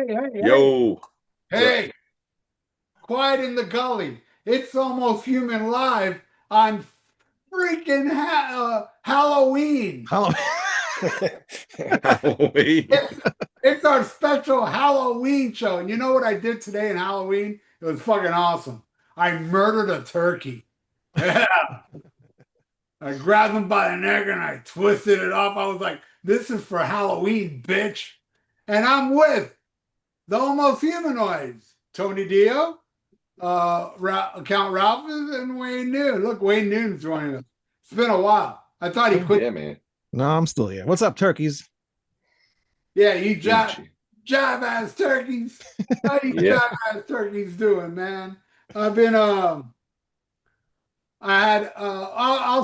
Hey. Yo, what's up? Hey, quiet in the gully. It's almost human live on freaking Halloween. Hello. Halloween. It's, it's our special Halloween show. And you know what I did today in Halloween? It was fucking awesome. I murdered a turkey. Yeah. I grabbed him by the neck and I twisted it off. I was like, this is for Halloween, bitch. And I'm with the Almost Humanoids, Tony Dio. Count Ralph is and Wayne Noon. Look, Wayne Noon's joining us. It's been a while. I thought he quit. Yeah, man. No, I'm still here. What's up, turkeys? Yeah, you Gucci. jive ass turkeys. How you Yeah. jive ass turkeys doing, man? I've been I'll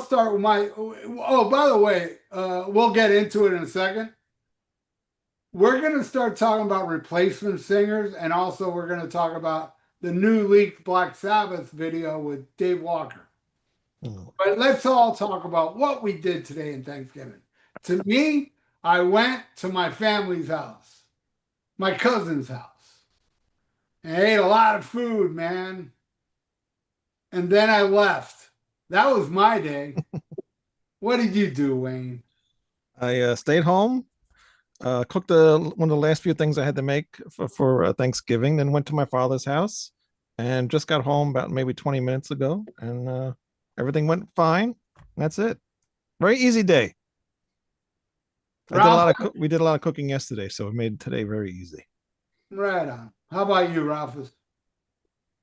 start with my oh, by the way, we'll get into it in a second. We're gonna start talking about replacement singers, and also we're gonna talk about the new leaked Black Sabbath video with Dave Walker. Hmm. But let's all talk about what we did today in Thanksgiving. To me, I went to my family's house, my cousin's house, and ate a lot of food, man. And then I left. That was my day. What did you do, Wayne? I stayed home, cooked one of the last few things I had to make for Thanksgiving, then went to my father's house and just got home about maybe 20 minutes ago, and everything went fine. That's it. Very easy day. Ralph, We did a lot of cooking yesterday, so it made today very easy. right on. How about you, Ralphus?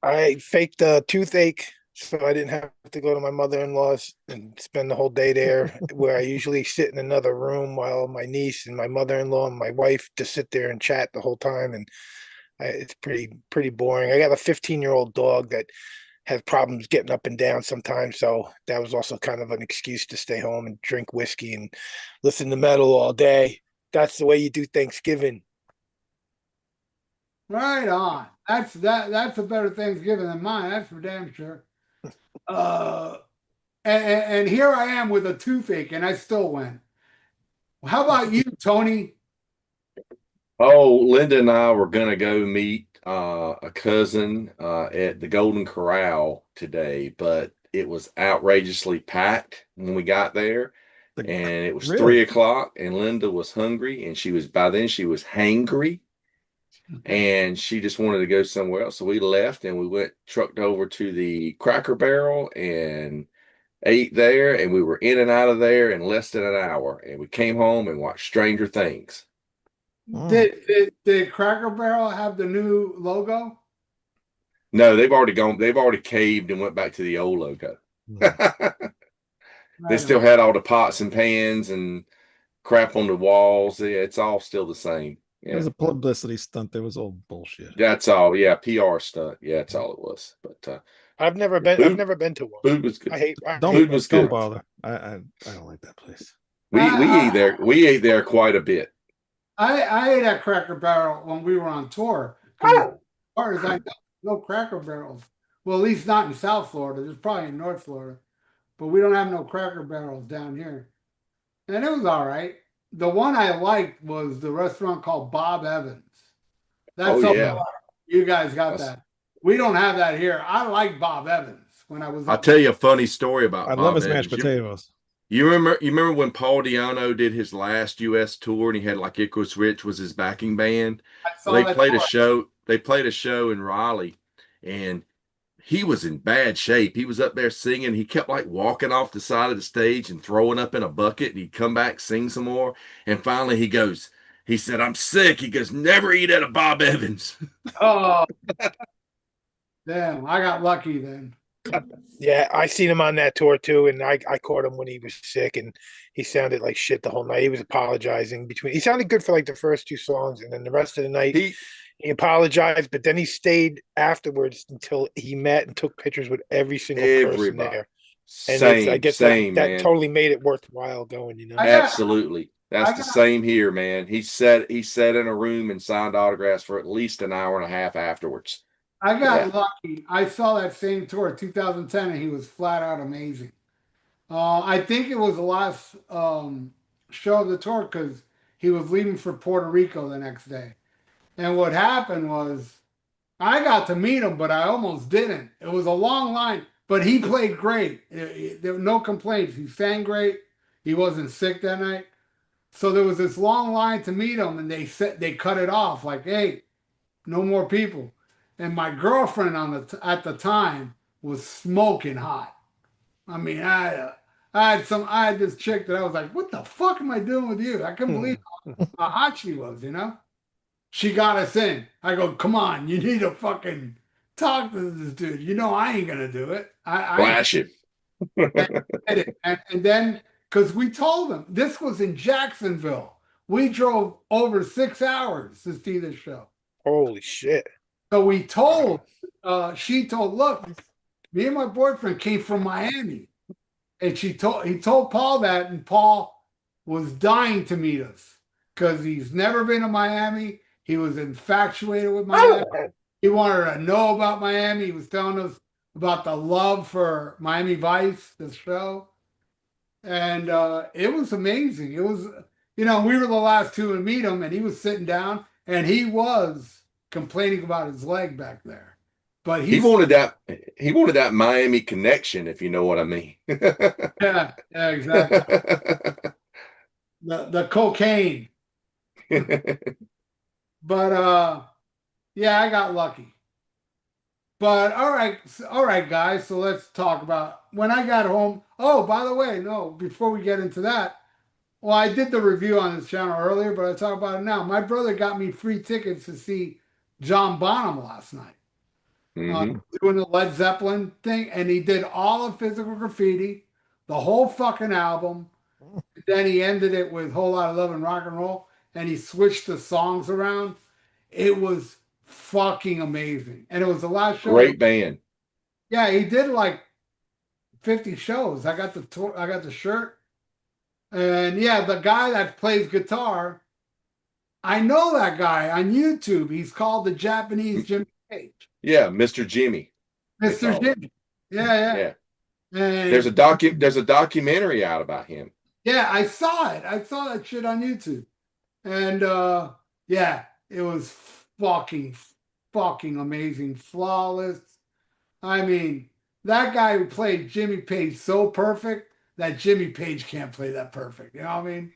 I faked a toothache so I didn't have to go to my mother-in-law's and spend the whole day there, where I usually sit in another room while my niece and my mother-in-law and my wife just sit there and chat the whole time, and it's pretty boring. I got a 15-year-old dog that has problems getting up and down sometimes, so that was also kind of an excuse to stay home and drink whiskey and listen to metal all day. That's the way you do Thanksgiving. Right on. That's a better Thanksgiving than mine. That's for damn sure. Uh, and here I am with a toothache, and I still went. How about you, Tony? Oh, Linda and I were gonna go meet a cousin at the Golden Corral today, but it was outrageously packed when we got there, and it was Really? 3 o'clock, and Linda was hungry, and she was hangry, and she just wanted to go somewhere else. So we left, and we went trucked over to the Cracker Barrel and ate there, and we were in and out of there in less than an hour. And we came home and watched Stranger Things. Mm. Did Cracker Barrel have the new logo? No, they've already gone. They've already caved and went back to the old logo. Mm. They Right still on. had all the pots and pans and crap on the walls. Yeah, it's all still the same. It was Yeah, a publicity stunt. It was all bullshit. that's all. Yeah, PR stunt. Yeah, that's all it was. But I've food, never been to one. food was good. I Don't hate Food was don't good. restaurants. bother. I don't like that place. We ate I, there. We ate there quite a bit. I ate at Cracker Barrel when we were on tour because as far as I know, no Cracker Barrels. Well, at least not in South Florida. There's probably in North Florida, but we don't have no Cracker Barrels down here. And it was all right. The one I liked was the restaurant called Bob Evans. Oh That's something yeah. you guys got That's, that. We don't have that here. I like Bob Evans when I was I'll up tell there. you a funny story I about love Bob his mashed Evans. potatoes. You remember when Paul Diano did his last US tour and he had like Icarus Rich was his backing band? I Well, saw that tour. they played a show in Raleigh, and he was in bad shape. He was up there singing. He kept like walking off the side of the stage and throwing up in a bucket, and he'd come back, sing some more. And finally he said, I'm sick. He goes, never eat at a Bob Evans. Oh, damn. I got lucky then. Yeah, I seen him on that tour too, and I caught him when he was sick, and he sounded like shit the whole night. He was apologizing between. He sounded good for like the first two songs, and then the rest of the night He he apologized, but then he stayed afterwards until he met and took pictures with every single person everybody. there. And it's I Same, guess that same, that man. totally made it worthwhile going. I got Absolutely. I That's the got same here, man. He sat in a room and signed autographs for at least an hour and a half afterwards. I Yeah. got lucky. I saw that same tour 2010 and he was flat out amazing. I think it was the last show of the tour because he was leaving for Puerto Rico the next day. And what happened was I got to meet him, but I almost didn't. It was a long line, but he played great. There were no complaints. He sang great. He wasn't sick that night. So there was this long line to meet him, and they cut it off like, "Hey, no more people." And my girlfriend at the time was smoking hot. I mean, I had this chick that I was like, "What the fuck am I doing with you?" I couldn't believe how hot she was, you know? She got us in. I go, "Come on, you need to fucking talk to this dude. You know I ain't gonna do it. I Flash it. did it." And then because we told them this was in Jacksonville. We drove over 6 hours to see this show. Holy shit. So we told, she told, "Look, me and my boyfriend came from Miami." And he told Paul that, and Paul was dying to meet us because he's never been to Miami. He was infatuated with Miami. He wanted to know about Miami. He was telling us about the love for Miami Vice, the show. And it was amazing. It was, we were the last two to meet him, and he was sitting down, and he was complaining about his leg back there. But He wanted that Miami connection, if you know what I mean. yeah, exactly. The cocaine. But yeah, I got lucky. But all right, guys. So let's talk about when I got home. Oh, by the way, no, before we get into that, well, I did the review on this channel earlier, but I'll talk about it now. My brother got me free tickets to see John Bonham last night. Doing the Led Zeppelin thing, and he did all of Physical Graffiti, the whole fucking album. Then he ended it with Whole Lot of Love and Rock and Roll, and he switched the songs around. It was fucking amazing, and it was the last show. Great band. Yeah, he did like 50 shows. I got the shirt, and yeah, the guy that plays guitar, I know that guy on YouTube. He's called the Japanese Jimmy Page. Yeah, Mr. Jimmy. Mr. Jimmy. Yeah. And There's a documentary out about him. yeah, I saw it. I saw that shit on YouTube. And yeah, it was fucking amazing. Flawless. I mean, that guy who played Jimmy Page so perfect that Jimmy Page can't play that perfect. You know what I mean?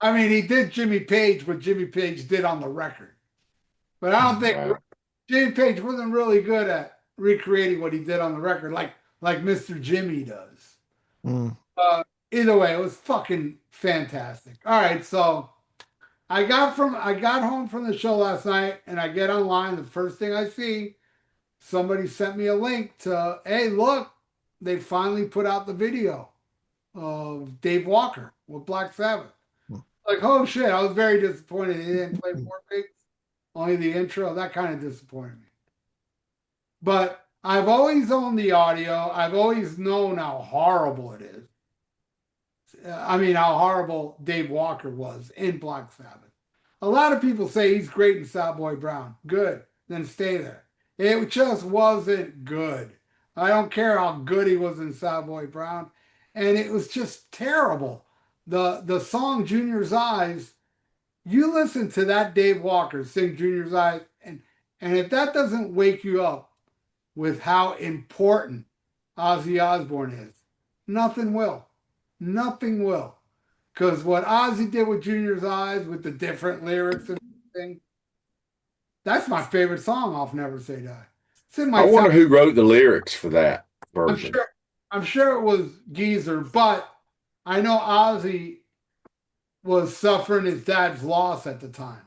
I mean, he did Jimmy Page what Jimmy Page did on the record. But I don't think Jimmy Page wasn't really good at recreating what he did on the record like Mr. Jimmy does. Either way, it was fucking fantastic. All right, so I got home from the show last night, and I get online. The first thing I see, somebody sent me a link to, hey, look, they finally put out the video of Dave Walker with Black Sabbath. Like, oh shit, I was very disappointed he didn't play War Pigs, only the intro. That kind of disappointed me. But I've always owned the audio. I've always known how horrible it is. I mean, how horrible Dave Walker was in Black Sabbath. A lot of people say he's great in Savoy Brown. Good, then stay there. It just wasn't good. I don't care how good he was in Savoy Brown. And it was just terrible. The song Junior's Eyes, you listen to that Dave Walker sing Junior's Eyes, and if that doesn't wake you up with how important Ozzy Osbourne is, nothing will. Nothing will. Because what Ozzy did with Junior's Eyes, with the different lyrics and everything, that's my favorite song off Never Say Die. It's in my I wonder who wrote the lyrics for that version. I'm sure it was Geezer, but I know Ozzy was suffering his dad's loss at the time.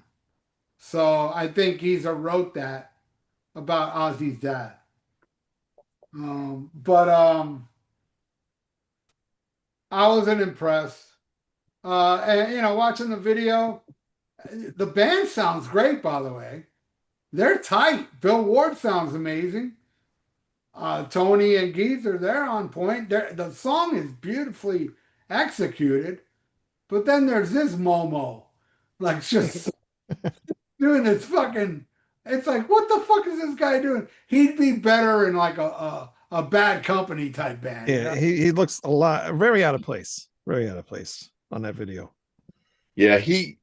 So I think Geezer wrote that about Ozzy's dad. I wasn't impressed. And watching the video, the band sounds great, by the way. They're tight. Bill Ward sounds amazing. Tony and Geezer, they're on point. The song is beautifully executed. But then there's this Momo, like just doing this fucking. It's like, what the fuck is this guy doing? He'd be better in like a Bad Company type band. Yeah, he looks very out of place. Very out of place on that video. Yeah, he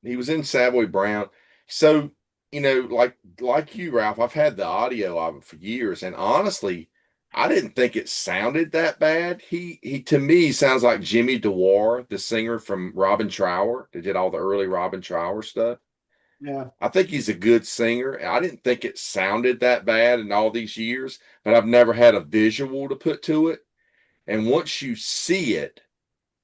was in Savoy Brown. So, like you, Ralph, I've had the audio of it for years, and honestly, I didn't think it sounded that bad. He to me sounds like Jimmy DeWar, the singer from Robin Trower, that did all the early Robin Trower stuff. Yeah. I think he's a good singer. I didn't think it sounded that bad in all these years, but I've never had a visual to put to it. And once you see it,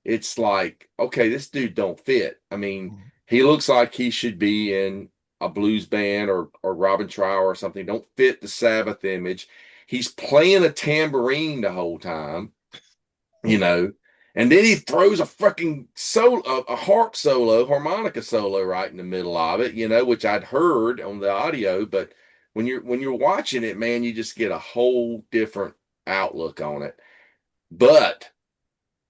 it's like, okay, this dude don't fit. I mean, he looks like he should be in a blues band or Robin Trower or something. Don't fit the Sabbath image. He's playing a tambourine the whole time, and then he throws a freaking solo, a harmonica solo right in the middle of it, which I'd heard on the audio, but when you're watching it, man, you just get a whole different outlook on it. But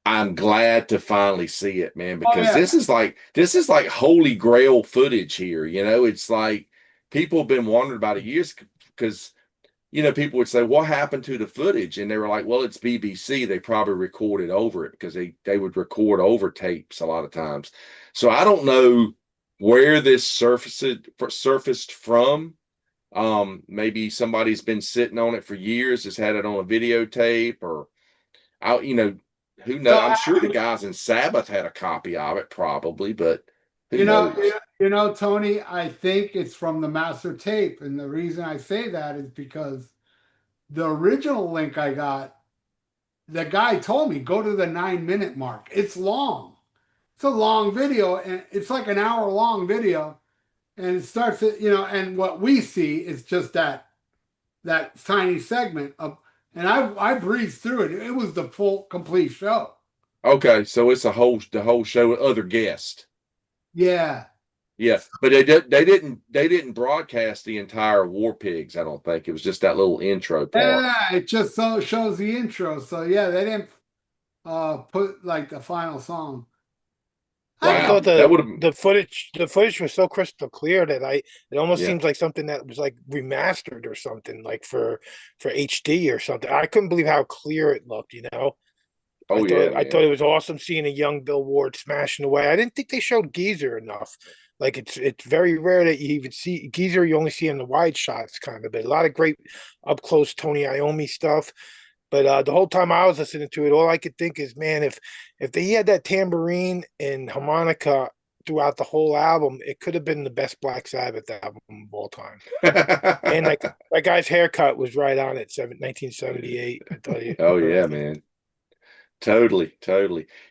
I'm glad to finally see it, man, because this is like holy grail footage here. It's like people have been wondering about it years because people would say, what happened to the footage? And they were like, well, it's BBC. They probably recorded over it because they would record over tapes a lot of times. So I don't know where this surfaced from. Maybe somebody's been sitting on it for years, has had it on a videotape or out, who knows? I'm sure the guys in Sabbath had a copy of it probably, but who knows? Tony, I think it's from the master tape. And the reason I say that is because the original link I got, the guy told me, go to the 9-minute mark. It's long. It's a long video, and it's like an hour-long video. And it starts at, and what we see is just that tiny segment of, and I breezed through it. It was the full, complete show. Okay, so it's the whole show with other guests. Yeah. Yeah, but they didn't broadcast the entire War Pigs. I don't think it was just that little intro part. Yeah, it just shows the intro. So yeah, they didn't put like the final song. Wow. I thought the footage was so crystal clear that it almost seems like something that was like remastered or something, like for HD or something. I couldn't believe how clear it looked, Oh, I thought it was awesome seeing a young Bill Ward smashing away. I didn't think they showed Geezer enough. Like it's very rare that you even see Geezer. You only see in the wide shots kind of a bit. A lot of great up close Tony Iommi stuff. But the whole time I was listening to it, all I could think is, man, if he had that tambourine and harmonica throughout the whole album, it could have been the best Black Sabbath album of all time. And like that guy's haircut was right on it, 1978. I tell you. Oh yeah, man. Totally.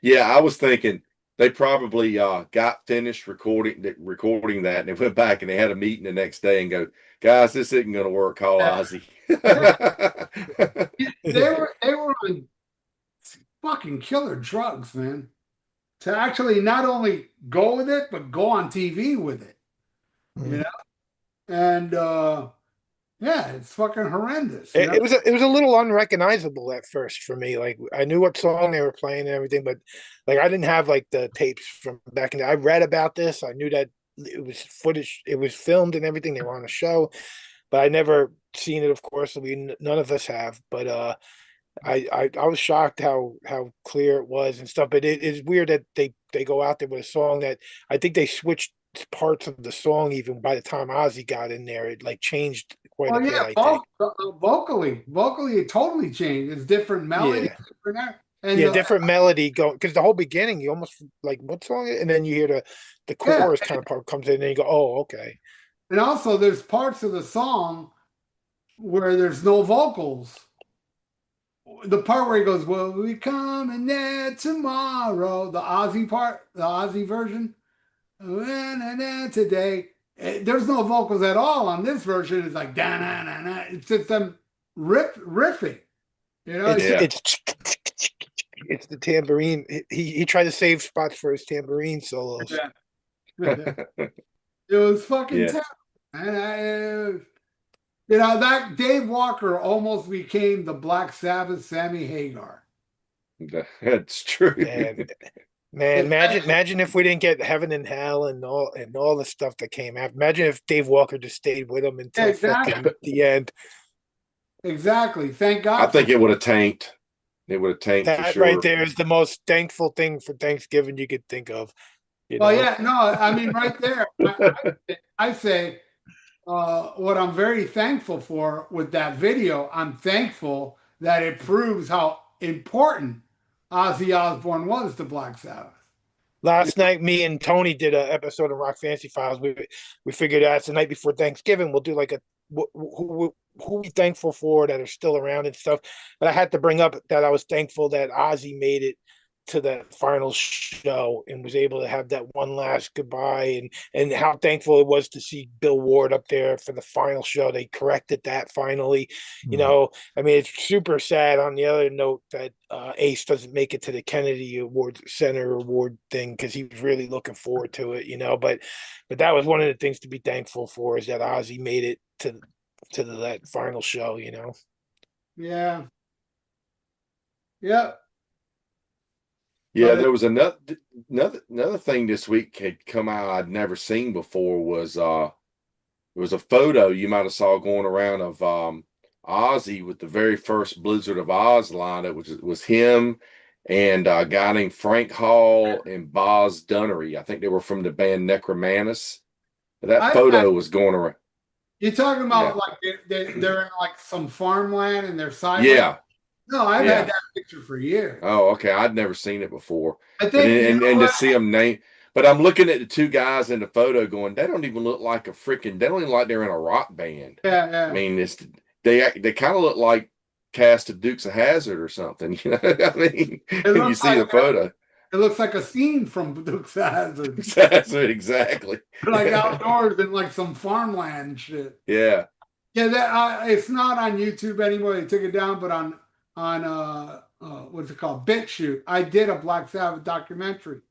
Yeah, I was thinking they probably got finished recording that, and they went back and they had a meeting the next day and go, guys, this isn't going to work. Call Ozzy. They were on fucking killer drugs, man. To actually not only go with it, but go on TV with it. And yeah, it's fucking horrendous. It was a little unrecognizable at first for me. Like I knew what song they were playing and everything, but like I didn't have like the tapes from back in. I read about this. I knew that it was footage. It was filmed and everything. They were on a show, but I never seen it. Of course, none of us have. But I was shocked how clear it was and stuff. But it is weird that they go out there with a song that I think they switched parts of the song even by the time Ozzy got in there. It like changed quite a bit. I think. Vocally, it totally changed. It's different melody, different melody going because the whole beginning you almost like what song, and then you hear the chorus kind of part comes in, and you go, oh, okay. And also, there's parts of the song where there's no vocals. The part where he goes, "Will we come in there tomorrow?" The Ozzy part, the Ozzy version. Today, there's no vocals at all on this version. It's like da na na na. It's just them riffing. It's the tambourine. He tried to save spots for his tambourine solos. Yeah. It was fucking terrible. And that Dave Walker almost became the Black Sabbath Sammy Hagar. That's true. Man, imagine if we didn't get Heaven and Hell and all the stuff that came after. Imagine if Dave Walker just stayed with him until the end. Exactly. Thank God. I think it would have tanked. It would have tanked that for sure. Right there is the most thankful thing for Thanksgiving you could think of. You Well, know? yeah, no, I mean, right there, I say what I'm very thankful for with that video. I'm thankful that it proves how important Ozzy Osbourne was to Black Sabbath. Last night, me and Tony did an episode of Rock Fantasy Files. We figured out it's the night before Thanksgiving. We'll do like a who we thankful for that are still around and stuff. But I had to bring up that I was thankful that Ozzy made it to that final show and was able to have that one last goodbye, and how thankful it was to see Bill Ward up there for the final show. They corrected that finally. You know, I mean, it's super sad on the other note that Ace doesn't make it to the Kennedy Award Center Award thing because he was really looking forward to it, you know. But that was one of the things to be thankful for, is that Ozzy made it to that final show, you know. Yeah. Yep. Yeah, there was another thing this week had come out I'd never seen before. Was it was a photo you might have saw going around of Ozzy with the very first Blizzard of Oz line. It was him and a guy named Frank Hall and Boz Dunnery. I think they were from the band Necromantis. That photo was going around. You're talking about like they're in like some farmland and they're sideways? Yeah. No, I've had that picture for years. Oh, okay. I'd never seen it before. I think, and to see them name, but I'm looking at the two guys in the photo going, they don't even look like they don't even like they're in a rock band. Yeah. I mean, they kind of look like cast of Dukes of Hazzard or something. You know what I mean? When you see the photo. It looks like a scene from Dukes of Hazzard. Exactly. Like outdoors in like some farmland and shit. Yeah. Yeah, that it's not on YouTube anymore. They took it down, but on what's it called? BitChute. I did a Black Sabbath documentary.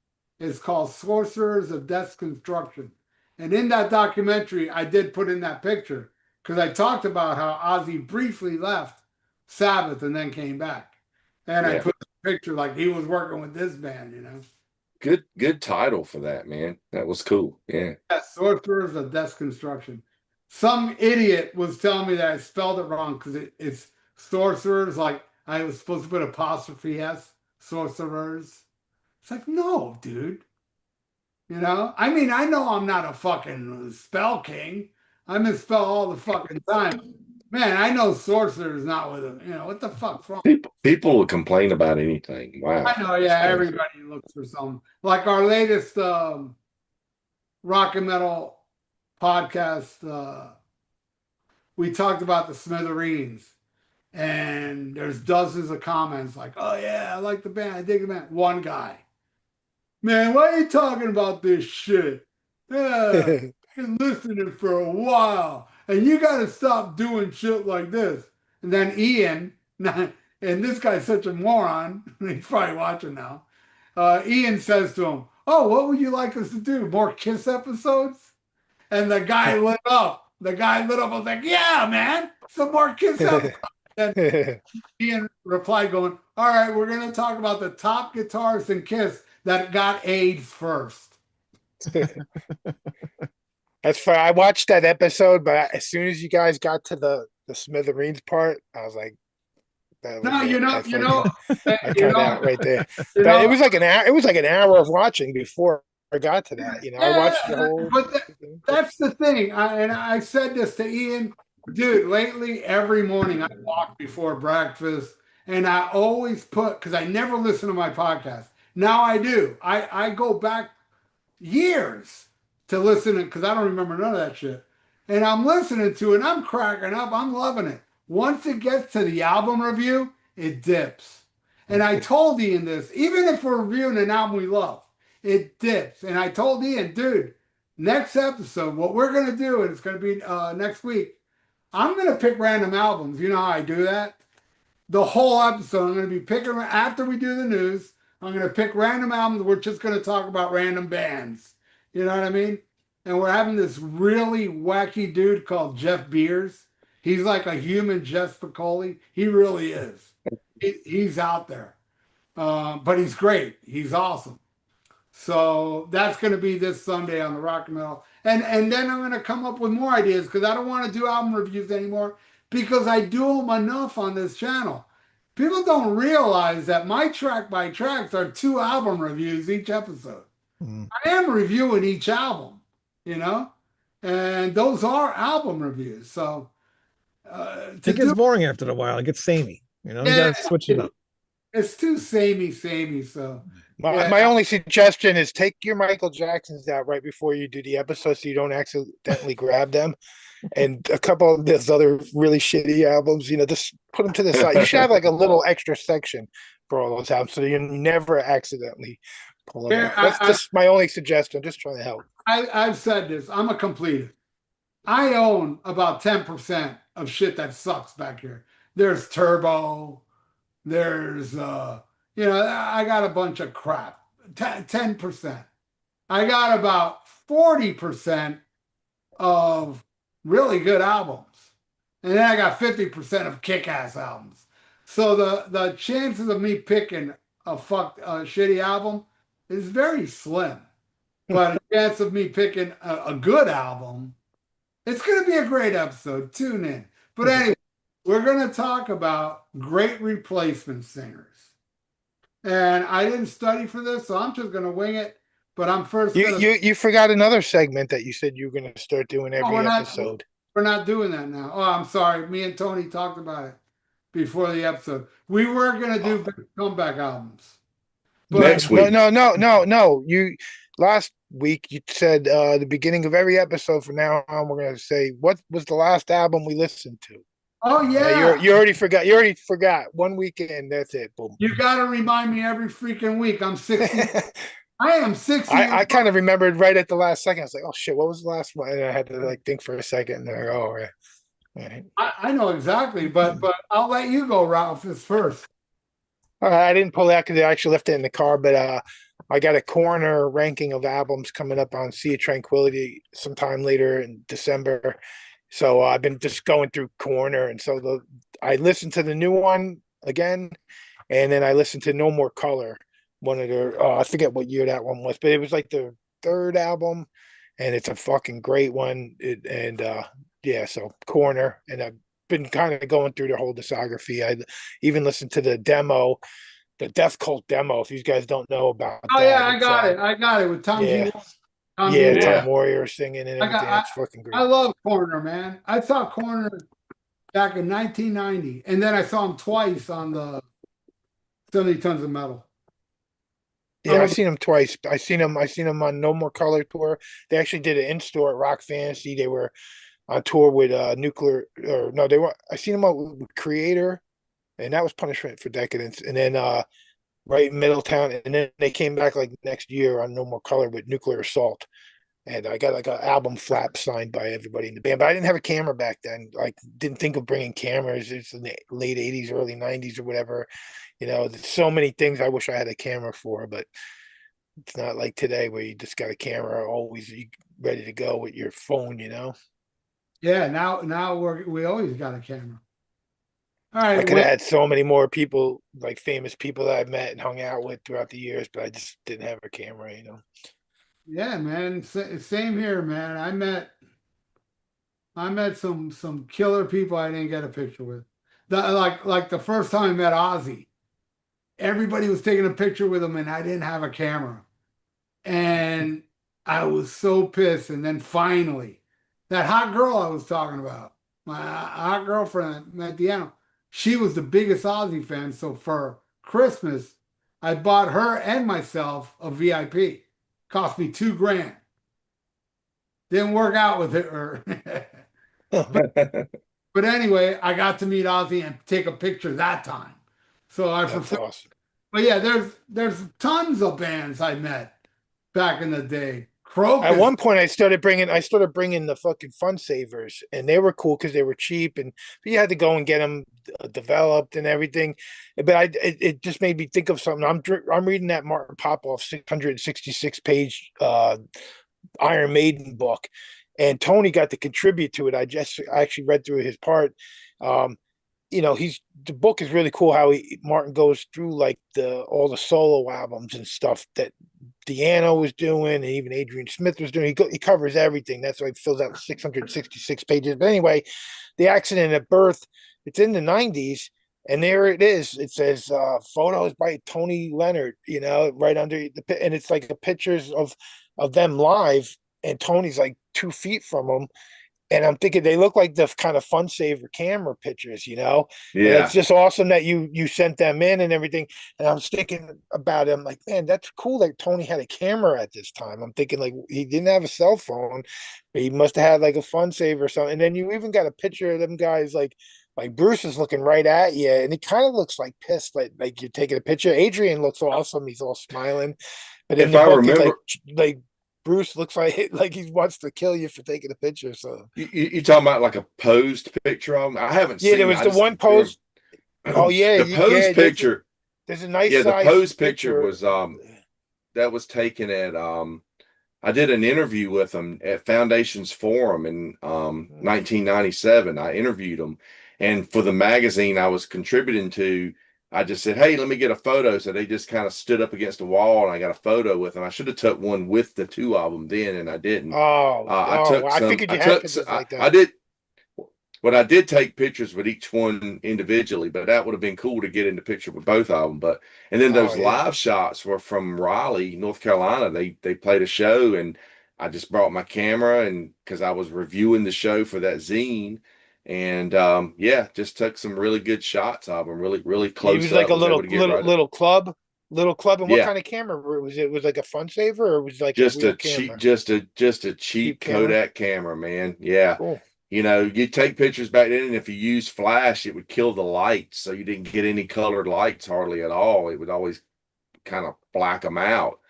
It's called Sorcerers of Death's Construction. And in that documentary, I did put in that picture because I talked about how Ozzy briefly left Sabbath and then came back. And I put a picture like he was working with this band, you know. Good title for that, man. That was cool. Yeah. Sorcerers of Death's Construction. Some idiot was telling me that I spelled it wrong because it's sorcerers, like I was supposed to put apostrophe S, sorcerers. It's like, no, dude. You know? I mean, I know I'm not a fucking spell king. I misspell all the fucking time. Man, I know sorcerer is not with him. You know, what the fuck's wrong? People will complain about anything. Wow. I know, yeah, everybody looks for something. Like our latest rock and metal podcast, we talked about the Smithereens. And there's dozens of comments like, oh yeah, I like the band, I dig the band. One guy, man, why are you talking about this shit? Yeah, I've been listening for a while, and you got to stop doing shit like this. And then Ian, and this guy's such a moron, he's probably watching now. Ian says to him, oh, what would you like us to do? More Kiss episodes? And the guy lit up. I was like, yeah, man, some more Kiss episodes. And Ian replied going, all right, we're going to talk about the top guitarists in Kiss that got AIDS first. That's fine. I watched that episode, but as soon as you guys got to the Smithereens part, I was like, no, you know, I cut out right there. But it was like an hour of watching before I got to that. You know, I watched the whole. But that's the thing. I said this to Ian. Dude, lately, every morning I walk before breakfast, and I always because I never listen to my podcast. Now I do. I go back years to listen to because I don't remember none of that shit. And I'm listening to it, and I'm cracking up. I'm loving it. Once it gets to the album review, it dips. And I told Ian this, even if we're reviewing an album we love, it dips. And I told Ian, dude, next episode, what we're going to do, and it's going to be next week, I'm going to pick random albums. You know how I do that? The whole episode, I'm going to be picking, after we do the news, I'm going to pick random albums. We're just going to talk about random bands. You know what I mean? And we're having this really wacky dude called Jeff Beers. He's like a human Jeff Spicoli. He really is. He's out there. But he's great. He's awesome. So that's going to be this Sunday on the Rock and Metal. And then I'm going to come up with more ideas because I don't want to do album reviews anymore because I do them enough on this channel. People don't realize that my track by tracks are 2 album reviews each episode. Mm. I am reviewing each album, you know, and those are album reviews. So to It gets do, boring after a while. It gets samey. You know, you yeah, gotta switch it up. it's too samey. So My yeah, my only suggestion is take your Michael Jacksons out right before you do the episode so you don't accidentally grab them. And a couple of those other really shitty albums, just put them to the side. You should have like a little extra section for all those albums so you never accidentally pull them yeah, out. That's just my only suggestion. Just trying to help. I've said this. I'm a completist. I own about 10% of shit that sucks back here. There's Turbo. There's I got a bunch of crap. 10%. I got about 40% of really good albums. And then I got 50% of kick-ass albums. So the chances of me picking a shitty album is very slim. But the chance of me picking a good album, it's going to be a great episode. Tune in. But anyway, we're going to talk about great replacement singers. And I didn't study for this, so I'm just going to wing it. But I'm first You going you you forgot another segment that you said you were going to start doing Oh, every episode. we're not doing that now. Oh, I'm sorry. Me and Tony talked about it before the episode. We were going to do comeback albums. But Next week. No. You last week you said the beginning of every episode from now on we're going to say what was the last album we listened to. oh yeah, You already forgot. You already forgot. One weekend, that's it. Boom. you got to remind me every freaking week. I'm 60. I am 60. I kind of remembered right at the last second. I was like, oh shit, what was the last one? And I had to like think for a second. And I go, oh yeah. Right. I know exactly, but I'll let you go, Ralph, this first. All right, I didn't pull that because I actually left it in the car, but I got a corner ranking of albums coming up on Sea of Tranquility sometime later in December. So I've been just going through corner, and so I listened to the new one again, and then I listened to No More Color, one of their I forget what year that one was, but it was like the third album, and it's a fucking great one. Yeah, so corner, and I've been kind of going through the whole discography. I even listened to the demo, the Death Cult demo. If you guys don't know about Oh that, yeah, I got it with Tom yeah. G. Tom Yeah, G. Tom Warrior singing and everything. That's fucking great. I love Corner, man. I saw Corner back in 1990, and then I saw him twice on the 70 Tons of Metal. Yeah, I've seen him twice. I seen him on No More Color tour. They actually did an in-store at Rock Fantasy. They were on tour with Nuclear, or no, I seen him out with Creator, and that was Punishment for Decadence. And then right in Middletown, and then they came back like next year on No More Color with Nuclear Assault. And I got like an album flap signed by everybody in the band, but I didn't have a camera back then. Like, didn't think of bringing cameras. It's in the late '80s, early '90s, or whatever. There's so many things I wish I had a camera for, but it's not like today where you just got a camera always ready to go with your phone. Yeah, now we always got a camera. All right, I could have had so many more people, like famous people that I've met and hung out with throughout the years, but I just didn't have a camera. Yeah, man. Same here, man. I met some killer people I didn't get a picture with. Like the first time I met Ozzy, everybody was taking a picture with him, and I didn't have a camera, and I was so pissed. And then finally, that hot girl I was talking about, my hot girlfriend I met at the end, she was the biggest Ozzy fan. So for Christmas, I bought her and myself a VIP. Cost me $2,000. Didn't work out with her. but anyway, I got to meet Ozzy and take a picture that time. So I That's prefer. awesome. But yeah, there's tons of bands I met back in the day. Crocus. At one point, I started bringing the fucking Fun Savers, and they were cool because they were cheap, but you had to go and get them developed and everything. But it just made me think of something. I'm reading that Martin Popoff 666 page Iron Maiden book, and Tony got to contribute to it. I actually read through his part. The book is really cool how Martin goes through like all the solo albums and stuff that Deanna was doing, and even Adrian Smith was doing. He covers everything. That's why he fills out 666 pages. But anyway, the accident at birth, it's in the 90s, And there it is. It says photos by Tony Leonard, right under and it's like the pictures of them live, and Tony's like 2 feet from them. And I'm thinking they look like the kind of fun saver camera pictures. And it's Yeah. just awesome that you sent them in and everything. And I was thinking about it. I'm like, man, that's cool that Tony had a camera at this time. I'm thinking like he didn't have a cell phone, but he must have had like a fun saver or something. And then you even got a picture of them guys like Bruce is looking right at you, and he kind of looks like pissed, like you're taking a picture. Adrian looks awesome; he's all smiling, but in If the I book, it's remember, like Bruce looks like he wants to kill you for taking a picture. So you talking about like a posed picture of him? I haven't yeah, there seen. was I the just one post. Oh yeah, the posed yeah. picture. There's a nice Yeah, the size posed picture picture. was that was taken at I did an interview with him at Foundations Forum in 1997. I interviewed him, and for the magazine I was contributing to, I just said, "Hey, let me get a photo." So they just kind of stood up against the wall, and I got a photo with them. I should have took one with the two of them then, and I didn't. I Oh, took I some. figured I you had took. pictures like I that. did. But I did take pictures with each one individually, but that would have been cool to get in the picture with both of them. But and then Oh those yeah. live shots were from Raleigh, North Carolina. They played a show, and I just brought my camera, and because I was reviewing the show for that zine, and yeah, just took some really good shots of them, really really It close was like up. a Was able little to get little right. little club, little club. And what Yeah, kind of camera was it? Was it like a fun saver or was it like a just real a cheap, camera? just a Cheap cheap camera. Kodak camera, man. Yeah. Cool. You take pictures back then, and if you use flash, it would kill the lights, so you didn't get any colored lights hardly at all. It would always kind of black them out.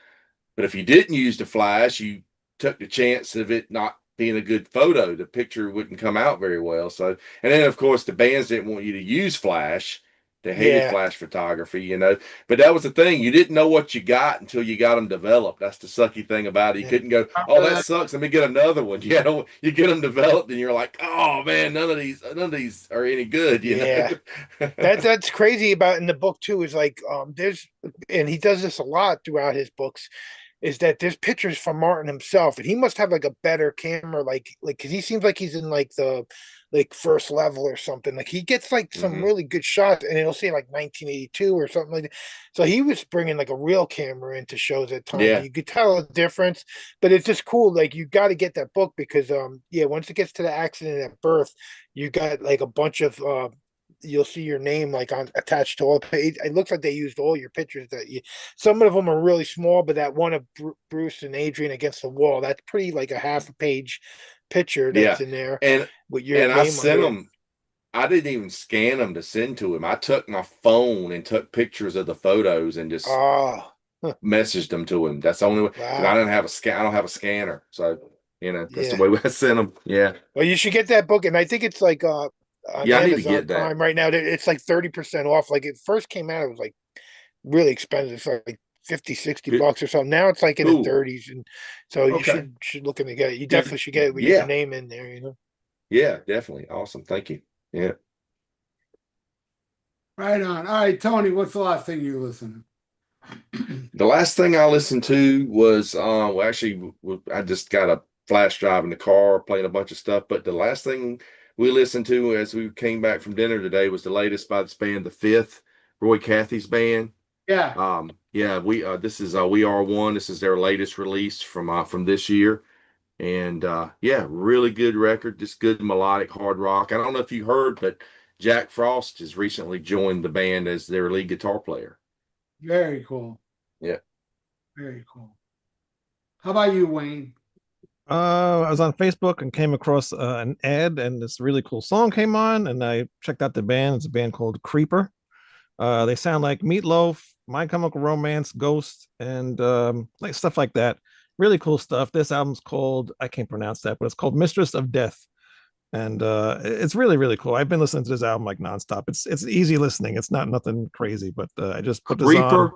But if you didn't use the flash, you took the chance of it not being a good photo. The picture wouldn't come out very well. So, and then of course the bands didn't want you to use flash. They hated Yeah. flash photography. But that was the thing. You didn't know what you got until you got them developed. That's the sucky thing about it. You Yeah. couldn't go, oh, that sucks. Let me get another one. You get them developed, and you're like, oh man, none of these are any good. Yeah. That's crazy about in the book too, is like there's and he does this a lot throughout his books, is that there's pictures from Martin himself, and he must have like a better camera, like because he seems like he's in like the like first level or something. Like he gets like some hmm really good shots, and it'll say like 1982 or something like that. So he was bringing like a real camera into shows at times, and Yeah, you could tell the difference. But it's just cool. Like you got to get that book because yeah, once it gets to the accident at birth, you got like a bunch of you'll see your name like on attached to all page. It looks like they used all your pictures that you. Some of them are really small, but that one of Bruce and Adrian against the wall, that's pretty like a half a page picture yeah. that's in there And with your and I name sent under it. them. I didn't even scan them to send to him. I took my phone and took pictures of the photos and just Oh, messaged them to him. That's the only way. 'Cause I wow. didn't have a scan. I don't have a scanner, so that's the Yeah. way I sent them. Yeah, Well, you should get that book, and I think it's like on yeah. I need to Amazon get that. Prime right now. It's like 30% off. Like it first came out, it was like really expensive. It's like 50, 60 Good. bucks or something. Now it's like in the Cool. 30s. And so you Okay. should look into get it. You Good. definitely should get it with your Yeah. name in there. Yeah. Definitely. Awesome. Thank you. Yeah. Right on. All right, Tony, what's the last thing you listened The last thing I listened to was well, actually, I just got a flash drive in the car playing a bunch of stuff. But the last thing we listened to as we came back from dinner today was the latest by this band, The Fifth, Roy Cathy's band. Yeah. Yeah, we this is We Are One. This is their latest release from this year. And yeah, really good record, just good melodic hard rock. I don't know if you heard, but Jack Frost has recently joined the band as their lead guitar player. Very cool. Yeah. Very cool. How about you, Wayne? I was on Facebook and came across an ad, and this really cool song came on, and I checked out the band. It's a band called Creeper. They sound like Meatloaf, My Chemical Romance, Ghost, and like stuff like that. Really cool stuff. This album's called, I can't pronounce that, but it's called Mistress of Death. And it's really, really cool. I've been listening to this album like nonstop. It's easy listening. It's not nothing crazy, but I just put this on. Creeper.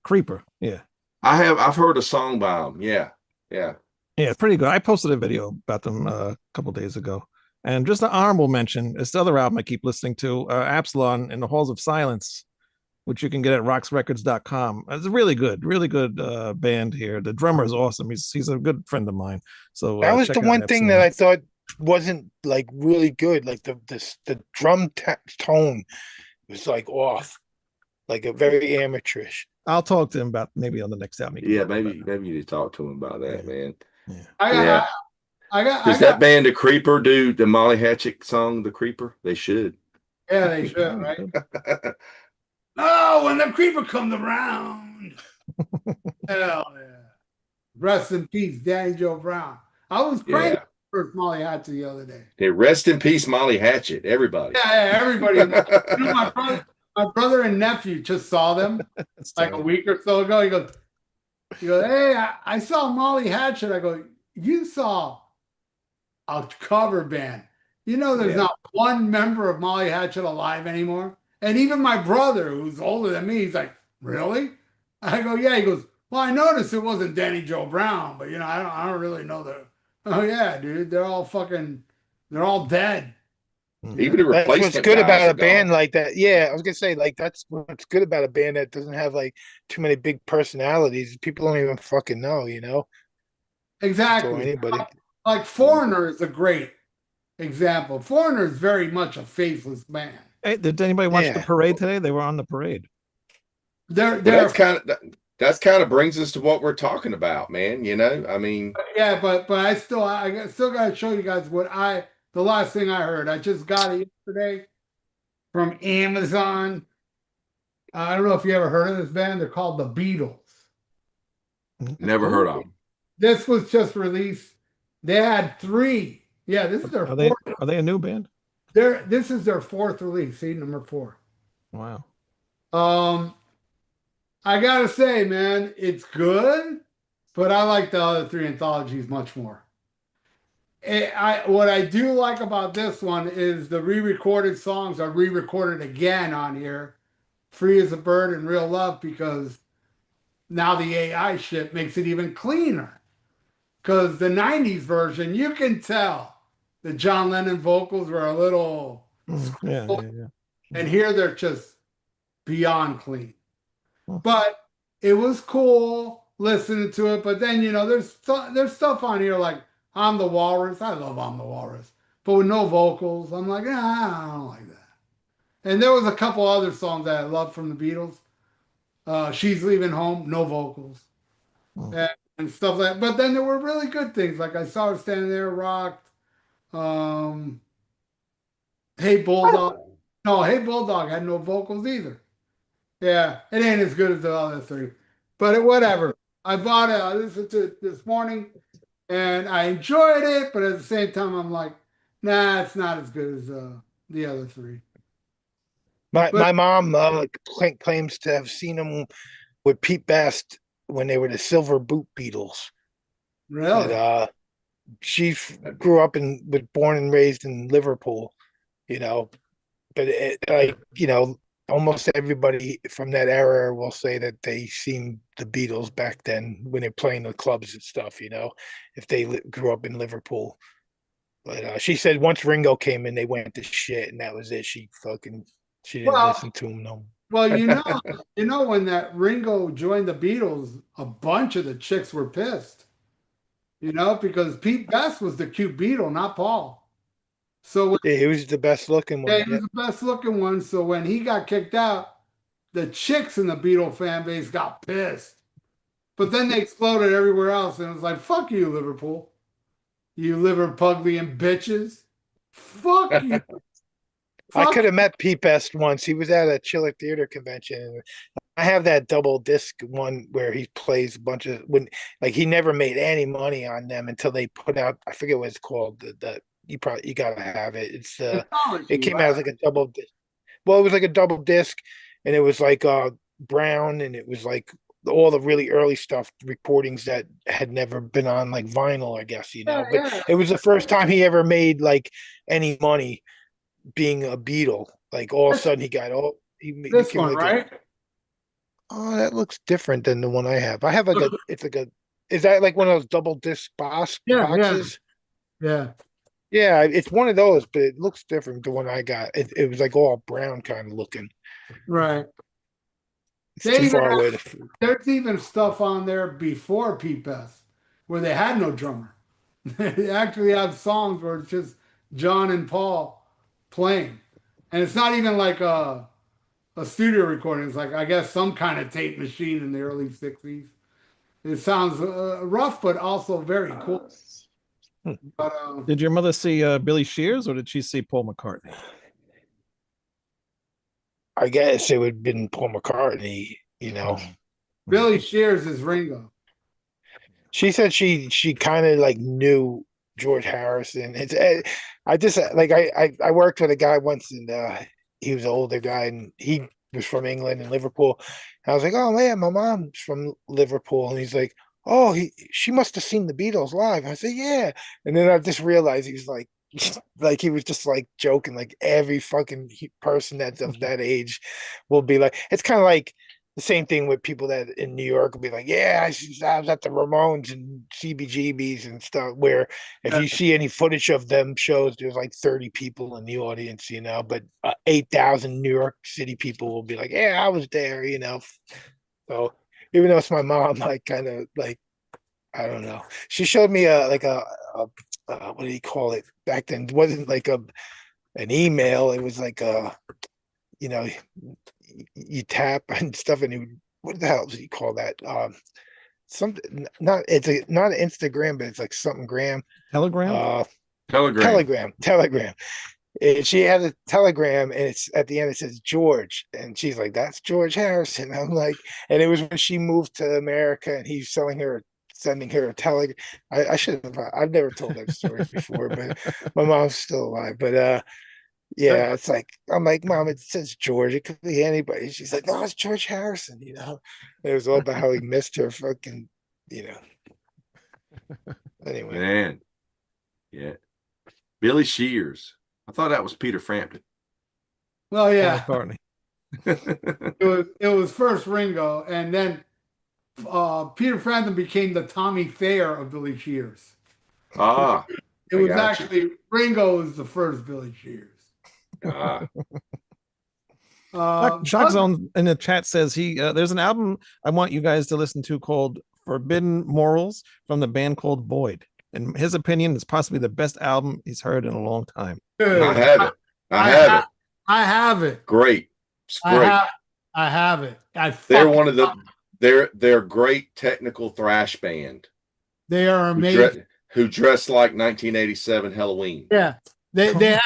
Creeper. Yeah. I've heard a song by them. Yeah. Yeah. Yeah, it's pretty good. I posted a video about them a couple days ago. And just an honorable mention, it's the other album I keep listening to, Absalon in the Halls of Silence, which you can get at roxrecords.com. It's a really good band here. The drummer is awesome. He's a good friend of mine. So That was check the out one thing that Absalon. I thought wasn't like really good. Like the drum tone was like off, like a very amateurish. I'll talk to him about maybe on the next album. he can Yeah, talk about maybe you need to talk to him about that, Yeah. man. Yeah. I Yeah. got, I got, Does I that got. band The Creeper do the Molly Hatchet song The Creeper? They should. Yeah, they should, right? Oh, when the creeper comes around. Hell yeah. Rest in peace, Danny Joe Brown. I was crazy Yeah. for Molly Hatchet the other day. Hey, rest in peace, Molly Hatchet. Everybody. Yeah, everybody. You know, my brother and nephew just saw them That's like a terrible. week or so ago. He goes, hey, I saw Molly Hatchet. I go, you saw a cover band. You know, there's Yeah. not one member of Molly Hatchet alive anymore. And even my brother, who's older than me, he's like, really? I go, yeah. He goes, well, I noticed it wasn't Danny Joe Brown, but I don't really know that. Oh yeah, dude, they're all dead. Even the That's what's replacement good guys about are a band gone. like that. Yeah, I was gonna say like that's what's good about a band that doesn't have like too many big personalities. People don't even fucking know, you know. So Exactly. anybody. Like Foreigner is a great example. Foreigner is very much a faceless band. Hey, did anybody watch the Yeah. parade today? They were on the parade. They're But that's kind of brings us to what we're talking about, man. You know, I mean, yeah, but I still got to show you guys the last thing I heard. I just got it yesterday from Amazon. I don't know if you ever heard of this band. They're called the Beatles. never heard of them. This was just released. They had three. Yeah, this is their Are they fourth. are they a new band? This is their fourth release. See, number 4. Wow. I gotta say, man, it's good, but I like the other 3 anthologies much more. What I do like about this one is the re-recorded songs are re-recorded again on here, "Free as a Bird" and "Real Love," because now the AI shit makes it even cleaner. Because the '90s version, you can tell the John Lennon vocals were a little, Yeah. and here they're just beyond clean. Hmm. But it was cool listening to it. But then there's stuff on here like "I'm the Walrus." I love "I'm the Walrus," but with no vocals. I'm like, I don't like that. And there was a couple other songs that I loved from the Beatles. "She's Leaving Home," no vocals, Hmm. and stuff like that. But then there were really good things, like "I Saw Her Standing There," rocked. "Hey Bulldog." No, "Hey Bulldog" had no vocals either. Yeah, it ain't as good as the other 3, but whatever. I bought it. I listened to it this morning, and I enjoyed it. But at the same time, I'm like, nah, it's not as good as the other 3. My But mom claims to have seen them with Pete Best when they were the Silver Boot Beatles. But really, she grew up was born and raised in Liverpool, you know. But almost everybody from that era will say that they seen the Beatles back then when they're playing the clubs and stuff, if they grew up in Liverpool. But she said once Ringo came in, they went to shit, and that was it. She didn't well, listen to him no. well, when that Ringo joined the Beatles, a bunch of the chicks were pissed, because Pete Best was the cute Beatle, not Paul. So Yeah, he was the best looking one. yeah, he was the best looking one. So when he got kicked out, the chicks in the Beatle fan base got pissed. But then they exploded everywhere else, and it was like, "Fuck you, Liverpool, you Liverpudlian bitches! Fuck you! I Fuck could you!" have met Pete Best once. He was at a Chiller Theater convention. And I have that double disc one where he plays a bunch of he never made any money on them until they put out. I forget what it's called. You gotta have it. It's it came out as like a double disc. Well, it was like a double disc, and it was like brown, and it was like all the really early stuff, recordings that had never been on like vinyl, I guess, Yeah, But yeah. it was the first time he ever made like any money being a Beatle. Like all of a sudden he got all he This became one, like right? oh, that looks different than the one I have. I have it's like a is that like one of those double disc Yeah, boxes? yeah. Yeah, it's one of those, but it looks different. The one I got, it was like all brown kind of looking. Right. It's They too even far away to. There's even stuff on there before Pete Best where they had no drummer. They actually have songs where it's just John and Paul playing, and it's not even like a studio recording. It's like, I guess, some kind of tape machine in the early 60s. It sounds rough, but also very cool. But Did your mother see Billy Shears or did she see Paul McCartney? I guess it would have been Paul McCartney, you know. Billy Shears is Ringo. She said she kind of like knew George Harrison. I just like I worked with a guy once, and he was an older guy, and he was from England and Liverpool. And I was like, oh man, my mom's from Liverpool, and he's like, oh, she must have seen the Beatles live. I said, yeah, and then I just realized he was like. Like he was just like joking, like every fucking person that's of that age will be like, it's kind of like the same thing with people that in New York will be like, yeah, I was at the Ramones and CBGBs and stuff, where if you see any footage of them shows, there's like 30 people in the audience, you know, but 8,000 New York City people will be like, yeah, I was there, you know. So even though it's my mom, I kind of like, I don't know. She showed me a what do you call it back then? It wasn't like an email. It was like you know, you tap and stuff, and what the hell do you call that? Something not not Instagram, but it's like something gram. Telegram? Telegram. And she had a telegram, and it's at the end it says George, and she's like, "That's George Harrison." I'm like, and it was when she moved to America, and he's sending her a telegram. I should have. I've never told that story before, but my mom's still alive. But yeah, it's like I'm like, Mom, it says George. It could be anybody. She's like, no, it's George Harrison. You know, it was all about how he missed her fucking. You know. Anyway, Man, yeah. Billy Shears. I thought that was Peter Frampton. Well, Paul yeah, McCartney. it was first Ringo, and then Peter Frampton became the Tommy Thayer of Billy Shears. Ah, It I was got you. actually Ringo was the first Billy Shears. ah. Shock Zone in the chat says there's an album I want you guys to listen to called Forbidden Morals from the band called Void. In his opinion, it's possibly the best album he's heard in a long time. Dude, I have it. I have it. I have it. Great. It's great. I have it. They're one of the they're great technical thrash band. They are amazing. Who dress like 1987 Halloween. Yeah. They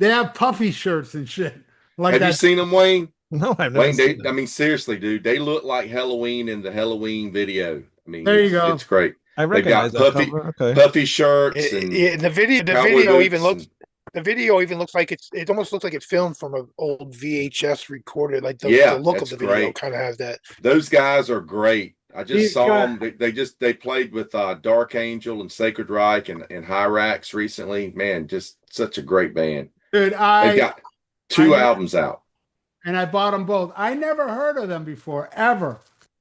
have puffy shirts and shit. Like have you seen them, Wayne? No, I've never Wayne, seen them. I mean, seriously, dude, they look like Halloween in the Halloween video. I mean, there you go. It's great. I recognize they got that cover. Okay. puffy shirts and the video even looks. The video even looks like it almost looks like it's filmed from an old VHS recorder. Like the look of the video kind of has that. Those guys are great. I just saw them. They played with Dark Angel and Sacred Reich and Hyrax recently. Man, just such a great band. Dude, they got two albums out. And I bought them both. I never heard of them before, ever.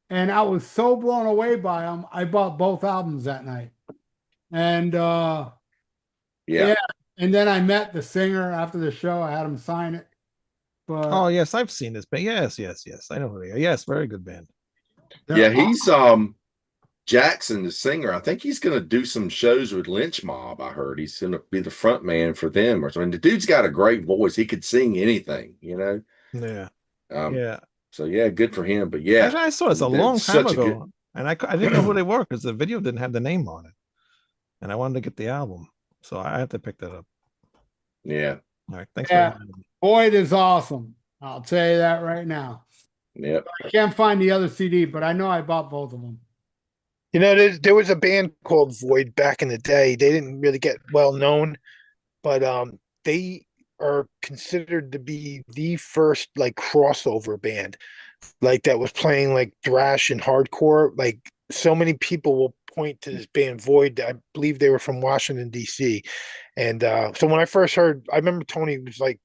And I was so blown away by them. I bought both albums that night. And yeah. And then I met the singer after the show. I had him sign it. But oh yes, I've seen this band. Yes. I know who they are. Yes, very good band. Yeah, he's Jackson, the singer. I think he's gonna do some shows with Lynch Mob. I heard he's gonna be the front man for them or something. The dude's got a great voice. He could sing anything, you know. Yeah. Yeah. So yeah, good for him. But yeah, actually, I saw this a long time ago, and I didn't know who they were because the video didn't have the name on it, and I wanted to get the album, so I had to pick that up. Yeah. All right. Thanks. Yeah. Void is awesome. I'll tell you that right now. Yep. I can't find the other CD, but I know I bought both of them. You know, there was a band called Void back in the day. They didn't really get well known, but they are considered to be the first like crossover band, like that was playing like thrash and hardcore. Like so many people will point to this band Void. I believe they were from Washington D.C. And so when I first heard, I remember Tony was like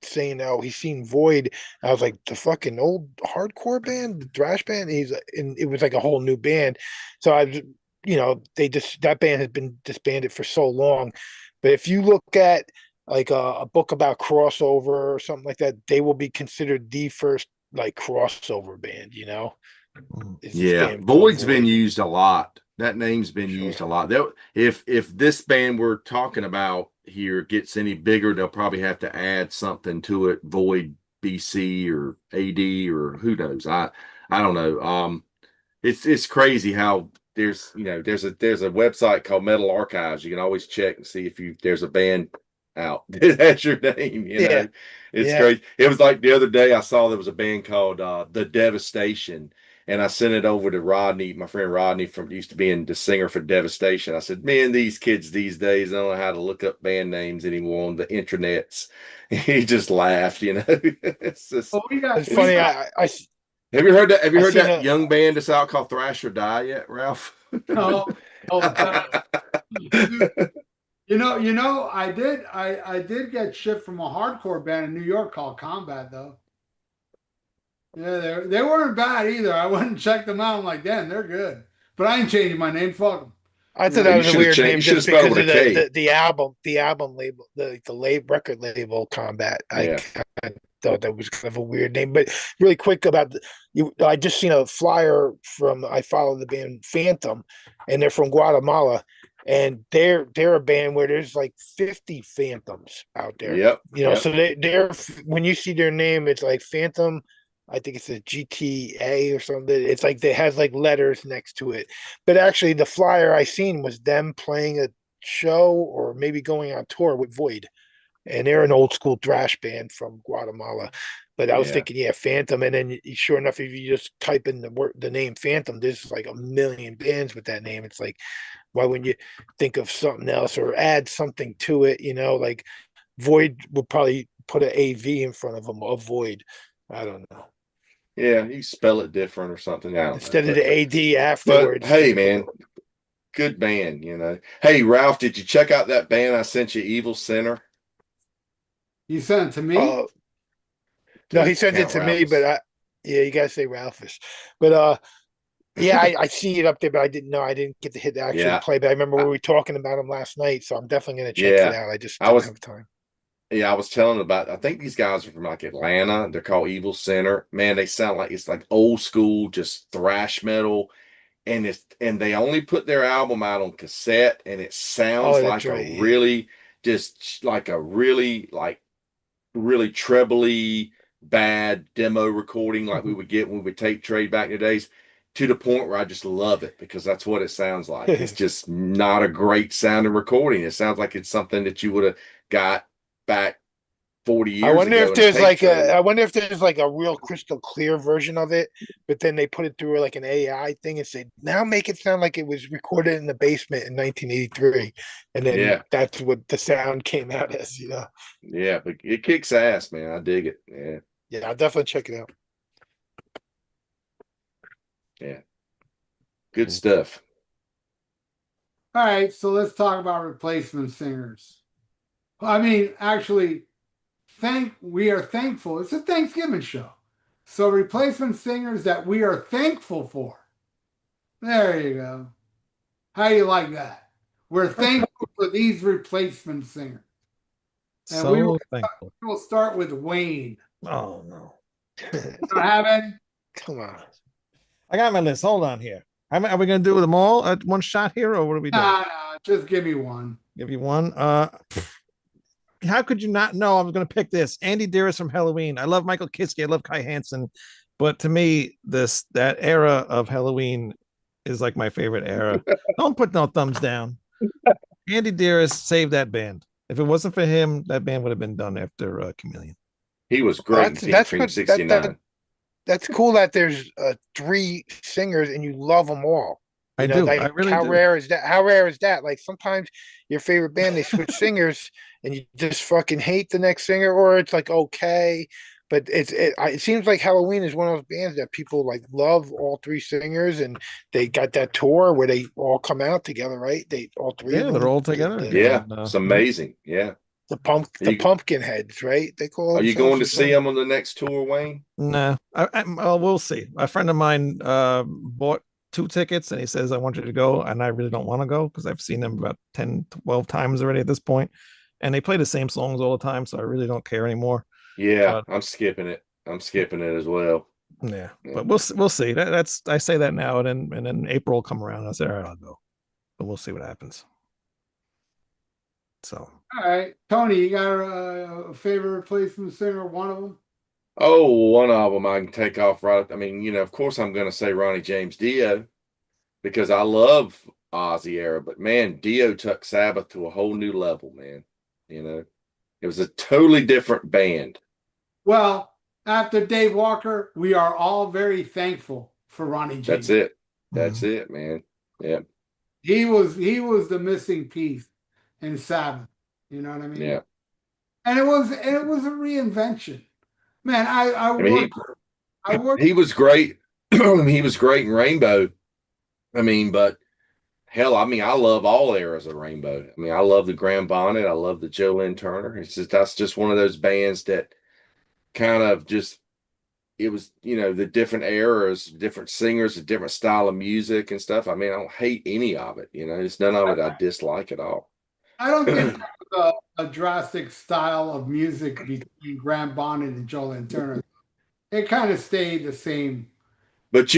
saying, "Oh, he's seen Void." I was like, "The fucking old hardcore band, the thrash band." And it was like a whole new band. So that band has been disbanded for so long. But if you look at like a book about crossover or something like that, they will be considered the first like crossover band. You know? Yeah, Void's been used a lot. That name's been used a lot. If this band we're talking about here gets any bigger, they'll probably have to add something to it. Void BC or AD or who knows. I don't know. It's crazy how there's a website called Metal Archives. You can always check and see if there's a band out that has your name. Yeah. It's Yeah. crazy. It was like the other day I saw there was a band called The Devastation, and I sent it over to Rodney, my friend Rodney from used to being the singer for Devastation. I said, man, these kids these days don't know how to look up band names anymore on the intranets. He just laughed. It's just, Oh, we got. It's we funny. got- have you heard that? Have you I heard seen that a- young band that's out called Thrash or Die yet, Ralph? no, I did get shit from a hardcore band in New York called Combat though. Yeah, they weren't bad either. I went and checked them out. I'm like, damn, they're good. But I ain't changing my name. Fuck them. I thought Yeah, that you was a should have weird changed. name You should have just spelled because it of with a K. the album label, the record label Combat. Yeah. I thought that was kind of a weird name. But really quick about I just seen a flyer from I follow the band Phantom, and they're from Guatemala, and they're a band where there's like 50 Phantoms out there. Yep. Yep. So they're when you see their name, it's like Phantom. I think it's a GTA or something. It's like it has like letters next to it. But actually, the flyer I seen was them playing a show or maybe going on tour with Void, and they're an old school thrash band from Guatemala. But I was Yeah. thinking, yeah, Phantom, and then sure enough, if you just type in the name Phantom, there's like a million bands with that name. It's like, why wouldn't you think of something else or add something to it? Like Void would probably put an AV in front of them, Void. I don't know. Yeah, you spell it different or something. I don't Instead know. of the AD afterwards. But hey, man, good band. Hey, Ralph, did you check out that band I sent you, Evil Center? You sent it to me? No, he sent it Count to me, Ralphus. but you gotta say Ralphus. But yeah, I see it up there, but I didn't know. I didn't get to hit the actual Yeah. play. But I remember we were talking about him last night, so I'm definitely gonna check it out. I just didn't have time. Yeah, I was telling about. I think these guys are from like Atlanta. They're called Evil Center. Man, they sound like it's like old school, just thrash metal. And they only put their album out on cassette, and it sounds That's like right. a really just like a really trebly bad demo recording like we would get when we would tape trade back in the days, to the point where I just love it because that's what it sounds like. It's just not a great sounding recording. It sounds like it's something that you would have got back 40 years I wonder ago if in there's tape like trade. I wonder if there's like a real crystal clear version of it, but then they put it through like an AI thing and say, now make it sound like it was recorded in the basement in 1983. And then Yeah. that's what the sound came out as, Yeah, but it kicks ass, man. I dig it. Yeah. Yeah, I'll definitely check it out. Yeah. Good stuff. All right, so let's talk about replacement singers. I mean, actually, we are thankful. It's a Thanksgiving show. So replacement singers that we are thankful for. There you go. How you like that? We're thankful for these replacement singers. And So thankful. we'll start with Wayne. Oh no. Don't have any? Come on. I got my list. Hold on here. Are we gonna do them all at one shot here, or what are we doing? Nah, just give me one. Give you one. How could you not know I was going to pick this? Andy Dearest from Halloween. I love Michael Kiske. I love Kai Hansen, but to me, that era of Halloween is like my favorite era. Don't put no thumbs down. Andy Dearest saved that band. If it wasn't for him, that band would have been done after Chameleon. He was great in That's Team good. 69. That's cool that there's 3 singers and you love them all. I do. Like, I really how do. rare is that? How rare is that? Like sometimes your favorite band, they switch singers and you just fucking hate the next singer, or it's like okay. But it seems like Halloween is one of those bands that people like love all 3 singers, and they got that tour where they all come out together, right? They all 3 of them. They're all together. Yeah, And, it's amazing. Yeah. The pumpkin heads, right? They call. Are you going to themselves see them on the next tour, Wayne? Nah, well, we'll see. A friend of mine bought 2 tickets, and he says I want you to go, and I really don't want to go because I've seen them about 10, 12 times already at this point, and they play the same songs all the time, so I really don't care anymore. Yeah, I'm skipping it. I'm skipping it as well. Yeah, but we'll see. That's I say that now, and then April will come around. And I say, all right, I'll go, but we'll see what happens. So, All right, Tony, you got a favorite replacement singer? One of them? Oh, one of them I can take off right. I mean, of course I'm going to say Ronnie James Dio because I love Ozzy era, but man, Dio took Sabbath to a whole new level, man. It was a totally different band. Well, after Dave Walker, we are all very thankful for Ronnie That's James. it. That's Mhm. it, man. Yeah. He was the missing piece in Sabbath. You know what I mean? Yeah. And it was a reinvention. Man, I I mean, worked I worked he was great. He was great in Rainbow. I mean, but hell, I mean, I love all eras of Rainbow. I mean, I love the Graham Bonnet. I love the Joe Lynn Turner. That's just one of those bands that kind of just it was, the different eras, different singers, a different style of music and stuff. I mean, I don't hate any of it. It's none of it I dislike at all. I don't think there was a drastic style of music between Graham Bonnet and Joel Turner. It kind of stayed the same. But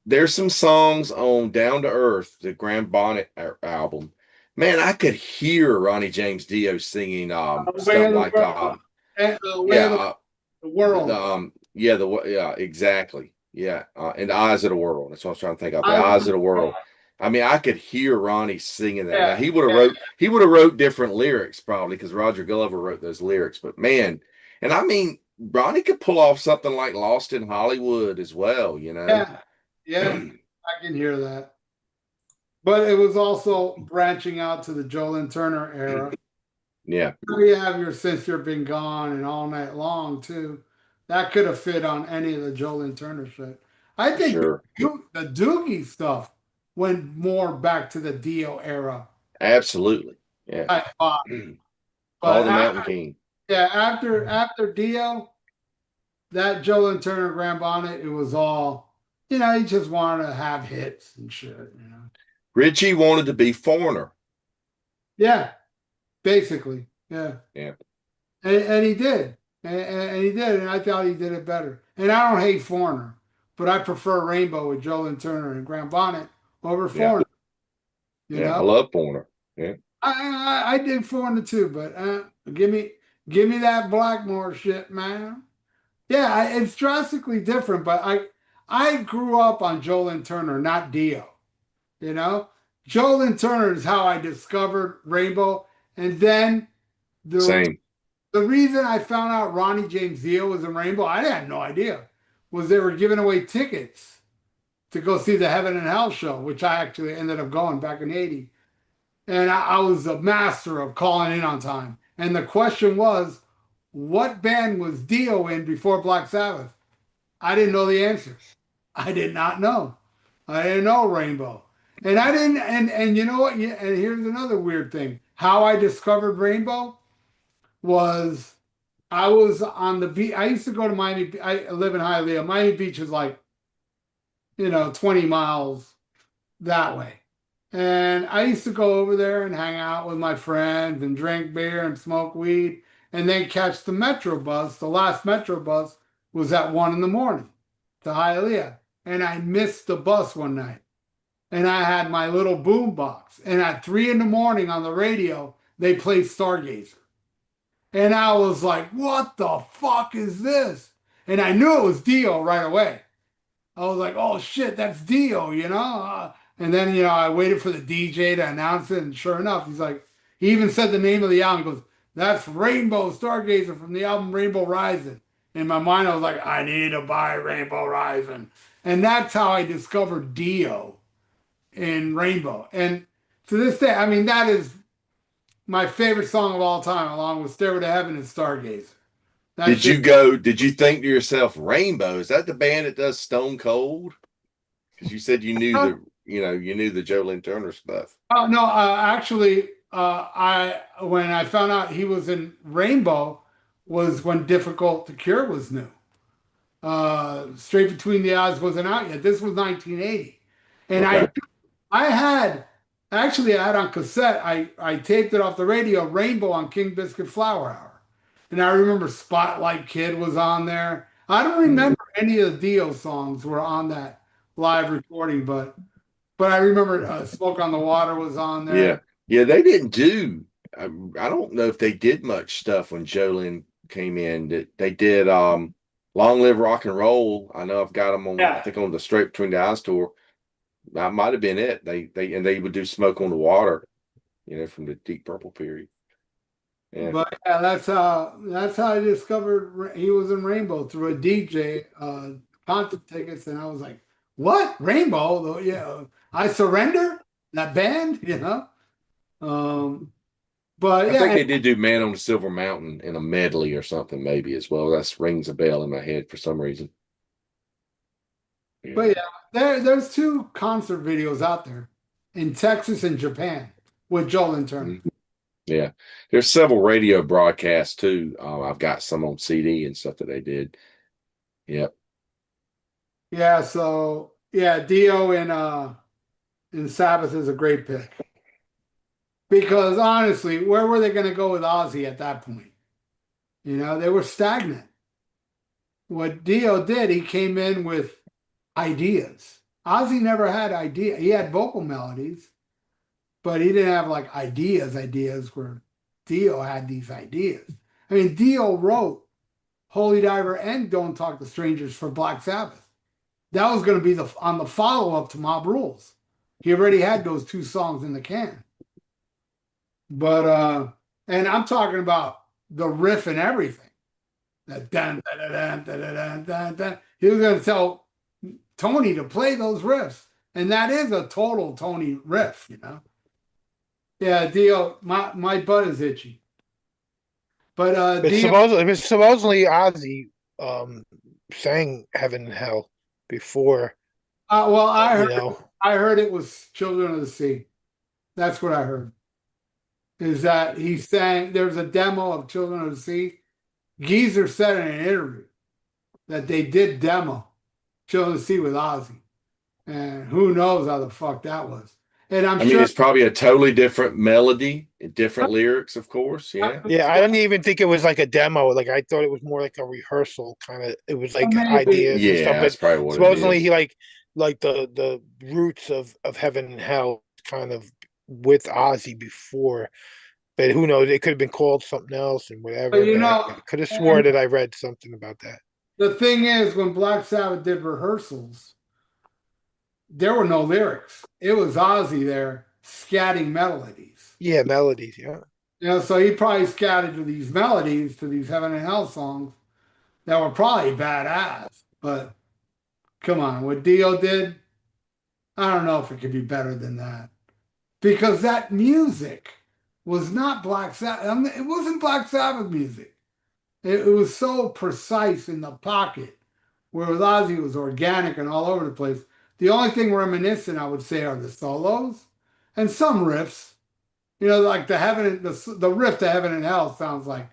there's some songs on Down to Earth, the Graham Bonnet album. Man, I could hear Ronnie James Dio singing Way stuff of the like world. Way yeah, of the world. yeah, exactly. Yeah, and the Eyes of the World. That's what I was trying to think of. The I, Eyes of the World. I mean, I could hear Ronnie singing that. Now yeah, he would have wrote different lyrics probably because Roger Glover wrote those lyrics. But man, and I mean, Ronnie could pull off something like Lost in Hollywood as well. yeah, yeah. I can hear that. But it was also branching out to the Joel Turner era. Yeah, You have your Since You've Been Gone and All Night Long too. That could have fit on any of the Joel Turner shit. I think sure, the Doogie stuff went more back to the Dio era. absolutely. Yeah, I thought. Paul But the Mountain King. yeah, after Dio, that Joel Turner Grand Bonnet, it was all, he just wanted to have hits and shit. Richie wanted to be Foreigner. Yeah, basically. Yeah. Yeah, And he did. And he did. And I thought he did it better. And I don't hate Foreigner, but I prefer Rainbow with Joel Turner and Graham Bonnet over yeah, Foreigner. You yeah. I know, love Foreigner. Yeah, I did Foreigner too, but give me that Blackmore shit, man. Yeah, it's drastically different, but I grew up on Joel Turner, not Dio. You know, Joel Turner is how I discovered Rainbow, and then the same. the reason I found out Ronnie James Dio was in Rainbow, I had no idea, was they were giving away tickets to go see the Heaven and Hell show, which I actually ended up going back in '80. And I was a master of calling in on time. And the question was, what band was Dio in before Black Sabbath? I didn't know the answers. I did not know. I didn't know Rainbow. And I didn't, and you know what? And here's another weird thing. How I discovered Rainbow was I was on the beach. I used to go to Miami. I live in Hialeah. Miami Beach is like, 20 miles that way. And I used to go over there and hang out with my friends and drink beer and smoke weed and then catch the Metro bus. The last Metro bus was at 1 in the morning to Hialeah. And I missed the bus one night. And I had my little boom box. And at 3 in the morning on the radio, they played Stargazer. And I was like, what the fuck is this? And I knew it was Dio right away. I was like, oh shit, that's Dio. And then, I waited for the DJ to announce it. And sure enough, he even said the name of the album. He goes, that's Rainbow Stargazer from the album Rainbow Rising. In my mind, I was like, I need to buy Rainbow Rising. And that's how I discovered Dio in Rainbow. And to this day, I mean, that is my favorite song of all time, along with Stairway to Heaven and Stargazer. That shit. Did you think to yourself, Rainbow, is that the band that does Stone Cold? Because you said you knew the Joe Lynn Turner stuff. Oh no, actually, I when I found out he was in Rainbow was when Difficult to Cure was new. Straight Between the Eyes wasn't out yet. This was 1980, and Okay. I had on cassette. I taped it off the radio. Rainbow on King Biscuit Flower Hour, and I remember Spotlight Kid was on there. I don't remember any of the Dio songs were on that live recording, but I remember Smoke on the Water was on there. Yeah. Yeah, they didn't do I don't know if they did much stuff when Joe Lynn came in. They did Long Live Rock and Roll. I know I've got them on. I Yeah. think on the Straight Between the Eyes tour. That might have been it. They would do Smoke on the Water, from the Deep Purple period. Yeah. But yeah, that's how I discovered he was in Rainbow through a DJ concert tickets, and I was like, "What Rainbow? Yeah, I Surrender that band." But I yeah, think they did do Man on the Silver Mountain in a medley or something, maybe as well. That rings a bell in my head for some reason. but yeah, there's two concert videos out there in Texas and Japan with Joel and Turner. Yeah, there's several radio broadcasts too. I've got some on CD and stuff that they did. Yep. Yeah, so yeah, Dio in Sabbath is a great pick. Because honestly, where were they going to go with Ozzy at that point? They were stagnant. What Dio did, he came in with ideas. Ozzy never had idea. He had vocal melodies, but he didn't have like ideas where Dio had these ideas. I mean, Dio wrote Holy Diver and Don't Talk to Strangers for Black Sabbath. That was going to be on the follow-up to Mob Rules. He already had those two songs in the can. But and I'm talking about the riff and everything. That dun, dun, dun, dun, dun, dun, dun, dun. He was going to tell Tony to play those riffs, and that is a total Tony riff. Yeah, Dio, my butt is itchy. But Dio, It was supposedly Ozzy sang Heaven and Hell before, well, you know. I heard it was Children of the Sea. That's what I heard. Is that he sang? There's a demo of Children of the Sea. Geezer said in an interview that they did demo Children of the Sea with Ozzy, and who knows how the fuck that was. And I mean, it's probably a totally different melody, different lyrics, of course. Yeah. Yeah, I don't even think it was like a demo. Like I thought it was more like a rehearsal kind of. It was like Maybe. ideas and Yeah, stuff. that's But probably what it supposedly is. he like the roots of Heaven and Hell kind of with Ozzy before. But who knows? It could have been called something else and whatever. But I could have swore that I read something about that. the thing is, when Black Sabbath did rehearsals, there were no lyrics. It was Ozzy there scatting melodies. Yeah, melodies. Yeah. So he probably scattered to these melodies, to these Heaven and Hell songs that were probably badass. But come on, what Dio did, I don't know if it could be better than that. Because that music was not Black Sabbath. I mean, it wasn't Black Sabbath music. It was so precise in the pocket, whereas Ozzy was organic and all over the place. The only thing reminiscent, I would say, are the solos and some riffs. Like the riff to Heaven and Hell sounds like,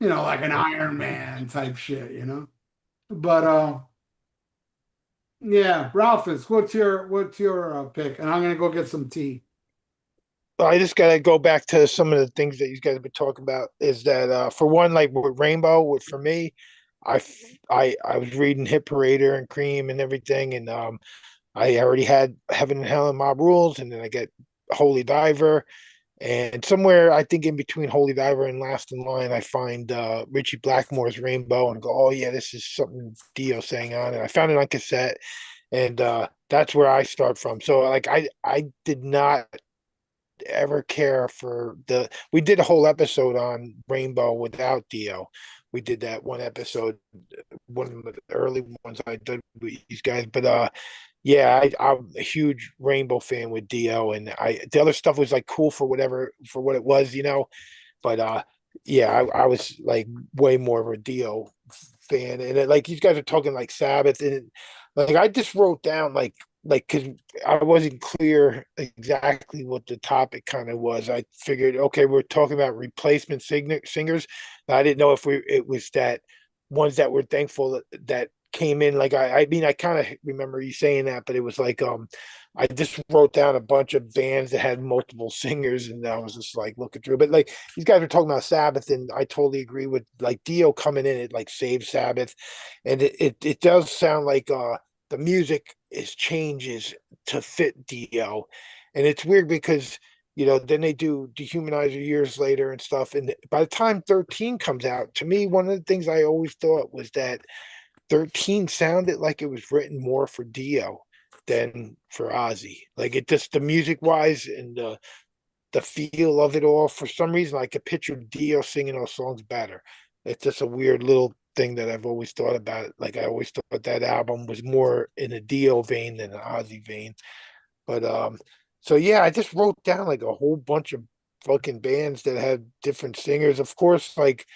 like an Iron Man type shit. But yeah, Ralphus, what's your pick? And I'm gonna go get some tea. I just gotta go back to some of the things that you guys have been talking about. Is that for one, like with Rainbow, for me, I was reading Hit Parader and Cream and everything, and I already had Heaven and Hell and Mob Rules, and then I get Holy Diver, and somewhere I think in between Holy Diver and Last in Line, I find Richie Blackmore's Rainbow and go, oh yeah, this is something Dio sang on, and I found it on cassette, and that's where I start from. So like I did not ever care for we did a whole episode on Rainbow without Dio. We did that one episode, one of the early ones I did with these guys. But yeah, I'm a huge Rainbow fan with Dio, and the other stuff was like cool for what it was. But yeah, I was like way more of a Dio fan, and like these guys are talking like Sabbath, and like I just wrote down like because I wasn't clear exactly what the topic kind of was. I figured, okay, we're talking about replacement singers. I didn't know if it was that ones that were thankful that came in. Like I mean, I kind of remember you saying that, but it was like I just wrote down a bunch of bands that had multiple singers, and I was just like looking through. But like these guys were talking about Sabbath, and I totally agree with like Dio coming in at like Save Sabbath, and it does sound like the music changes to fit Dio, and it's weird because then they do Dehumanizer years later and stuff. And by the time 13 comes out, to me, one of the things I always thought was that 13 sounded like it was written more for Dio than for Ozzy. Like it just the music wise and the feel of it all. For some reason, I could picture Dio singing those songs better. It's just a weird little thing that I've always thought about it. Like I always thought that album was more in a Dio vein than an Ozzy vein. But so yeah, I just wrote down like a whole bunch of fucking bands that had different singers. Of course, like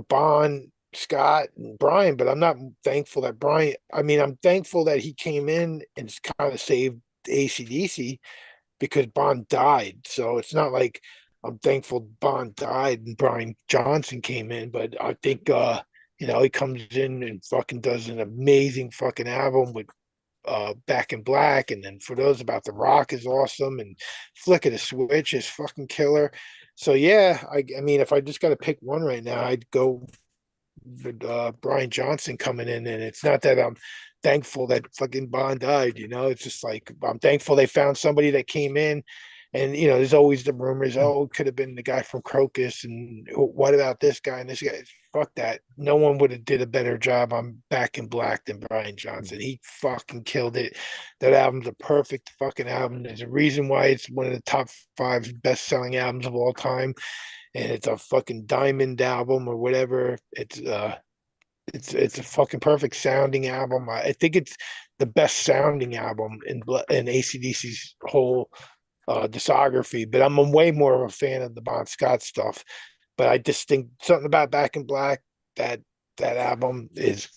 Bon, Scott, and Brian, but I'm not thankful that Brian. I mean, I'm thankful that he came in and kind of saved AC/DC because Bond died. So it's not like I'm thankful Bond died and Brian Johnson came in, but I think he comes in and fucking does an amazing fucking album with Back in Black, and then For Those About the Rock is awesome, and Flick of the Switch is fucking killer. So yeah, I mean, if I just got to pick one right now, I'd go with Brian Johnson coming in, and it's not that I'm thankful that fucking Bond died. It's just like I'm thankful they found somebody that came in, and there's always the rumors, oh, it could have been the guy from Crocus, and what about this guy and this guy? Fuck that. No one would have did a better job on Back in Black than Brian Johnson. He fucking killed it. That album's a perfect fucking album. There's a reason why it's one of the top 5 best-selling albums of all time, and it's a fucking diamond album or whatever. It's a fucking perfect sounding album. I think it's the best sounding album in AC/DC's whole discography. But I'm way more of a fan of the Bon Scott stuff. But I just think something about Back in Black, that album is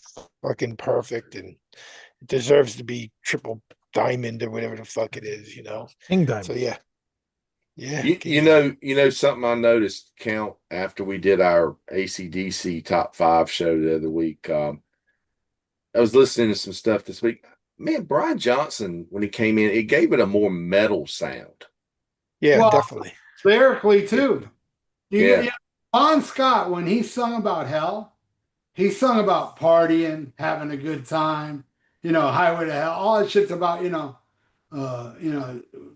fucking perfect, and it deserves to be triple diamond or whatever the fuck it is. King Diamond. So yeah. Yeah. You know something I noticed, Count, after we did our AC/DC top 5 show the other week. I was listening to some stuff this week. Man, Brian Johnson, when he came in, it gave it a more metal sound. Yeah, Well, definitely. lyrically too. Yeah. Bon Scott, when he sung about hell, he sung about partying, having a good time, highway to hell. All that shit's about,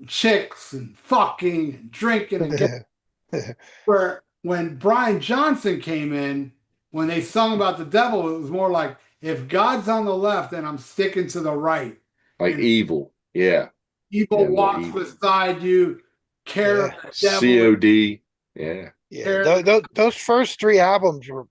chicks and fucking and drinking and where when Brian Johnson came in, when they sung about the devil, it was more like, if God's on the left, then I'm sticking to the right. Like evil. Yeah. Evil Yeah, more walks evil. beside you, care of the devil. COD. Yeah. Yeah, those first 3 albums were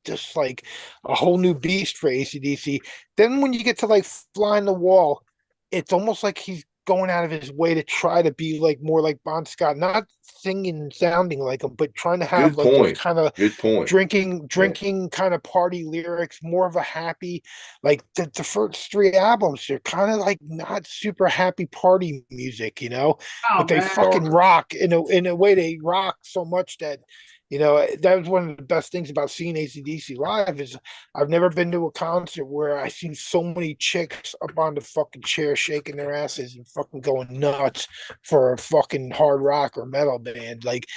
just like a whole new beast for AC/DC. Then when you get to like Fly on the Wall, it's almost like he's going out of his way to try to be like more like Bon Scott, not singing and sounding like him, but trying to have Good like those point. kind of Good point. drinking kind of party lyrics, more of a happy, like the first 3 albums, they're kind of like not super happy party music, Oh, but they man. fucking rock in a way. They rock so much that that was one of the best things about seeing AC/DC live is I've never been to a concert where I seen so many chicks up on the fucking chair shaking their asses and fucking going nuts for a fucking hard rock or metal band. Like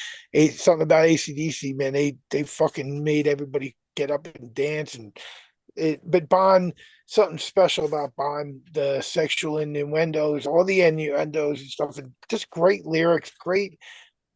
something about AC/DC, man, they fucking made everybody get up and dance but Bond, something special about Bond, the sexual innuendos, all the innuendos and stuff, and just great lyrics, great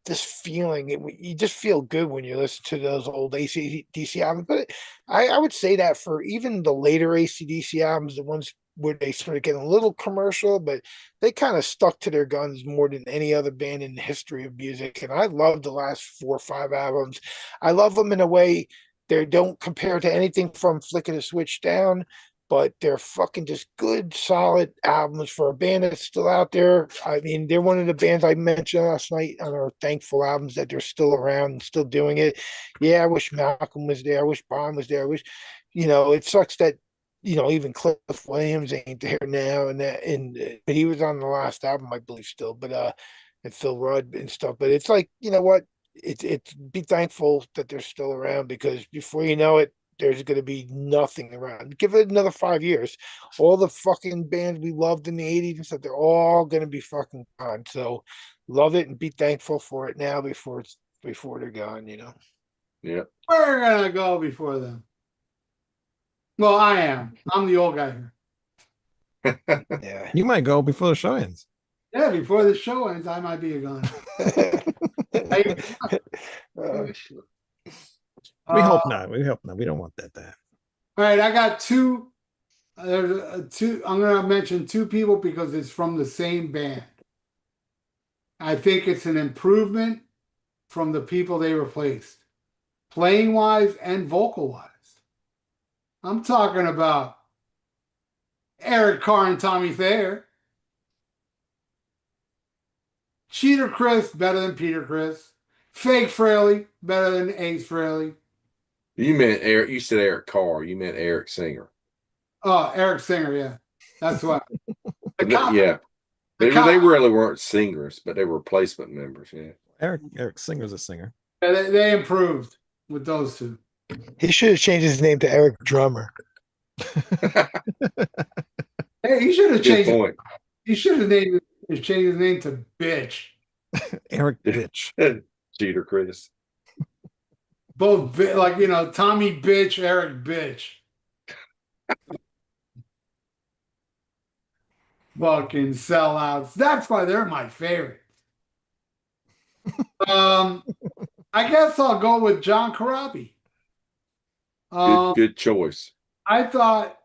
this feeling. You just feel good when you listen to those old AC/DC albums. But I would say that for even the later AC/DC albums, the ones where they sort of get a little commercial, but they kind of stuck to their guns more than any other band in the history of music. And I love the last 4 or 5 albums. I love them in a way they don't compare to anything from Flick of the Switch down, but they're fucking just good, solid albums for a band that's still out there. I mean, they're one of the bands I mentioned last night on our Thankful albums that they're still around and still doing it. Yeah, I wish Malcolm was there. I wish Bond was there. I wish, it sucks that, even Cliff Williams ain't there now but he was on the last album, I believe, still, but and Phil Rudd and stuff. But it's like, you know what? It's be thankful that they're still around, because before you know it, there's going to be nothing around. Give it another 5 years. All the fucking bands we loved in the 80s and stuff, they're all going to be fucking gone. So love it and be thankful for it now before they're gone, Yeah. We're gonna go before them. Well, I am. I'm the old guy here. Yeah. You might go before the show ends. Yeah, before the show ends, I might be gone. Oh, shit. We hope Uh, not. We hope not. We don't want that. All right, I got two. There's two. I'm gonna mention two people because it's from the same band. I think it's an improvement from the people they replaced, playing wise and vocal wise. I'm talking about Eric Carr and Tommy Thayer. Cheater Chris better than Peter Chris. Fake Fraley better than Ace Fraley. You meant Eric. You said Eric Carr. You meant Eric Singer. Oh, Eric Singer, yeah, that's what. The Yeah, the they really weren't singers, but they were replacement members. Yeah. Eric Singer's a singer. they improved with those two. He should have changed his name to Eric Drummer. Hey, he should have Good changed. point. He should have changed his name to Bitch. Eric Bitch. Cheater Chris. Both like Tommy Bitch, Eric Bitch. Fucking sellouts. That's why they're my favorite. I guess I'll go with John Corabi. Good choice. I thought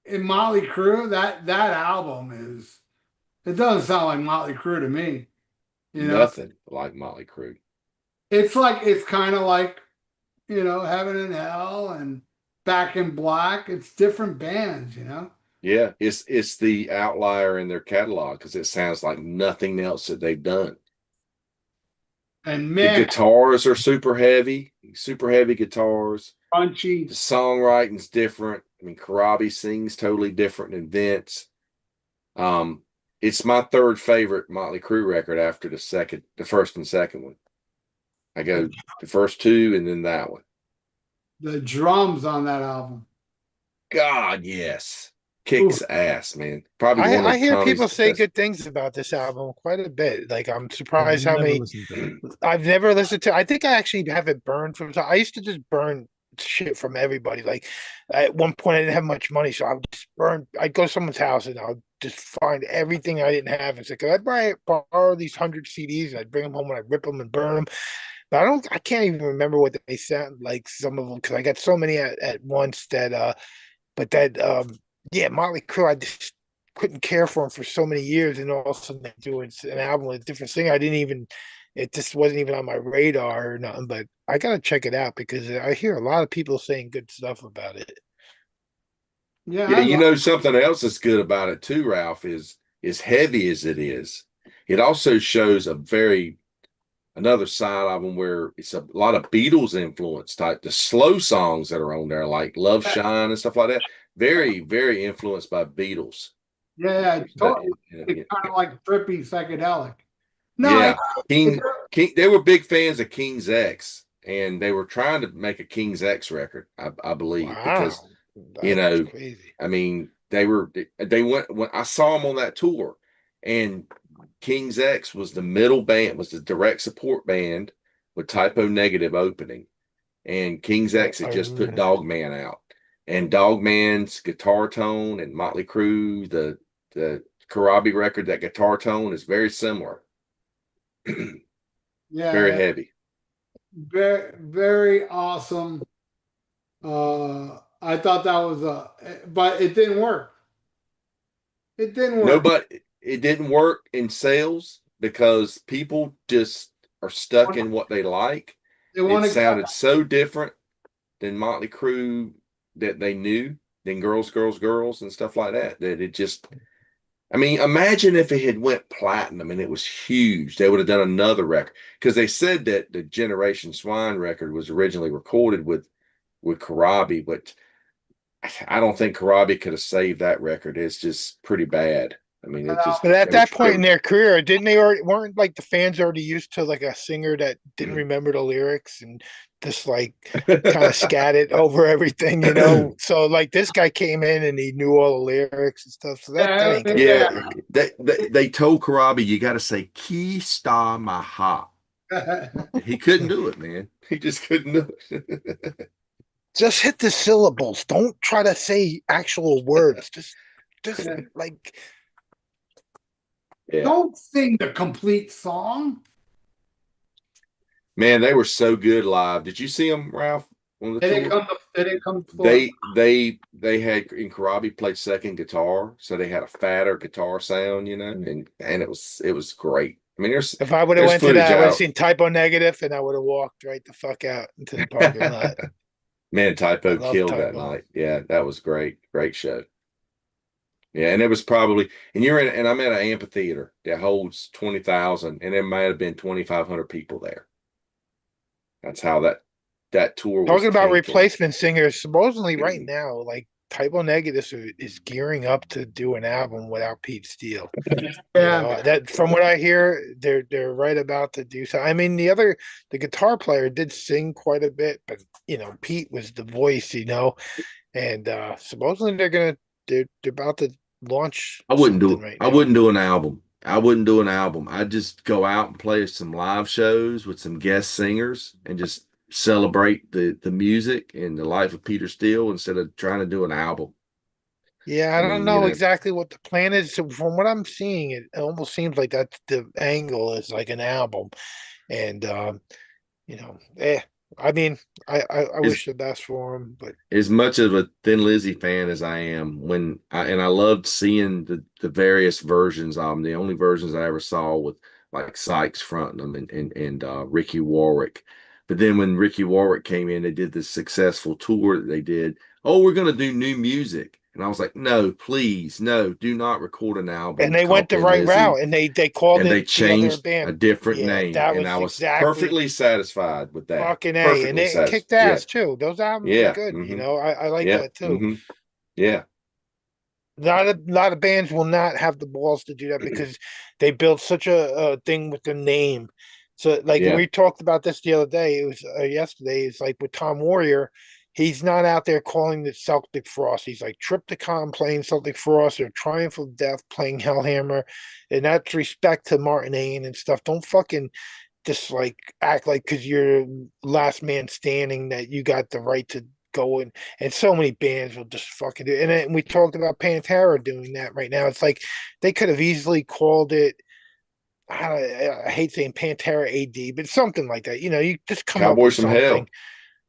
in Motley Crue that album it doesn't sound like Motley Crue to me. Nothing like Motley Crue. It's kind of like Heaven and Hell and Back in Black. It's different bands, Yeah, it's the outlier in their catalog because it sounds like nothing else that they've done. And The man, guitars are super heavy guitars. punchy. The songwriting's different. I mean, Corabi sings totally different than Vince. It's my third favorite Motley Crue record after the first and second one. I go the first two and then that one. The drums on that album. God, yes. Kicks ass, man. Probably one of I hear Tommy's people say best- good things about this album quite a bit. Like I'm I've surprised how never many listened to it. I've never listened to. I think I actually have it burned from. I used to just burn shit from everybody. Like at one point, I didn't have much money, so I would just burn. I'd go to someone's house and I'd just find everything I didn't have and say, "Could I borrow these 100 CDs?" And I'd bring them home and I'd rip them and burn them. But I can't even remember what they sound like. Some of them because I got so many at once that. But yeah, Motley Crue, I just couldn't care for them for so many years, and all of a sudden they do an album with a different singer. It just wasn't even on my radar or nothing. But I gotta check it out because I hear a lot of people saying good stuff about it. Yeah, Yeah, something else that's good about it too, Ralph, is as heavy as it is, it also shows another side of them where it's a lot of Beatles influence type. The slow songs that are on there, like Love Shine and stuff like that, very, very influenced by Beatles. yeah, totally. It's kind of like trippy psychedelic. No, Yeah, King, they were big fans of King's X, and they were trying to make a King's X record, I believe, because That's crazy. I mean, they went when I saw them on that tour, and King's X was the middle band, was the direct support band with Typo Negative opening, and King's X had just put Dogman out, and Dogman's guitar tone and Motley Crue, the Corabi record, that guitar tone is very similar. yeah, Very heavy. very, very awesome. I thought that was but it didn't work. It didn't work. No, but it didn't work in sales because people just are stuck in what they like. They want It to sounded so different than Motley Crue that they knew, than Girls, Girls, Girls and stuff like that. That it just, I mean, imagine if it had went platinum and it was huge. They would have done another record because they said that the Generation Swine record was originally recorded with Corabi, but I don't think Corabi could have saved that record. It's just pretty bad. I mean, it just. But at that point in their career, didn't they already weren't like the fans already used to like a singer that didn't remember the lyrics and just like kind of scattered over everything, So like this guy came in and he knew all the lyrics and stuff. So that ain't yeah. They told Corabi, you got to say Key Star Maha. He couldn't do it, man. He just couldn't do it. Just hit the syllables. Don't try to say actual words. Just like. Yeah. Don't sing the complete song. Man, they were so good live. Did you see them, Ralph, on the They didn't tour? come to. They didn't come to Florida. They had in Karabi played second guitar, so they had a fatter guitar sound, and it was great. I mean, If I would have there's went to footage that, I would have out. seen Typo Negative, and I would have walked right the fuck out into the parking lot. Man, I Typo love killed that Typo. night. Yeah, that was great. Great show. Yeah, and it was probably, and I'm at an amphitheater that holds 20,000, and there might have been 2,500 people there. That's how that tour was Talking about taken. replacement singers, supposedly right now, like Typo Negative is gearing up to do an album without Pete Steele. Yeah. That from what I hear, they're right about to do so. I mean, the guitar player did sing quite a bit, but Pete was the voice, and supposedly they're about to launch I wouldn't something do right I now. wouldn't do an album. I wouldn't do an album. I'd just go out and play some live shows with some guest singers and just celebrate the music and the life of Peter Steele instead of trying to do an album. Yeah, I I don't mean, know exactly what the plan is. So from what I'm seeing, it almost seems like that's the angle is like an album. And I mean, I as wish the best for him, but as much of a Thin Lizzy fan as I am, I loved seeing the various versions of them. The only versions I ever saw with like Sykes fronting them and Ricky Warwick. But then when Ricky Warwick came in, they did this successful tour that they did. Oh, we're going to do new music. And I was like, no, please, no, do not record an album and they called went the Thin right Lizzy. route, and they called And they it the other changed a band. different Yeah, name. that And was I was exactly perfectly satisfied with that. fucking A, and Perfectly it satisfied. kicked Yeah. ass too. Those albums are Yeah. good, Hmm. I like Yeah. that too. Yeah. Lot of bands will not have the balls to do that because they built such a thing with the name. So, like Yeah. we talked about this the other day, it was yesterday. It's like with Tom Warrior, he's not out there calling it Celtic Frost. He's like Triptychon playing Celtic Frost or Triumph of Death playing Hellhammer, and that's respect to Martin Ain and stuff. Don't fucking just like act like because you're last man standing that you got the right to go in. And so many bands will just fucking do it. And then we talked about Pantera doing that right now. It's like they could have easily called it. I hate saying Pantera AD, but something like that. You just come up with Cowboys from something. Hell.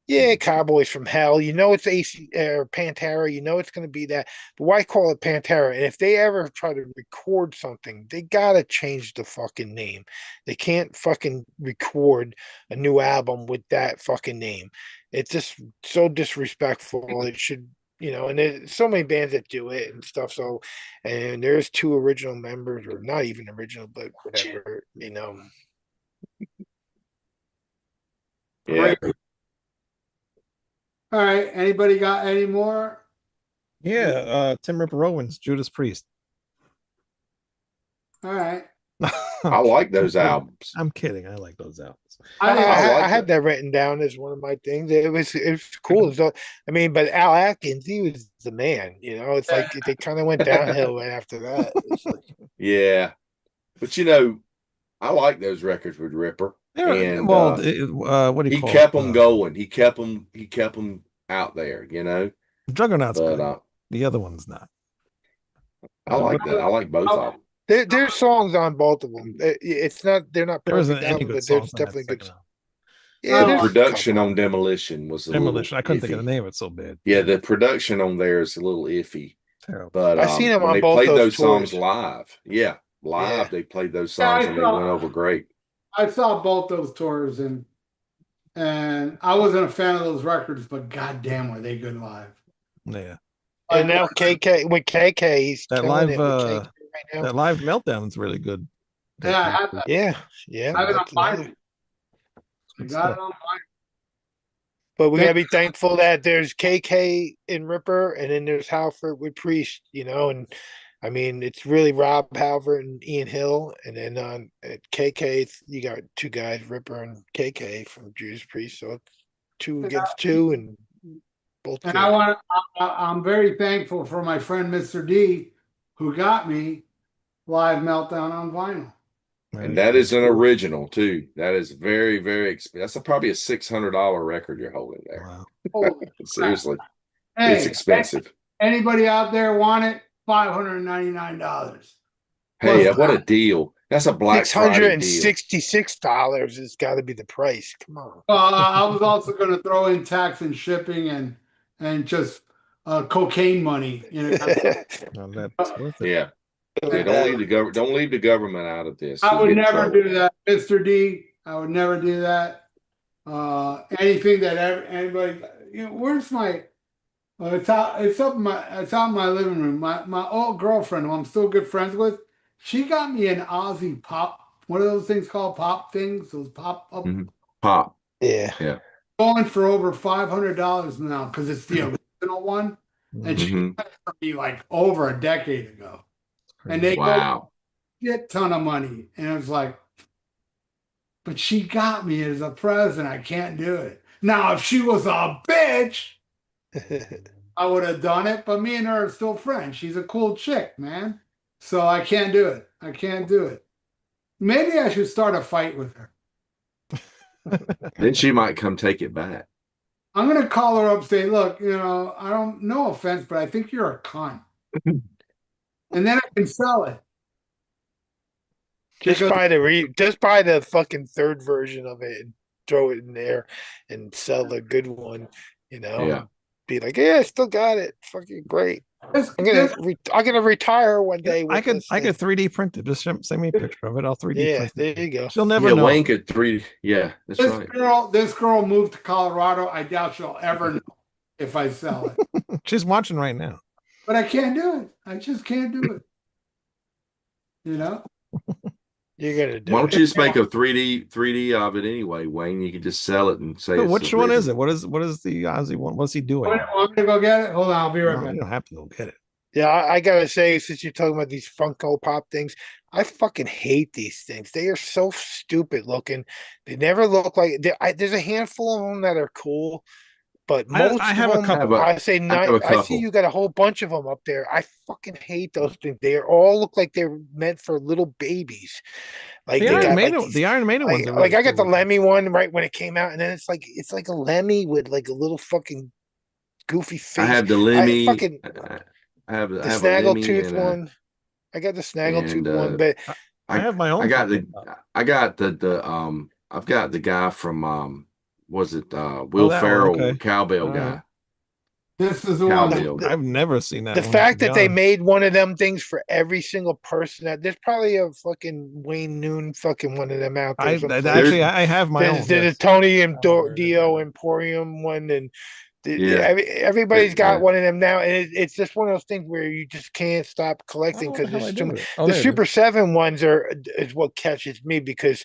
Yeah, Cowboys from Hell. It's AC or Pantera. It's going to be that. But why call it Pantera? And if they ever try to record something, they gotta change the fucking name. They can't fucking record a new album with that fucking name. It's just so disrespectful. It should, And there's so many bands that do it and stuff. So, and there's two original members, or not even original, but whatever. Yeah. All right. Anybody got any more? Yeah, Tim Ripper Owens, Judas Priest. All right. I like those albums. I'm kidding. I like those albums. I think I like I had it. that written down as one of my things. It was cool. So I mean, but Al Atkins, he was the man. It's like they kind of went downhill right after that. It's like, Yeah. But I like those records with Ripper. And what do you he call kept it? them going. He kept them out there, Juggernaut's But good. The other one's not. I like that. I like both of them. there's songs on both of them. It's not they're not There isn't perfect any albums, good but there's songs on that definitely good. second album. Yeah, The there's a production couple. on Demolition was a Demolition. I little couldn't think of iffy. the name. It's so bad. Yeah, the production on there is a little iffy. Terrible. But I've seen them when on they both played those those songs tours. live, Yeah. they played those Yeah, songs and they went over great. I saw both those tours and I wasn't a fan of those records, but goddamn were they good live. Yeah. And now KK with KK, he's That killing live it with KK right now. that live meltdown is really good. Yeah, I have that. Yeah. I have it on that's another- vinyl. I Good got it stuff. on vinyl. But we gotta be thankful that there's KK and Ripper, and then there's Halford with Priest, and I mean it's really Rob Halford and Ian Hill, and then at KK you got two guys, Ripper and KK from Judas Priest, so it's 2 against 2, and both. And good. I'm very thankful for my friend Mr. D, who got me Live Meltdown on vinyl. And that is an original too. That is very, very expensive. That's probably a $600 record you're holding there. Wow. Holy Seriously, Hey, it's expensive. Anybody out there want it? $599. Hey, Plus what a deal! That's a Black Friday deal. $666 has got to be the price. Come on. I was also going to throw in tax and shipping and just cocaine money. No, that's worth it. Yeah, yeah. Don't leave the government. Don't leave the government out of this. I You'll would get in never trouble. do that, Mr. D. I would never do that. Anything that anybody, where's my? It's out in my living room. My old girlfriend, who I'm still good friends with, she got me an Aussie pop. What are those things called? Pop things? Those pop up Mhm. Pop. Yeah. Yeah. going for over $500 now because it's the original one, and she Mhm. got it for me like over a decade ago, and they go Wow. get ton of money, and it was like, but she got me as a present. I can't do it now. If she was a bitch, I would have done it. But me and her are still friends. She's a cool chick, man. So I can't do it. I can't do it. Maybe I should start a fight with her. Then she might come take it back. I'm gonna call her up, say, look, I don't, no offense, but I think you're a cunt. And then I can sell it. Just Because buy the fucking third version of it and throw it in there and sell the good one, Yeah. Be like, yeah, I still got it. Fucking great. this, I'm gonna this, I'm gonna retire one day I with could this I could thing. 3D print it. Just send me a picture of it. I'll 3D Yeah, print there it. you go. She'll never Yeah, know. Wayne could 3D. Yeah, that's this right. girl moved to Colorado. I doubt she'll ever know if I sell it. She's watching right now. But I can't do it. I just can't do it. You're gonna do Why don't it. you just make a 3D of it anyway, Wayne? You could just sell it and say So it's which one is original. it? What is the Ozzy one? What's he doing? Want me to go get it? Hold on, I'll be right No, back. you don't have to go get it. Yeah, I gotta say, since you're talking about these Funko Pop things, I fucking hate these things. They are so stupid looking. They never look like. There's a handful of them that are cool, but most I of have a them, couple. I say I have nine. a I see couple. you got a whole bunch of them up there. I fucking hate those things. They all look like they're meant for little babies. Like The they Iron got like Maiden, these. the Iron Maiden ones are Like really I got the cool. Lemmy one right when it came out, and then it's like a Lemmy with like a little fucking goofy face. I have the I Lemmy. fucking I have the a Lemmy Snaggletooth and one. I got the Snaggletooth and one, but I have my own. I got Funko Pop. I've got the guy from was it Oh, Will that one. Ferrell Okay. cowbell All guy. right. This is the one. Cowbell. I've never seen that the one. fact to be that they honest. made one of them things for every single person that there's probably a fucking Wayne Noon fucking one of them out there. Actually I have my own. There's Yes. a Tony and I don't know where it is Dio right now. Emporium one, and Yeah. everybody's got Yeah. one of them now, and it's just one of those things where you just can't stop I collecting don't know because what the hell I there's did too with it. Oh, the there it Super is. 7 ones is what catches me because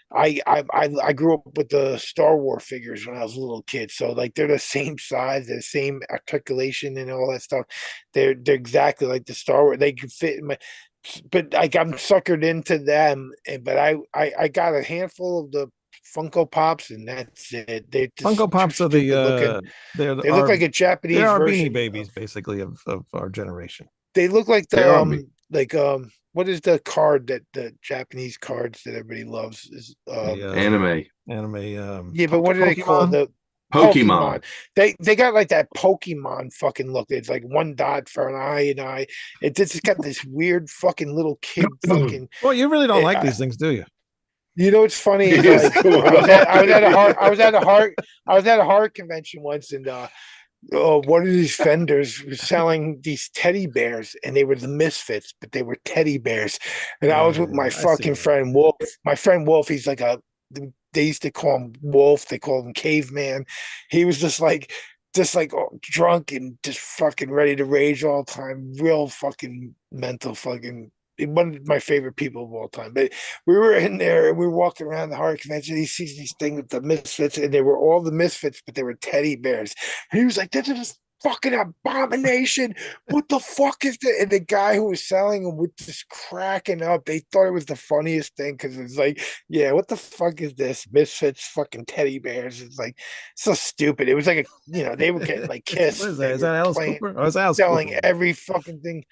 I grew up with the Star Wars figures when I was a little kid, so like they're the same size, the same articulation, and all that stuff. They're exactly like the Star Wars. They can fit in my, but like I'm suckered into them. But I got a handful of the Funko Pops, and that's it. They just Funko Pops too are stupid looking. They look like a they Japanese are version. Beanie Babies basically of our generation. They look like They the are me. what is the card that the Japanese cards that everybody loves is Anime. Anime. yeah, but what do they call Pokemon? the Pokemon. They got like that Pokemon fucking look. It's like one dot for an eye and eye. It's got this weird fucking little kid fucking. Well, you really don't like I- these things, do you? You know what's funny is Yes, like cool. I was at a horror convention once and one of these vendors was selling these teddy bears and they were the misfits, but they were teddy bears. And I was with my I see fucking what friend Wolf. My friend Wolf, he's like they used to call him Wolf, they called him Caveman. He was just like drunk and just fucking ready to rage all the time, real fucking mental fucking one of my favorite people of all time. But we were in there and we were walking around the horror convention. He sees these things with the misfits, and they were all the misfits, but they were teddy bears. And he was like, "This is fucking abomination. What the fuck is that?" And the guy who was selling them was just cracking up. They thought it was the funniest thing because it's like, yeah, what the fuck is this? Misfits fucking teddy bears. It's like so stupid. It was like they were getting like kissed. What is They that? Is were that Alice playing, Cooper? Oh, it's Alice selling Cooper. every fucking thing.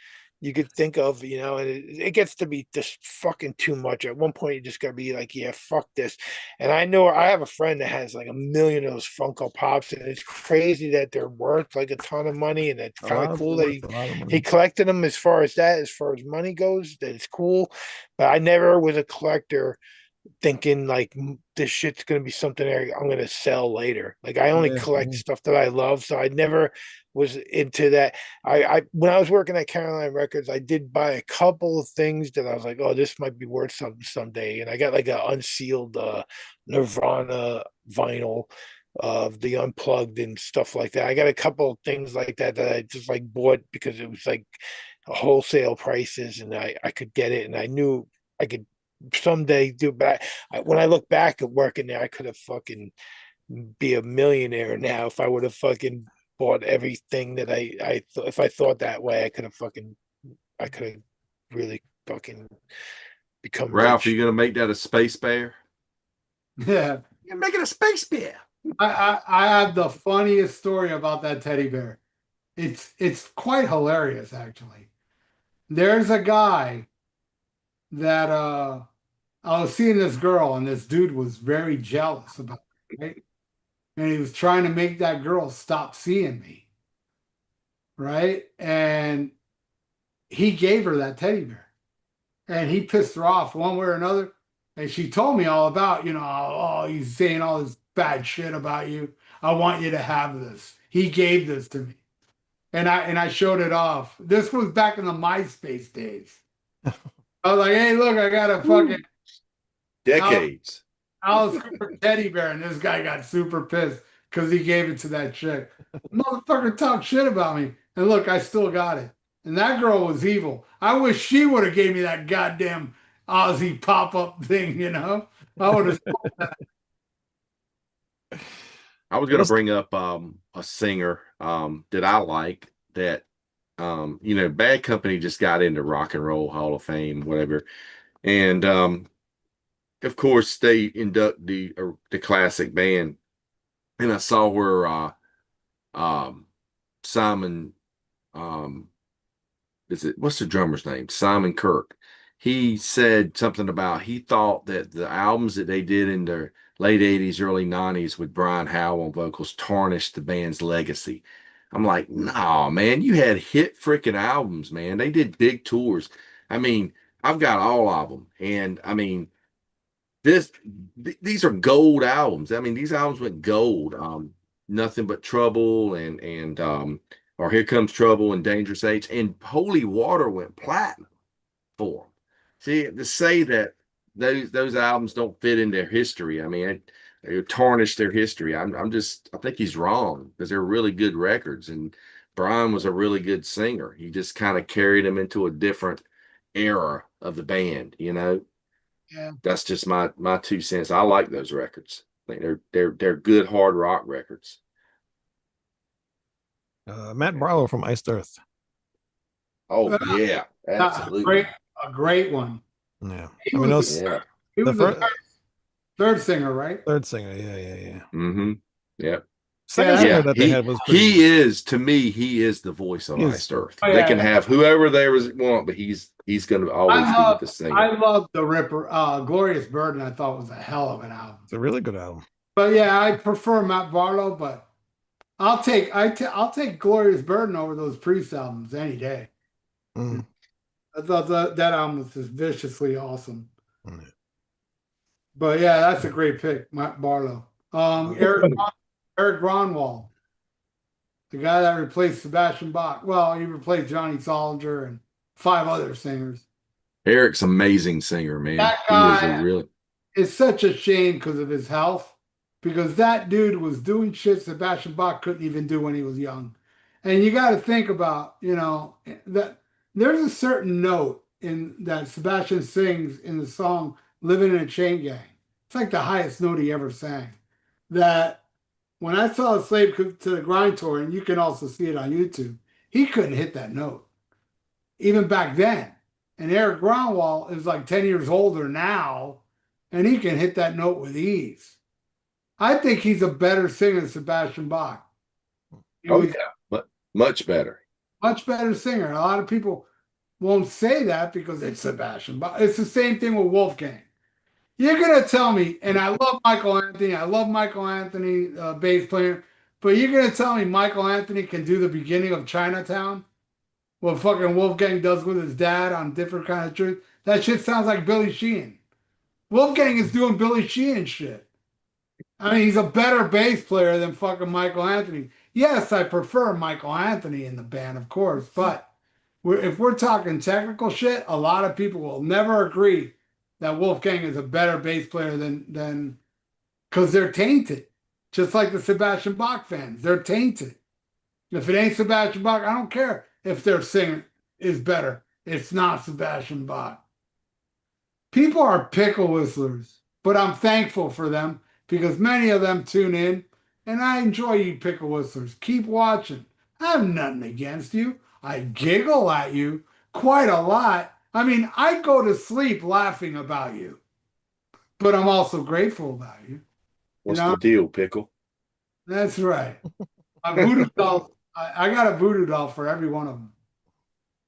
you could think of, and it gets to be just fucking too much. At one point, you just gotta be like, yeah, fuck this. And I know I have a friend that has like 1 million of those Funko Pops, and it's crazy that they're worth like a ton of money, and it's A kind lot of of cool that a lot of he money. collected them as far as that, as far as money goes, that it's cool. But I never was a collector thinking like this shit's gonna be something I'm gonna sell later. Like I only Yeah, collect yeah. stuff that I love, so I never was into that. I when I was working at Caroline Records, I did buy a couple of things that I was like, oh, this might be worth something someday. And I got like an unsealed Nirvana vinyl of the Unplugged and stuff like that. I got a couple of things like that that I just like bought because it was like wholesale prices, and I could get it, and I knew I could someday do. But when I look back at working there, I could have fucking be a millionaire now if I would have fucking bought everything that if I thought that way, I could have really fucking become Ralph, are rich. you gonna make that a space bear? Yeah. You're making a space bear. I have the funniest story about that teddy bear. It's quite hilarious actually. There's a guy that I was seeing this girl and this dude was very jealous about it, right? And he was trying to make that girl stop seeing me, right? And he gave her that teddy bear. And he pissed her off one way or another. And she told me all about, oh, he's saying all this bad shit about you. I want you to have this. He gave this to me. And I showed it off. This was back in the MySpace days. I was like, hey, look, I got a fucking Decades. Alice Cooper teddy bear, and this guy got super pissed because he gave it to that chick. Motherfucker talked shit about me, and look, I still got it. And that girl was evil. I wish she would have gave me that goddamn Aussie pop up thing. I would have. I was gonna bring up a singer that I like that Bad Company just got into Rock and Roll Hall of Fame, whatever. And of course they induct the classic band. And I saw where Simon what's the drummer's name? Simon Kirk. He said something about he thought that the albums that they did in the late 80s, early 90s with Brian Howell on vocals tarnished the band's legacy. I'm like, nah, man, you had hit freaking albums, man. They did big tours. I mean, I've got all of them. And I mean, these are gold albums. I mean, these albums went gold. Nothing But Trouble and or Here Comes Trouble and Dangerous Age, and Holy Water went platinum for them. See, to say that those albums don't fit in their history, I mean, it tarnished their history. I think he's wrong because they're really good records, and Brian was a really good singer. He just kind of carried them into a different era of the band, Yeah. That's just my 2 cents. I like those records. I think they're good hard rock records. Matt Barlow from Iced Earth. Oh yeah, absolutely. A great one. Yeah, He I mean, was, Yeah. he the was the first, third singer, right? third singer. Yeah. Mm-hmm. Yeah. Second Yeah, singer Yeah. that they He had was pretty. he is to me, he is the voice of He is. Iced Earth. Oh, They yeah, can yeah. have whoever they want, but he's gonna always be the singer. I love the Ripper. Glorious Burden, I thought was a hell of an album. It's a really good album. But yeah, I prefer Matt Barlow, but I'll take Glorious Burden over those Priest albums any day. Mm. I thought that album was just viciously awesome. Mm. But yeah, that's a great pick, Matt Barlow. Eric Gronwald, the guy that replaced Sebastian Bach. Well, he replaced Johnny Solinger and 5 other singers. Eric's amazing singer, man. That He is guy- a really It's such a shame because of his health, because that dude was doing shit Sebastian Bach couldn't even do when he was young. And you got to think about, that there's a certain note in that Sebastian sings in the song Living in a Chain Gang. It's like the highest note he ever sang. That when I saw Slave to the Grind tour, and you can also see it on YouTube, he couldn't hit that note, even back then. And Eric Gronwald is like 10 years older now, and he can hit that note with ease. I think he's a better singer than Sebastian Bach. He oh was yeah, but much better. much better singer. A lot of people, won't say that because it's Sebastian Bach. It's the same thing with Wolfgang. You're gonna tell me, and I love Michael Anthony. I love Michael Anthony, bass player. But you're gonna tell me Michael Anthony can do the beginning of Chinatown? What fucking Wolfgang does with his dad on Different Kind of Truth? That shit sounds like Billy Sheehan. Wolfgang is doing Billy Sheehan shit. I mean, he's a better bass player than fucking Michael Anthony. Yes, I prefer Michael Anthony in the band, of course, but if we're talking technical shit, a lot of people will never agree that Wolfgang is a better bass player than because they're tainted. Just like the Sebastian Bach fans, they're tainted. If it ain't Sebastian Bach, I don't care if their singer is better. It's not Sebastian Bach. People are pickle whistlers, but I'm thankful for them because many of them tune in, and I enjoy you pickle whistlers. Keep watching. I have nothing against you. I giggle at you quite a lot. I mean, I go to sleep laughing about you, but I'm also grateful about you. What's know? the deal, Pickle? That's right. My voodoo doll. I got a voodoo doll for every one of them.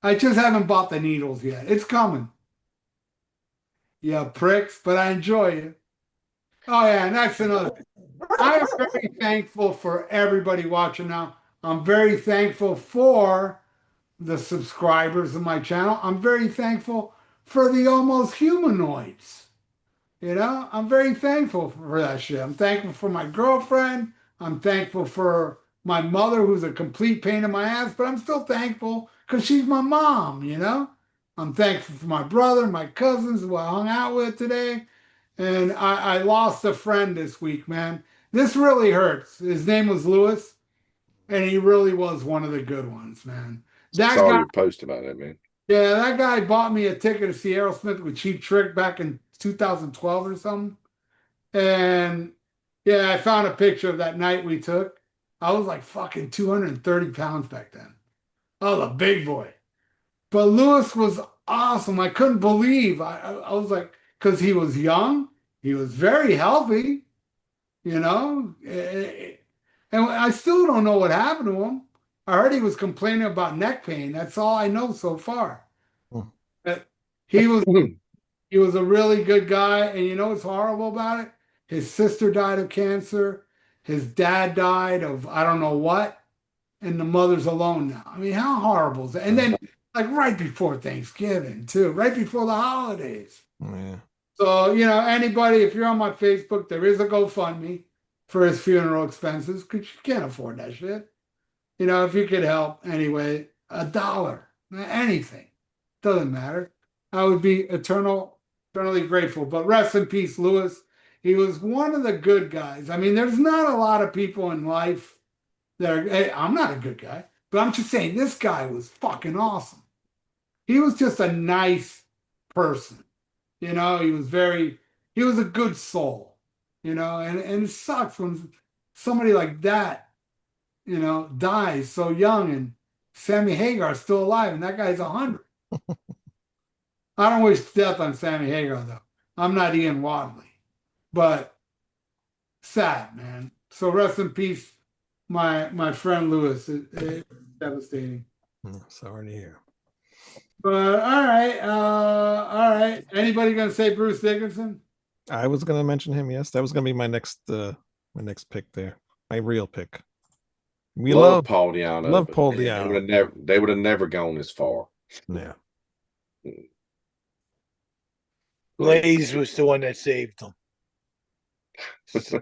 I just haven't bought the needles yet. It's coming. Yeah, pricks, but I enjoy it. Oh yeah, and that's another thing. I am very thankful for everybody watching now. I'm very thankful for the subscribers of my channel. I'm very thankful for the almost humanoids. You know, I'm very thankful for that shit. I'm thankful for my girlfriend. I'm thankful for my mother, who's a complete pain in my ass, but I'm still thankful because she's my mom, you know? I'm thankful for my brother, my cousins who I hung out with today. And I lost a friend this week, man. This really hurts. His name was Lewis, and he really was one of the good ones, man. That Saw guy, your post about that, man. yeah, that guy bought me a ticket to see Aerosmith with Cheap Trick back in 2012 or something. And yeah, I found a picture of that night we took. I was like fucking 230 pounds back then. I was a big boy. But Lewis was awesome. I couldn't believe. I was like, because he was young, he was very healthy, you know. And I still don't know what happened to him. I heard he was complaining about neck pain. That's all I know so far. Hmm. But he was a really good guy. And you know what's horrible about it? His sister died of cancer. His dad died of I don't know what. And the mother's alone now. I mean, how horrible is that? And then like right before Thanksgiving, too, right before the holidays. Yeah. So, you know, anybody, if you're on my Facebook, there is a GoFundMe for his funeral expenses because you can't afford that shit. You know, if you could help anyway, $1, anything, doesn't matter. I would be eternally grateful. But rest in peace, Lewis. He was one of the good guys. I mean, there's not a lot of people in life that are, hey, I'm not a good guy, but I'm just saying this guy was fucking awesome. He was just a nice person. You know, he was a good soul, you know, and it sucks when somebody like that, you know, dies so young and Sammy Hagar's still alive and that guy's 100. I don't wish death on Sammy Hagar though. I'm not Ian Wadley, but sad, man. So rest in peace, my friend Lewis. It's devastating. Sorry to hear. But all right. Anybody gonna say Bruce Dickinson? I was gonna mention him. Yes, that was gonna be my next pick there. My real pick. We love Paul Diano. love but Paul They Diano. would have never gone this far. Yeah. Blaze was the one that saved him.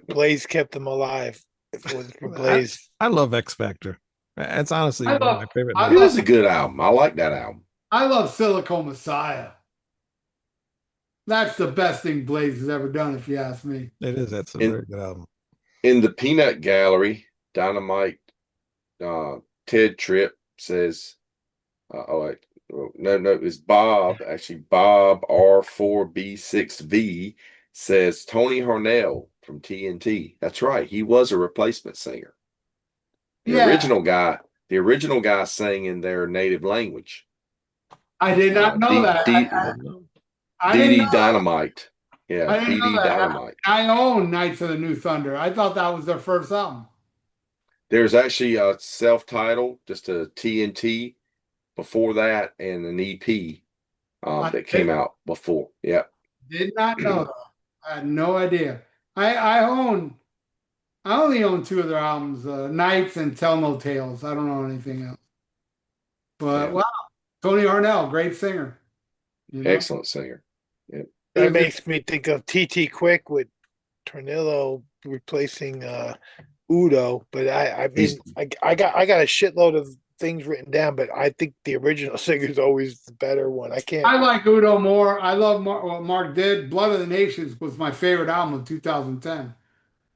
Blaze kept him alive. If it wasn't for Blaze, I love X Factor. It's honestly I one of my favorite. I It movies. is a good album. I like that album. I love Silicon Messiah. That's the best thing Blaze has ever done, if you ask me. It is. That's a In- very good album. In the Peanut Gallery, Dynamite Ted Tripp says, no, it's Bob. Actually, Bob R4B6V says Tony Harnell from TNT. That's right. He was a replacement singer. The original guy sang in their native language. I did not know that. I didn't DD know that. Dynamite. Yeah, I didn't know DD that. Dynamite. I own Knights of the New Thunder. I thought that was their first album. There's actually a self-titled, just a TNT before that and an EP I that came out before. Yep. did not know that. I had no idea. I only own two of their albums, Nights and Tell No Tales. I don't know anything else. But Yeah. wow, Tony Harnell, great singer. You know, Excellent singer. Yep. That makes me think of TT Quick with Tornillo replacing Udo. But I mean, He's I got a shitload of things written down, but I think the original singer is always the better one. I can't. I like Udo more. I love what Mark did. Blood of the Nations was my favorite album of 2010.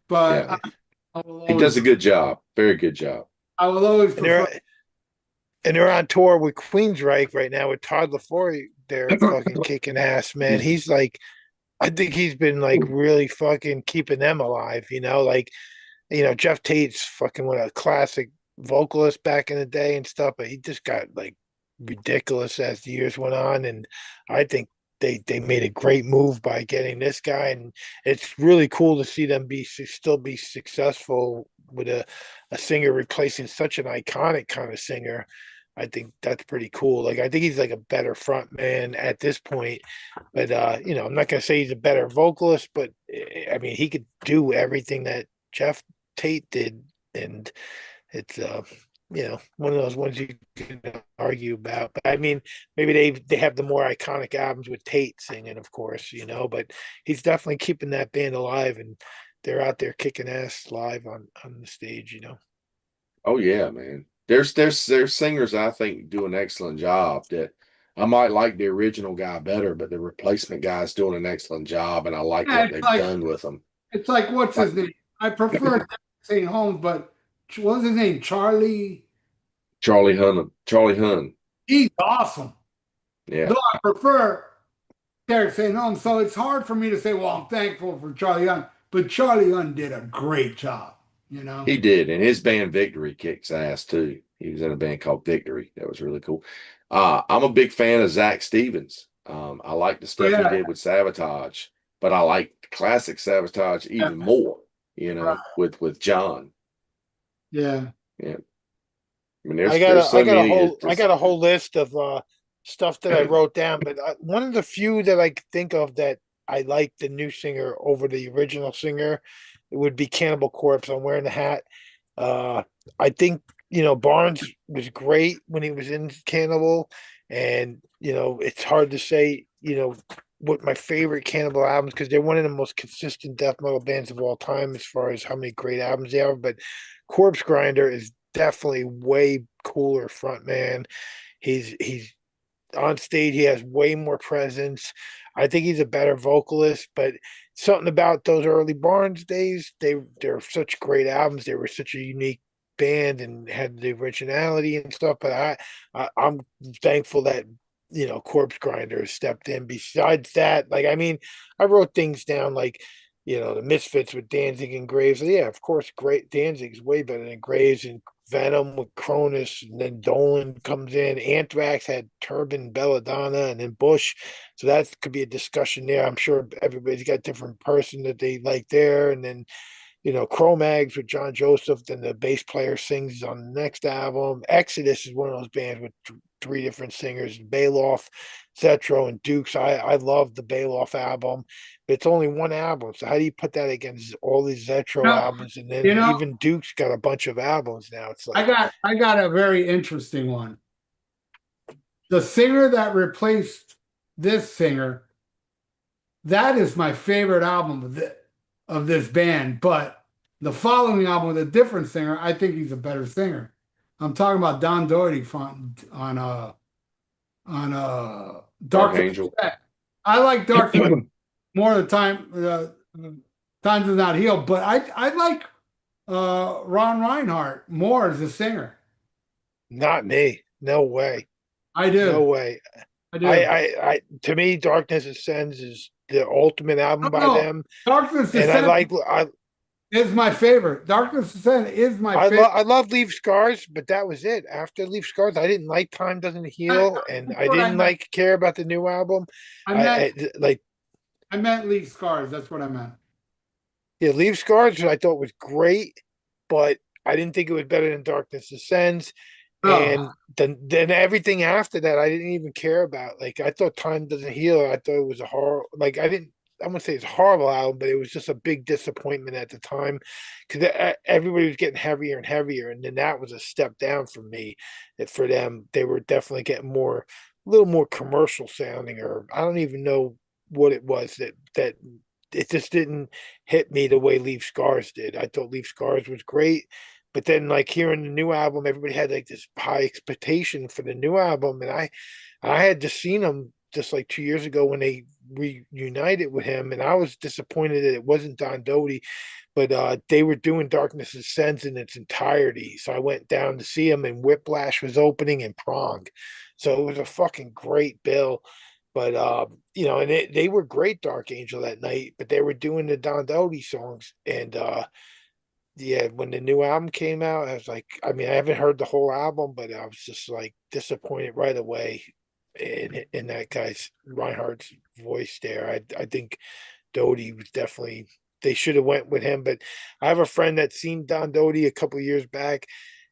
But yeah. I will He does always, a good job. Very good job. I will always And prefer. they're on tour with Queensryche right now with Todd LaForey. They're fucking kicking ass, man. He's like, I think he's been like really fucking keeping them alive, like, Jeff Tate's fucking one of a classic vocalist back in the day and stuff, but he just got like ridiculous as the years went on. And I think they made a great move by getting this guy, and it's really cool to see them still be successful with a singer replacing such an iconic kind of singer. I think that's pretty cool. Like, I think he's like a better front man at this point, but I'm not gonna say he's a better vocalist, but I mean, he could do everything that Jeff Tate did, and it's one of those ones you can argue about. But I mean, maybe they have the more iconic albums with Tate singing, of course, but he's definitely keeping that band alive, and they're out there kicking ass live on the stage. Oh yeah, man. There's singers I think do an excellent job that I might like the original guy better, but the replacement guy's doing an excellent job, and I like Yeah, what it's they've like done with them. it's like what's his name? I prefer St. Holmes, but what's his name? Charlie. Charlie Hunnam. Charlie Hunn. He's awesome. Yeah. Though I prefer Derek St. Holmes, so it's hard for me to say, well, I'm thankful for Charlie Young, but Charlie Young did a great job. He did, and his band Victory kicks ass too. He was in a band called Victory. That was really cool. I'm a big fan of Zach Stevens. I like the stuff he did with Sabotage, but I like classic Sabotage even more. With John. Yeah. Yeah. I mean, I got a whole list of stuff that I wrote down, but one of the few that I could think of that I like the new singer over the original singer, it would be Cannibal Corpse. I'm wearing the hat. I think Barnes was great when he was in Cannibal, and it's hard to say what my favorite Cannibal albums, because they're one of the most consistent death metal bands of all time as far as how many great albums they have. But Corpse Grinder is definitely way cooler frontman. He's on stage, he has way more presence. I think he's a better vocalist, but something about those early Barnes days, they're such great albums. They were such a unique band and had the originality and stuff. But I'm thankful that Corpse Grinder stepped in. Besides that, like, I mean, I wrote things down like the Misfits with Danzig and Graves. Yeah, of course, great. Danzig's way better than Graves, and Venom with Cronus, and then Dolan comes in. Anthrax had Turban, Belladonna, and then Bush. So that could be a discussion there. I'm sure everybody's got a different person that they like there. And then, Cro-Mags with John Joseph, then the bass player sings on the next album. Exodus is one of those bands with three different singers, Bailoff, Zetro, and Dukes. I love the Bailoff album, but it's only one album. So how do you put that against all these Zetro albums? And then even Duke's got a bunch of albums now. It's like I got a very interesting one. The singer that replaced this singer, that is my favorite album of this band. But the following album with a different singer, I think he's a better singer. I'm talking about Don Doherty on Dark Angel. I like Dark more of the time. Time Does Not Heal, but I like Ron Reinhardt more as a singer. not me. No way. I do. No way. I do. I to me, Darkness Ascends is the ultimate album by them. Darkness And Ascends is my favorite. Darkness Ascends is my favorite. I love Leave Scars, but that was it. After Leave Scars, I didn't like Time Doesn't Heal, and I didn't care about the new album. I meant Leave Scars. That's what I meant. Yeah, Leave Scars I thought was great, but I didn't think it was better than Darkness Ascends. Oh, And then everything after that, I didn't even care about. Like I thought Time Doesn't Heal. I thought it was a horror. Like I didn't. I wouldn't say it's a horrible album, but it was just a big disappointment at the time because everybody was getting heavier and heavier, and then that was a step down for me. And for them, they were definitely getting more, a little more commercial sounding, or I don't even know what it was that it just didn't hit me the way Leave Scars did. I thought Leave Scars was great, but then like hearing the new album, everybody had like this high expectation for the new album, and I had just seen them just like 2 years ago when they reunited with him, and I was disappointed that it wasn't Don Doty, but they were doing Darkness Ascends in its entirety. So I went down to see him, and Whiplash was opening in Prong, so it was a fucking great bill. But and they were great Dark Angel that night, but they were doing the Don Doty songs, and yeah, when the new album came out, I was like, I mean, I haven't heard the whole album, but I was just like disappointed right away in that guy's Reinhardt's voice there. I think Doty was definitely, they should have went with him. But I have a friend that's seen Don Doty a couple of years back,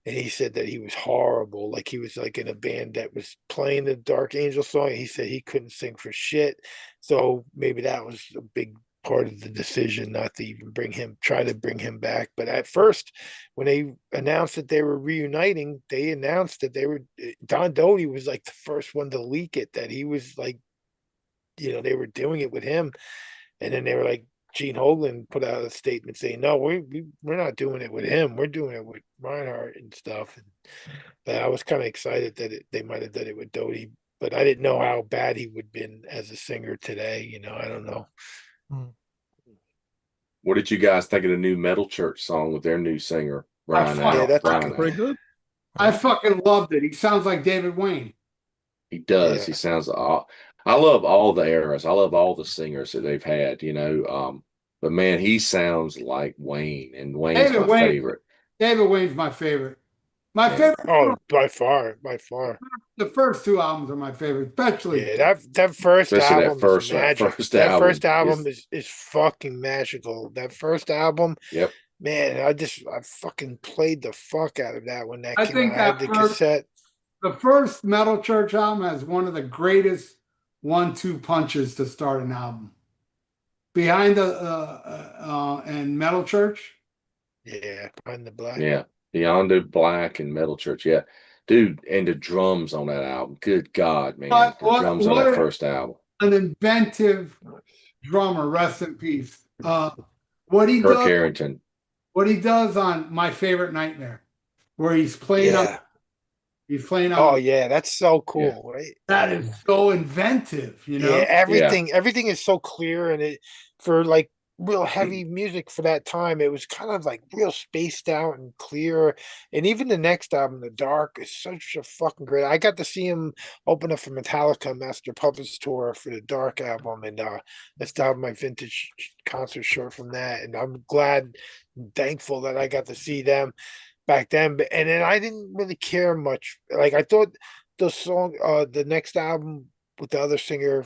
and he said that he was horrible. Like he was like in a band that was playing the Dark Angel song. He said he couldn't sing for shit. So maybe that was a big part of the decision not to even try to bring him back. But at first, when they announced that they were reuniting, they announced that Don Doty was like the first one to leak it, that he was like, they were doing it with him. And then they were like, Gene Hoglan put out a statement saying, "No, we're not doing it with him. We're doing it with Reinhardt and stuff." And but I was kind of excited that they might have done it with Doty, but I didn't know how bad he would been as a singer today. I don't know. What did you guys think of the new Metal Church song with their new singer, I Ryan fucking, Yeah, Al? that's Ryan Pretty Al. good. I fucking loved it. He sounds like David Wayne. He does. Yeah. He sounds. I love all the eras. I love all the singers that they've had. But man, he sounds like Wayne, and Wayne's David my Wayne. favorite. David Wayne's my favorite. My Yeah. favorite. Oh, by far, by far. The first two albums are my favorite, especially. Yeah, that first Especially album that is magic. first That album. first album is fucking magical. That first album, Yep. man, I fucking played the fuck out of that when that I came think out. I had that the first, cassette. the first Metal Church album has one of the greatest 1-2 punches to start an album. Behind the and Metal Church. Yeah, Behind the Black. Yeah. Beyond the Black and Metal Church. Yeah. Dude, and the drums on that album. Good God, man. What- The drums on what- that first album. An inventive drummer, rest in peace. What he Kirk does, Harrington. what he does on My Favorite Nightmare, where he's playing Yeah. he's playing Oh on. yeah, that's so cool, right? That is so inventive, Yeah, everything is so clear, and it for like real heavy music for that time, it was kind of like real spaced out and clear. And even the next album, The Dark, is such a fucking great. I got to see him open up for Metallica Master Puppets tour for the Dark album, and that's to have my vintage concert shirt from that. And I'm glad and thankful that I got to see them back then. But and then I didn't really care much. Like I thought the next album with the other singer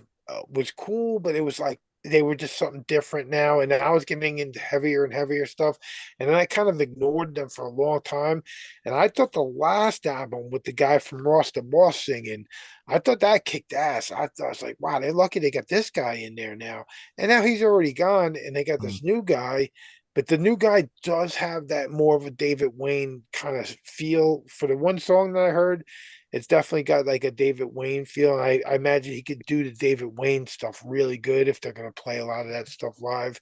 was cool, but it was like they were just something different now. And I was getting into heavier and heavier stuff, and then I kind of ignored them for a long time. And I thought the last album with the guy from Ross the Boss singing, I thought that kicked ass. I was like, wow, they're lucky they got this guy in there now. And now he's already gone, and they got this new guy. But the new guy does have that more of a David Wayne kind of feel. For the one song that I heard, it's definitely got like a David Wayne feel. And I imagine he could do the David Wayne stuff really good if they're going to play a lot of that stuff live.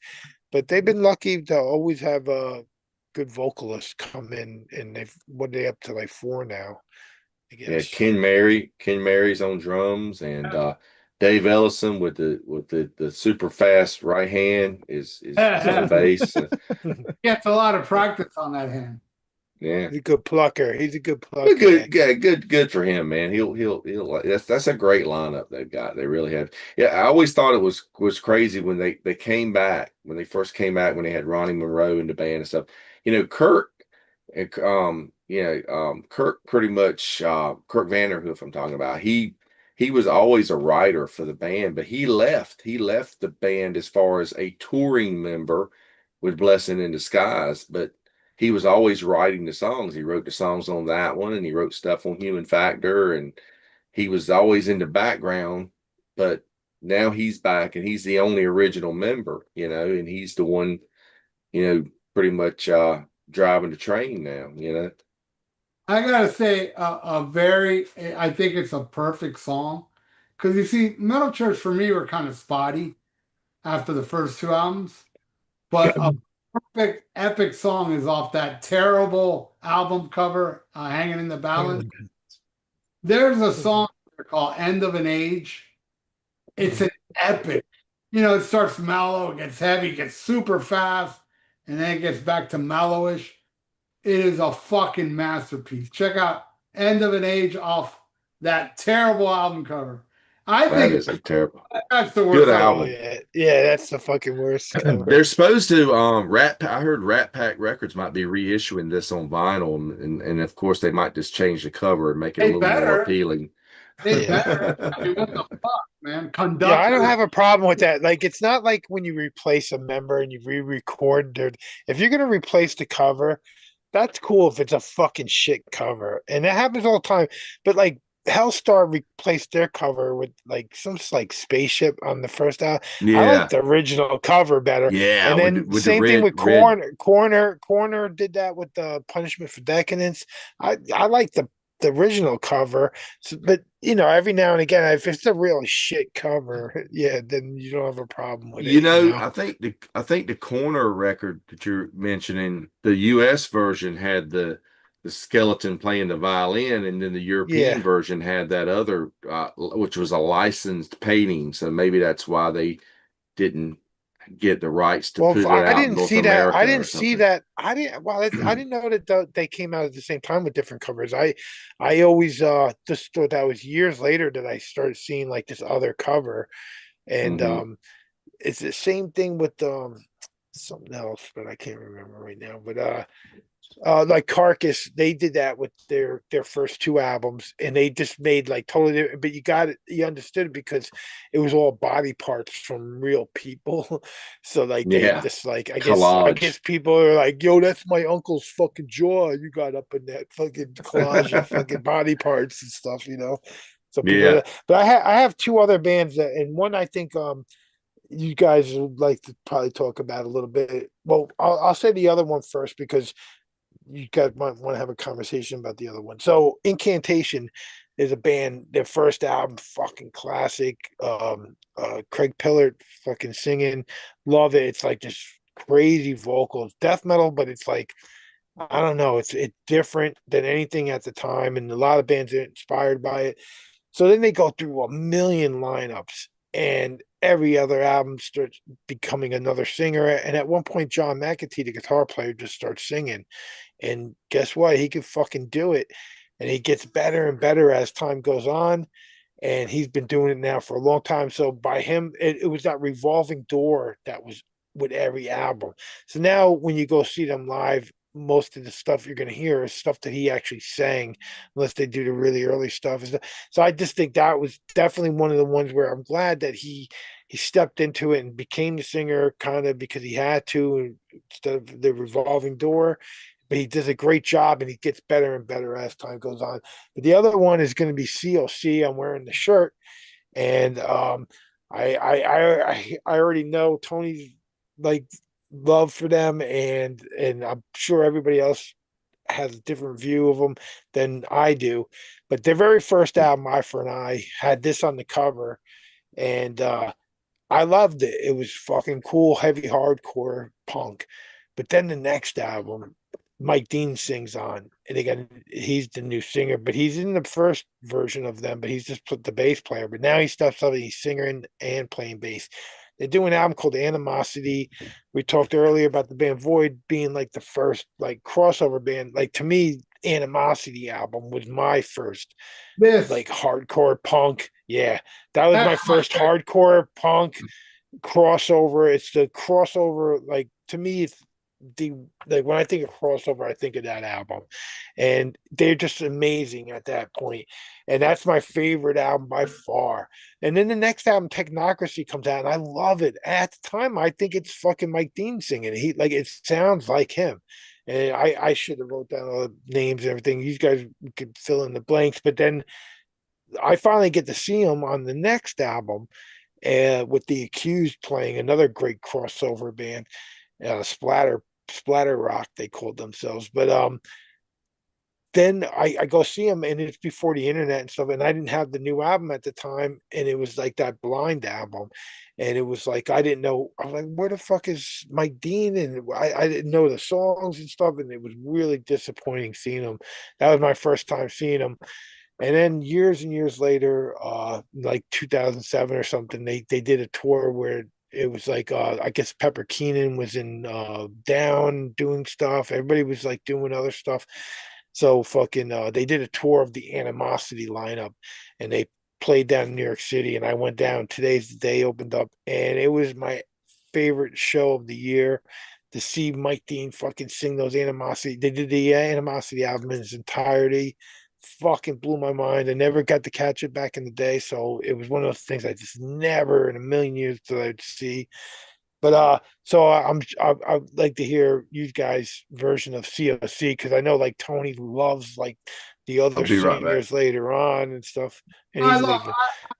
But they've been lucky to always have a good vocalist come in, and what are they up to, like 4 now, I Yeah, guess. Ken Mary's on drums, and Dave Ellison with the super fast right hand is on bass. Gets a lot of practice on that hand. Yeah, He's a good plucker. He's a good plucker. good for him, man. He'll that's a great lineup they've got. They really have. Yeah, I always thought it was crazy when they came back, when they first came back, when they had Ronnie Monroe in the band and stuff. Kirk, Kirk pretty much Kirk Vanderhoof I'm talking about. He was always a writer for the band, but he left the band as far as a touring member with Blessing in Disguise, but he was always writing the songs. He wrote the songs on that one, and he wrote stuff on Human Factor, and he was always in the background. But now he's back, and he's the only original member, and he's the one, pretty much driving the train now, I gotta say, I think it's a perfect song. Because you see, Metal Church for me were kind of spotty after the first two albums. But a perfect epic song is off that terrible album cover, Hanging in the Balance. There's a song called End of an Age. It's an epic. It starts mellow, it gets heavy, gets super fast, and then it gets back to mellowish. It is a fucking masterpiece. Check out End of an Age off that terrible album cover. I That think is a terrible. that's the Good worst album. Oh, yeah. Yeah, that's the fucking worst. They're supposed to I heard Rat Pack Records might be reissuing this on vinyl, and of course they might just change the cover and make it a They little better. more appealing. They Yeah. better. I mean, what the fuck, man? Yeah, I don't Conductor. have a problem with that. Like, it's not like when you replace a member and you re-record. If you're gonna replace the cover, that's cool if it's a fucking shit cover, and that happens all the time. But like Hellstar replaced their cover with like some like spaceship on the first album. I Yeah, like the original cover better. yeah. And then with the same thing red, with Corner did that with the Punishment for Decadence. I like the original cover, but every now and again, if it's a real shit cover, yeah, then you don't have a problem with it. I think the Corner record that you're mentioning, the US version had the skeleton playing the violin, and then the European Yeah. version had that other which was a licensed painting. So maybe that's why they didn't get the rights to Well, put it I out in didn't North see that. America I or didn't see something. that. I didn't. Well, I didn't know that they came out at the same time with different covers. I always just thought that was years later that I started seeing like this other cover, and Mhm. it's the same thing with something else, but I can't remember right now. But like Carcass, they did that with their first two albums, and they just made like totally different. But you understood it because it was all body parts from real people. So like they Yeah, just like I collage. guess people are like, yo, that's my uncle's fucking jaw you got up in that fucking collage of fucking body parts and stuff. So people, Yeah. but I have two other bands and one I think you guys would like to probably talk about a little bit. Well, I'll say the other one first because you guys might want to have a conversation about the other one. So Incantation is a band, their first album, fucking classic. Craig Pillard fucking singing. Love it. It's like this crazy vocals, death metal, but it's like I don't know, it's different than anything at the time, and a lot of bands are inspired by it. So then they go through a million lineups, and every other album starts becoming another singer. And at one point, John McAtee, the guitar player, just starts singing. And guess what? He can fucking do it. And he gets better and better as time goes on. And he's been doing it now for a long time. So by him, it was that revolving door that was with every album. So now when you go see them live, most of the stuff you're going to hear is stuff that he actually sang, unless they do the really early stuff. So I just think that was definitely one of the ones where I'm glad that he stepped into it and became the singer kind of because he had to instead of the revolving door. But he does a great job and he gets better and better as time goes on. But the other one is going to be COC. I'm wearing the shirt, and I already know Tony's like love for them, and I'm sure everybody else has a different view of them than I do. But their very first album, Eye for an Eye, had this on the cover, and I loved it. It was fucking cool, heavy hardcore punk. But then the next album, Mike Dean sings on, and again, he's the new singer, but he's in the first version of them, but he's just put the bass player. But now he steps up and he's singing and playing bass. They do an album called Animosity. We talked earlier about the band Void being like the first like crossover band. Like to me, Animosity album was my first This like hardcore punk. Yeah, that was my that's my first hardcore punk crossover. It's the crossover, like to me, it's the like when I think of crossover, I think of that album. And they're just amazing at that point. And that's my favorite album by far. And then the next album, Technocracy, comes out, and I love it. At the time, I think it's fucking Mike Dean singing. He like it sounds like him. And I should have wrote down all the names and everything. You guys could fill in the blanks, but then I finally get to see them on the next album, with the Accused playing, another great crossover band, Splatter Rock they called themselves. But then I go see him, and it's before the internet and stuff, and I didn't have the new album at the time, and it was like that Blind album, and it was like I didn't know. I was like, where the fuck is Mike Dean? And I didn't know the songs and stuff, and it was really disappointing seeing him. That was my first time seeing him. And then years and years later, like 2007 or something, they did a tour where it was like I guess Pepper Keenan was in Down doing stuff. Everybody was like doing other stuff. So fucking they did a tour of the Animosity lineup, and they played down in New York City, and I went down. Today's the Day opened up, and it was my favorite show of the year to see Mike Dean fucking sing those Animosity. They did the Animosity album in its entirety. Fucking blew my mind. I never got to catch it back in the day, so it was one of those things I just never in a million years thought I'd see. But so I'd like to hear you guys' version of COC, because I know like Tony loves like the I'll other be right back. singers later on and stuff, and I he's love leaving.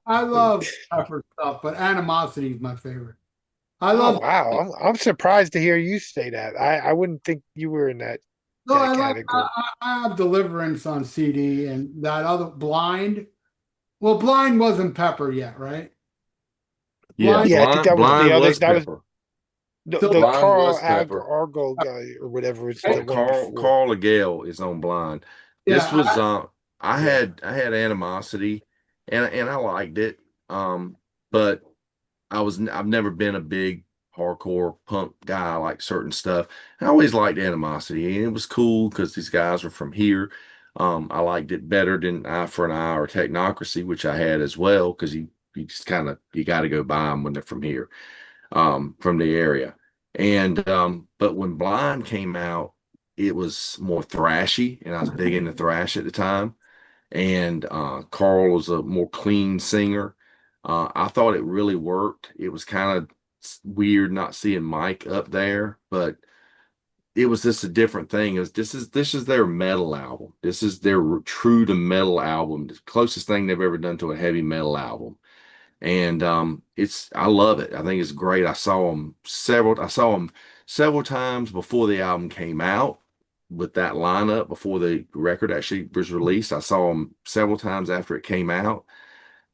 I love Pepper stuff, but Animosity is my favorite. I Oh love wow, I'm surprised to hear you say that. I wouldn't think you were in that no, I like category. I have Deliverance on CD and that other Blind. Well, Blind wasn't Pepper yet, right? Yeah, Blind. Yeah, I think that was the Blind other. was That was Pepper. So the Blind Carl was Pepper. Argo guy or whatever was Hey, the one before. Carl Legale is on Blind. This yeah, was Yeah. I had Animosity, and I liked it. But I've never been a big hardcore punk guy. I like certain stuff. I always liked Animosity, and it was cool because these guys are from here. I liked it better than Eye for an Eye or Technocracy, which I had as well, because you just kind of you got to go buy them when they're from here, from the area. And but when Blind came out, it was more thrashy, and I was big into thrash at the time. And Carl was a more clean singer. I thought it really worked. It was kind of weird not seeing Mike up there, but it was just a different thing. It was this is their metal album. This is their true to metal album, the closest thing they've ever done to a heavy metal album. And it's I love it. I think it's great. I saw them several times before the album came out with that lineup, before the record actually was released. I saw them several times after it came out,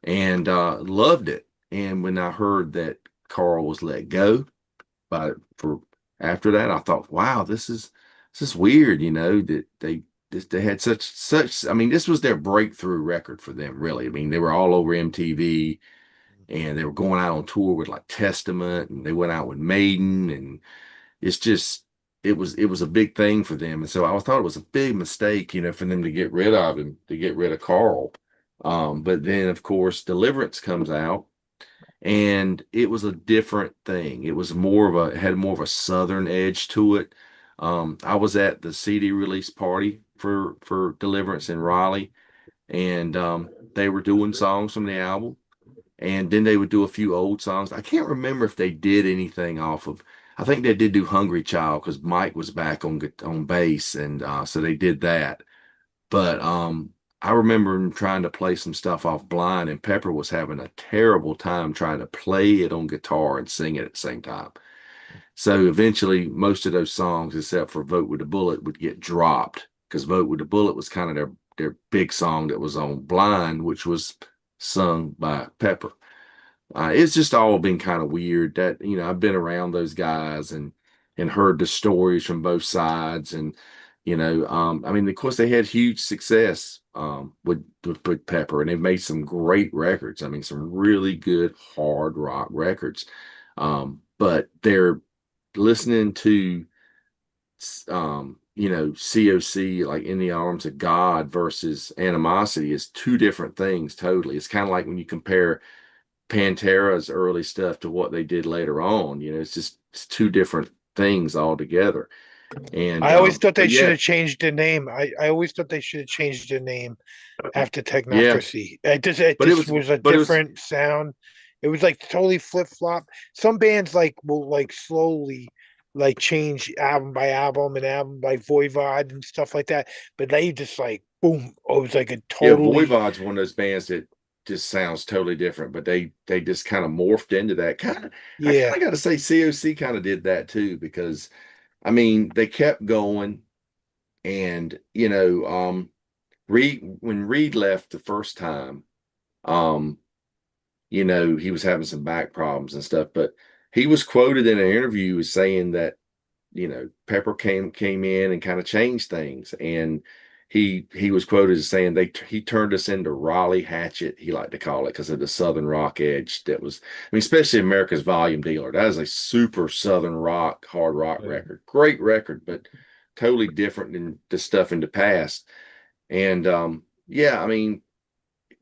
and loved it. And when I heard that Carl was let go by for after that, I thought, wow, this is weird, that they had such I mean, this was their breakthrough record for them, really. I mean, they were all over MTV, and they were going out on tour with like Testament, and they went out with Maiden, and it's just it was a big thing for them. And so I thought it was a big mistake, for them to get rid of him, to get rid of Carl. But then of course Deliverance comes out, and it was a different thing. It was it had more of a southern edge to it. I was at the CD release party for Deliverance in Raleigh, and they were doing songs from the album, and then they would do a few old songs. I can't remember if they did anything off of. I think they did do "Hungry Child" because Mike was back on bass, and so they did that. But I remember him trying to play some stuff off Blind, and Pepper was having a terrible time trying to play it on guitar and sing it at the same time. So eventually, most of those songs, except for "Vote with a Bullet," would get dropped, because "Vote with a Bullet" was kind of their big song that was on Blind, which was sung by Pepper. It's just all been kind of weird that, I've been around those guys and heard the stories from both sides. And, I mean, of course they had huge success with Pepper, and they've made some great records. I mean, some really good hard rock records. But they're listening to, COC, like "In the Arms of God" versus Animosity, is two different things totally. It's kind of like when you compare Pantera's early stuff to what they did later on. It's two different things altogether. And I always thought but they should yeah, have changed the name. I always thought they should have changed the name after yeah, Technocracy. It but it just was was a but it was different sound. It was like totally flip flop. Some bands like will like slowly like change album by album and album by Voivod and stuff like that. But they just like boom, it was like a Yeah, totally Voivod's one of those bands that just sounds totally different, but they just kind of morphed into that kind of. I kind yeah. of got to say, COC kind of did that too because, I mean, they kept going, and Reed when Reed left the first time, um, he was having some back problems and stuff, but he was quoted in an interview as saying that Pepper came in and kind of changed things, and he was quoted as saying he turned us into Raleigh Hatchet, he liked to call it, because of the Southern rock edge that was. I mean, especially America's Volume Dealer. That is a super Southern rock, hard rock Yeah. record, great record, but totally different than the stuff in the past. And yeah, I mean,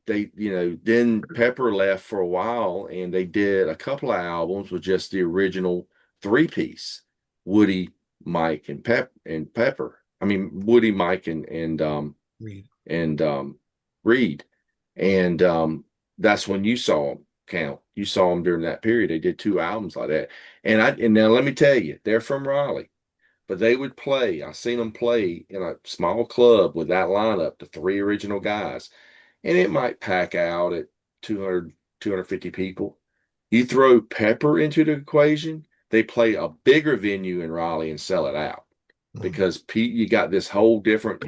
then Pepper left for a while, and they did a couple of albums with just the original three-piece, Woody, Mike, and Pepper. I mean, Woody, Mike, Reed. Reed. And that's when you saw them count. You saw them during that period. They did 2 albums like that. And now let me tell you, they're from Raleigh, but they would play. I seen them play in a small club with that lineup, the 3 original guys, and it might pack out at 200, 250 people. You throw Pepper into the equation, they play a bigger venue in Raleigh and sell it out because you got this whole different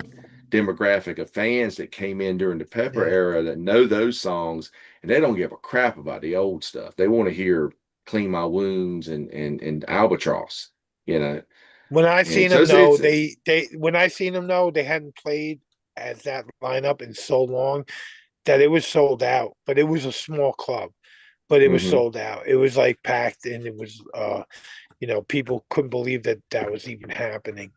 demographic of fans that came in during the Pepper Yeah. era that know those songs, and they don't give a crap about the old stuff. They want to hear Clean My Wounds and Albatross, you know. When I And seen so them, no, it's they when I seen them, no, they hadn't played as that lineup in so long that it was sold out. But it was a small club, but it was mhm. sold out. It was like packed, and it was people couldn't believe that that was even happening.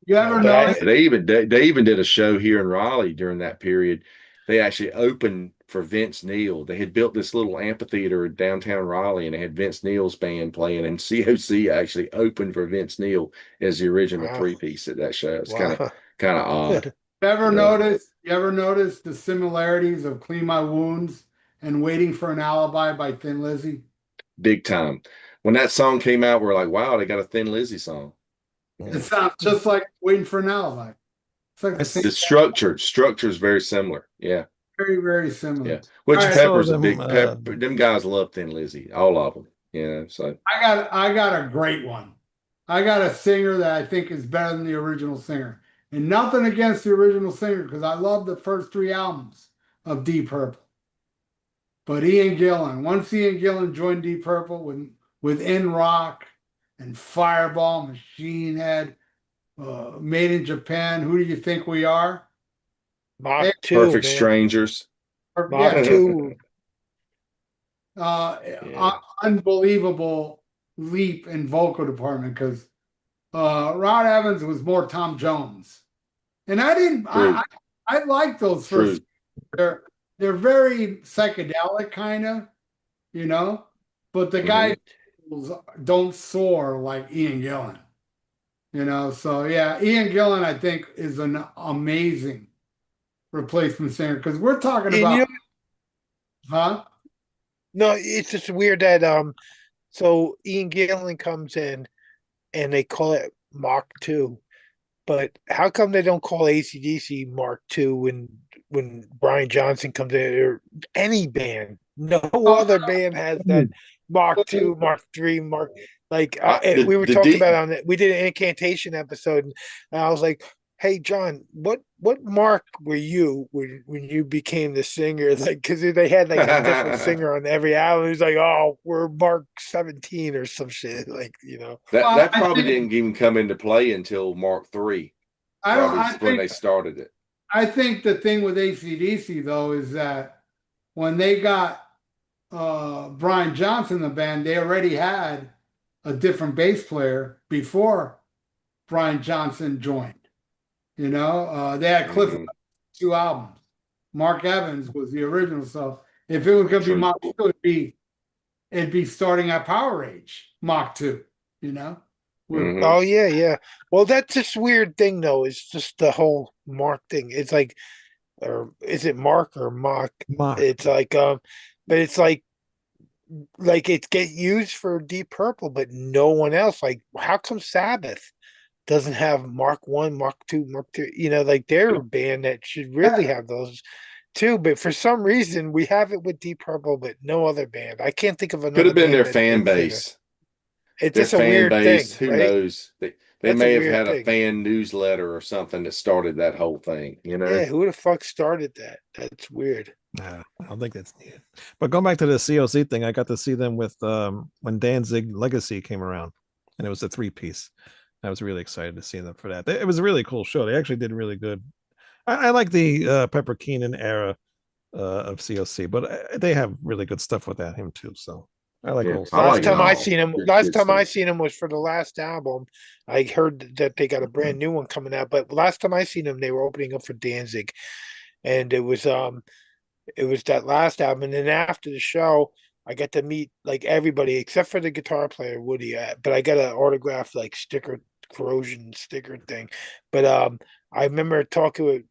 You ever But notice? They even did a show here in Raleigh during that period. They actually opened for Vince Neil. They had built this little amphitheater in downtown Raleigh, and they had Vince Neil's band playing, and COC actually opened for Vince Neil as the original Wow. three-piece at that show. It's kind of wow, odd. You ever notice the similarities of Clean My Wounds and Waiting for an Alibi by Thin Lizzy? Big time. When that song came out, we're like, wow, they got a Thin Lizzy song. It sounds just like Waiting for an Alibi. It's like the It's- same, The structure is very similar. Yeah. very, very similar. Yeah. Which All right, Pepper's so a big them, Pepper. Them guys love Thin Lizzy, all of them. So I got a great one. I got a singer that I think is better than the original singer. And nothing against the original singer, because I love the first 3 albums of Deep Purple. But Ian Gillan, once Ian Gillan joined Deep Purple with In Rock and Fireball, Machine Head, Made in Japan, Who Do You Think We Are? Mach 2, Perfect man. Strangers. Mach Yeah, 2. Yeah. Unbelievable leap in vocal department because Rod Evans was more Tom Jones, and I didn't. True. I like those True. first. They're very psychedelic, kind of, but the guys don't soar like Ian Gillan. So yeah, Ian Gillan I think is an amazing replacement singer because we're talking And about, you huh? No, it's just weird that so Ian Gillan comes in and they call it Mach 2. But how come they don't call AC/DC Mark II when Brian Johnson comes in, or any band? No other band has that Mark II, Mark III, Mark. Like we were talking about on it. We did an incantation episode, and I was like, "Hey, John, what mark were you when you became the singer?" Like, because they had like a different singer on every album. He's like, "Oh, we're Mark 17 or some shit." Like, that probably didn't even come into play until Mark III. When they started it. I think the thing with AC/DC though is that when they got Brian Johnson in the band, they already had a different bass player before Brian Johnson joined. They had Cliff 2 albums. Mark Evans was the original. So if it was going to be Mach 2, it'd be starting at Power Age Mach 2. Oh yeah. Well, that's just weird thing though. It's just the whole Mark thing. It's like, or is it Mark or Mock? Mock. It's like, but it's like like it get used for Deep Purple, but no one else. Like, how come Sabbath doesn't have Mark One, Mark Two, Mark Three? You know, like they're a band that should really have those too. But for some reason, we have it with Deep Purple, but no other band. I can't think of Could another have been band their that's fan been through that. base. It's Their just a fan weird base. thing, Who right? knows? They That's a may have weird had a thing. fan newsletter or something that started that whole thing. You know. Yeah, who the fuck started that? That's weird. Nah, I don't think that's needed. But going back to the COC thing, I got to see them with when Danzig Legacy came around, and it was a 3-piece. I was really excited to see them for that. It was a really cool show. They actually did really good. I like the Pepper Keenan era of COC, but they have really good stuff without him too. So I like Yeah, old I stuff. like it all. Last Good time I stuff. seen him was for the last album. I heard that they got a brand new one coming out, but last time I seen them, they were opening up for Danzig, and it was that last album. And then after the show, I got to meet like everybody except for the guitar player Woody. But I got an autograph like sticker corrosion sticker thing. But I remember talking with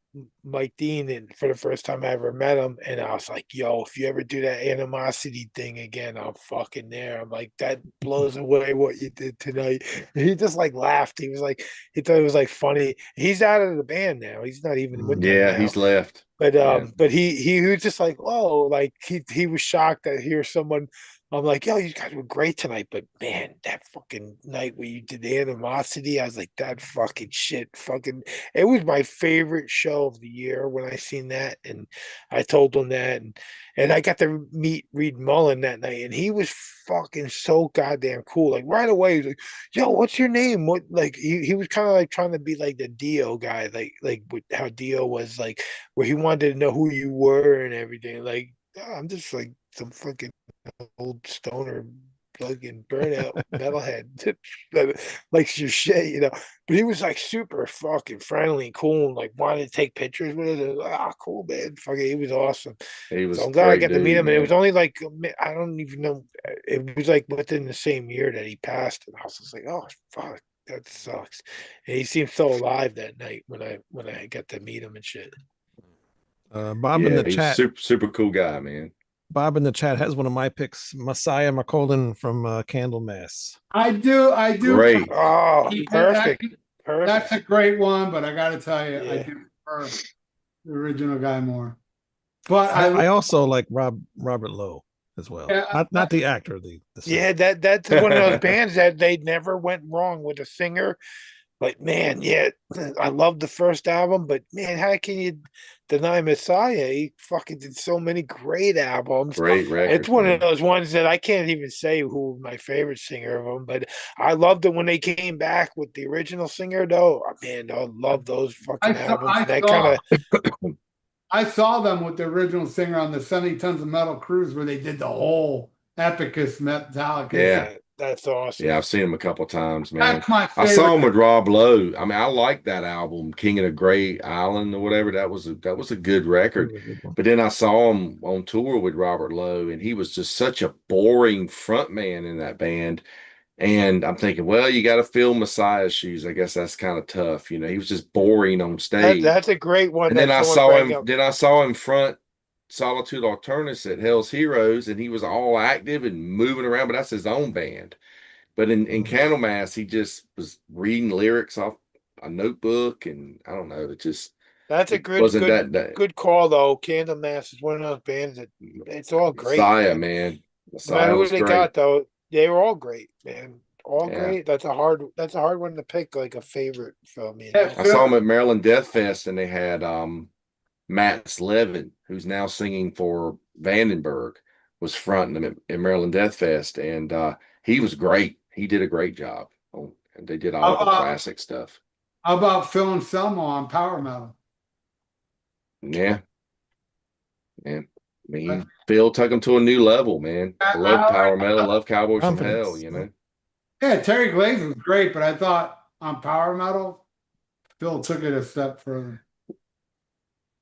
Mike Dean and for the first time I ever met him, and I was like, "Yo, if you ever do that animosity thing again, I'm fucking there." I'm like, "That blows away what you did tonight." And he just like laughed. He was like, he thought it was like funny. He's out of the band now. He's not even with them Yeah, now. he's left. But he was just like, oh, like he was shocked to hear someone. I'm like, yo, you guys were great tonight, but man, that fucking night where you did the animosity, I was like, that fucking shit, fucking. It was my favorite show of the year when I seen that, and I told him that, and I got to meet Reed Mullen that night, and he was fucking so goddamn cool. Like right away, he's like, yo, what's your name? What like he was kind of like trying to be like the Dio guy, like with how Dio was like where he wanted to know who you were and everything. Like, I'm just like some fucking old stoner fucking burnout metalhead that likes your shit, you know. But he was like super fucking friendly and cool and like wanted to take pictures with us. Cool, man. Fucking, he was awesome. He So was I'm a glad I great got to meet dude, him. And it was man. only like, I don't even know, it was like within the same year that he passed. And I was just like, oh, fuck. That sucks. And he seemed so alive that night when I got to meet him and shit. Bob in Yeah, the he's chat. super cool guy, man. Bob in the chat has one of my picks, Messiah McColden from Candlemass. I do. Great. Oh, That, perfect. that's a great one, but I got to tell you, I Yeah. do prefer the original guy more. But I also like Robert Lowe as well. yeah, Not the actor, the singer. Yeah, that's one of those bands that they never went wrong with a singer. But man, yeah, I love the first album, but man, how can you deny Messiah? He fucking did so many great albums. Great It's records, one of man. those ones that I can't even say who my favorite singer of them, but I loved it when they came back with the original singer, though. Oh, man, I love those fucking albums. I That kind saw of I saw them with the original singer on the 70 Tons of Metal cruise where they did the whole Epicus Metallica. Yeah. that's awesome. Yeah, I've seen him a couple times, man. That's my I saw him favorite. with Rob Lowe. I mean, I like that album, King of the Great Island or whatever. That was a good record. But then I saw him on tour with Robert Lowe, and he was just such a boring front man in that band. And I'm thinking, well, you got to fill Messiah's shoes. I guess that's kind of tough. You know, he was just boring on stage. That's a great one And then that I someone saw bring him. up. Then I saw him front Solitude Alternus at Hell's Heroes, and he was all active and moving around. But that's his own band. But in Candlemass, he just was reading lyrics off a notebook, and I don't know. That's a It wasn't that good call though. Candlemass is one of those bands that it's all great, Messiah, man. man. No matter Messiah who was they great. got though, they were all great, man. All Yeah. great. That's a hard one to pick like a favorite film, you Yeah, know. I saw him at Maryland Death Fest, and they had Matt Slevin, who's now singing for Vandenberg, was fronting them at Maryland Death Fest, and he was great. He did a great job. And they did all the classic stuff. How about Phil and Selma on Power Metal? Yeah. I mean, Phil took him to a new level, man. I love Power Metal, love Cowboys from Hell, you know. Yeah, Terry Glaze was great, but I thought on Power Metal, Phil took it a step further.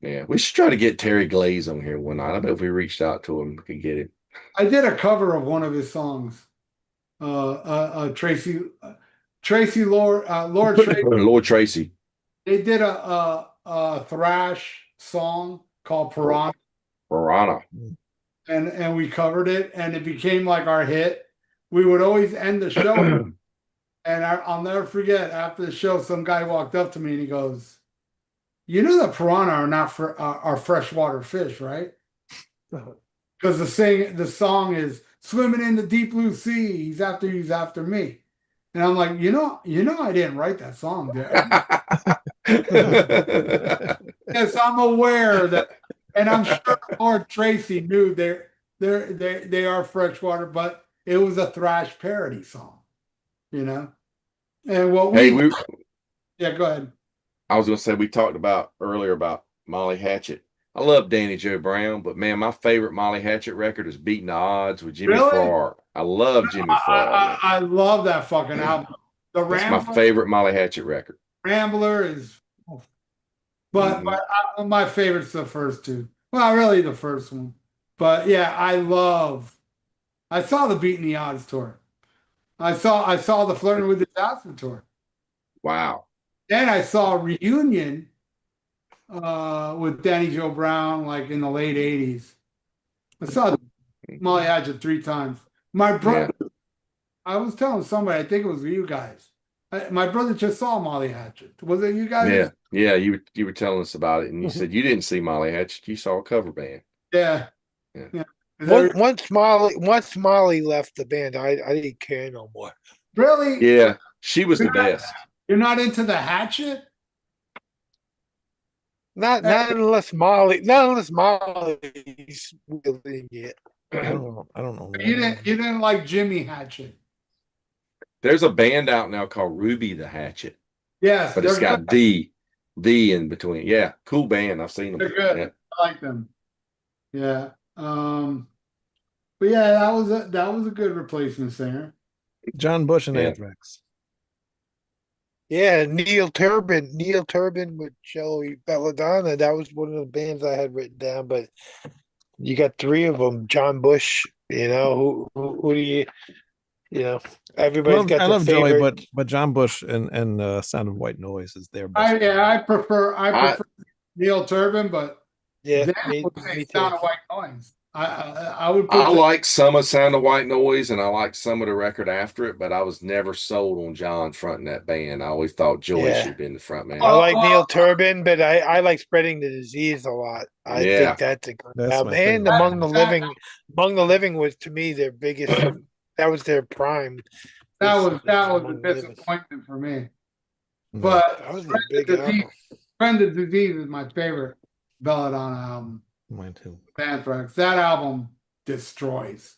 Yeah, we should try to get Terry Glaze on here one night. I bet if we reached out to him, we could get it. I did a cover of one of his songs. Tracy Lord Tracy. Lord Tracy. They did a thrash song called Piranha. Piranha. and we covered it, and it became like our hit. We would always end the show, and I'll never forget. After the show, some guy walked up to me and he goes, "You know the piranha are not for are freshwater fish, right?" Because the song is swimming in the deep blue sea. He's after me, and I'm like, I didn't write that song, dude. Yes, I'm aware that, and I'm sure Lord Tracy knew they are freshwater, but it was a thrash parody song, you know. And what Hey, we, yeah, go ahead. I was gonna say we talked about earlier about Molly Hatchet. I love Danny Joe Brown, but man, my favorite Molly Hatchet record is Beating the Odds with Jimmy Really? Farr. I love Jimmy Farr, man. I love that fucking album. The That's my Rambler, favorite Molly Hatchet record. Rambler is, but Mhm. my favorite's the first two. Well, really the first one. But yeah, I saw the Beating the Odds tour. I saw the Flirting with Disaster tour. Wow. Then I saw a reunion with Danny Joe Brown like in the late 80s. I saw Molly Hatchet 3 times. My brother, I was telling somebody, I think it was you guys. My brother just saw Molly Hatchet. Was it you guys? Yeah, yeah. You were telling us about it, and you said you didn't see Molly Hatchet. You saw a cover band. Yeah. Yeah. Yeah. Is that Once Molly left the band, I didn't care no more. really? Yeah, she was the best. You're not into the Hatchet? Not unless Molly's willing it. I don't know. You didn't like Jimmy Hatchet? There's a band out now called Ruby the Hatchet, Yes, but it's they're got good. D in between. Yeah, cool band. I've seen them. They're good. Yeah. I like them. Yeah. But yeah, that was a good replacement singer. John Bush and Yeah. Anthrax. Yeah, Neil Turbin with Joey Belladonna. That was one of the bands I had written down. But you got three of them. John Bush. Who do everybody's got I their love Joey, favorite. but John Bush and Sound of White Noise is their best. I prefer Neil Turbin, but Yeah, then me would say too. Sound of White Noise. I would I put like some of Sound of White Noise, and I like some of the record after it, but I was never sold on John fronting that band. I always thought Joey Yeah. should have been the front man. I like Well, Neil Turbin, but I like Spreading the Disease a lot. I Yeah. think that's a good That's album. my And favorite. Among the Living was to me their biggest. That was their prime. that was a Among the Living. disappointment for me. Yeah. But That was a Friend big of Disease, album. Friend of Disease is my favorite Belladonna album. Mine too. Anthrax. That album destroys.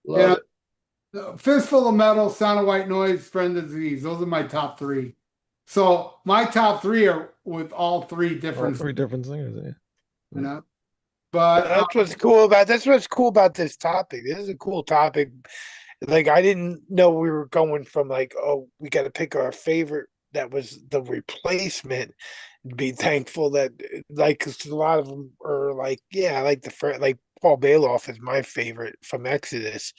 Love Yeah. Fistful of Metal, Sound of White Noise, Friend of Disease. Those are my top three. So my top three are with all three All different, three different singers. Yeah. you know. But That's what's cool about this topic. This is a cool topic. Like I didn't know we were going from like, oh, we got to pick our favorite. That was the replacement. Be thankful that like 'cause a lot of them are like, yeah, I like like Paul Bailoff is my favorite from Exodus,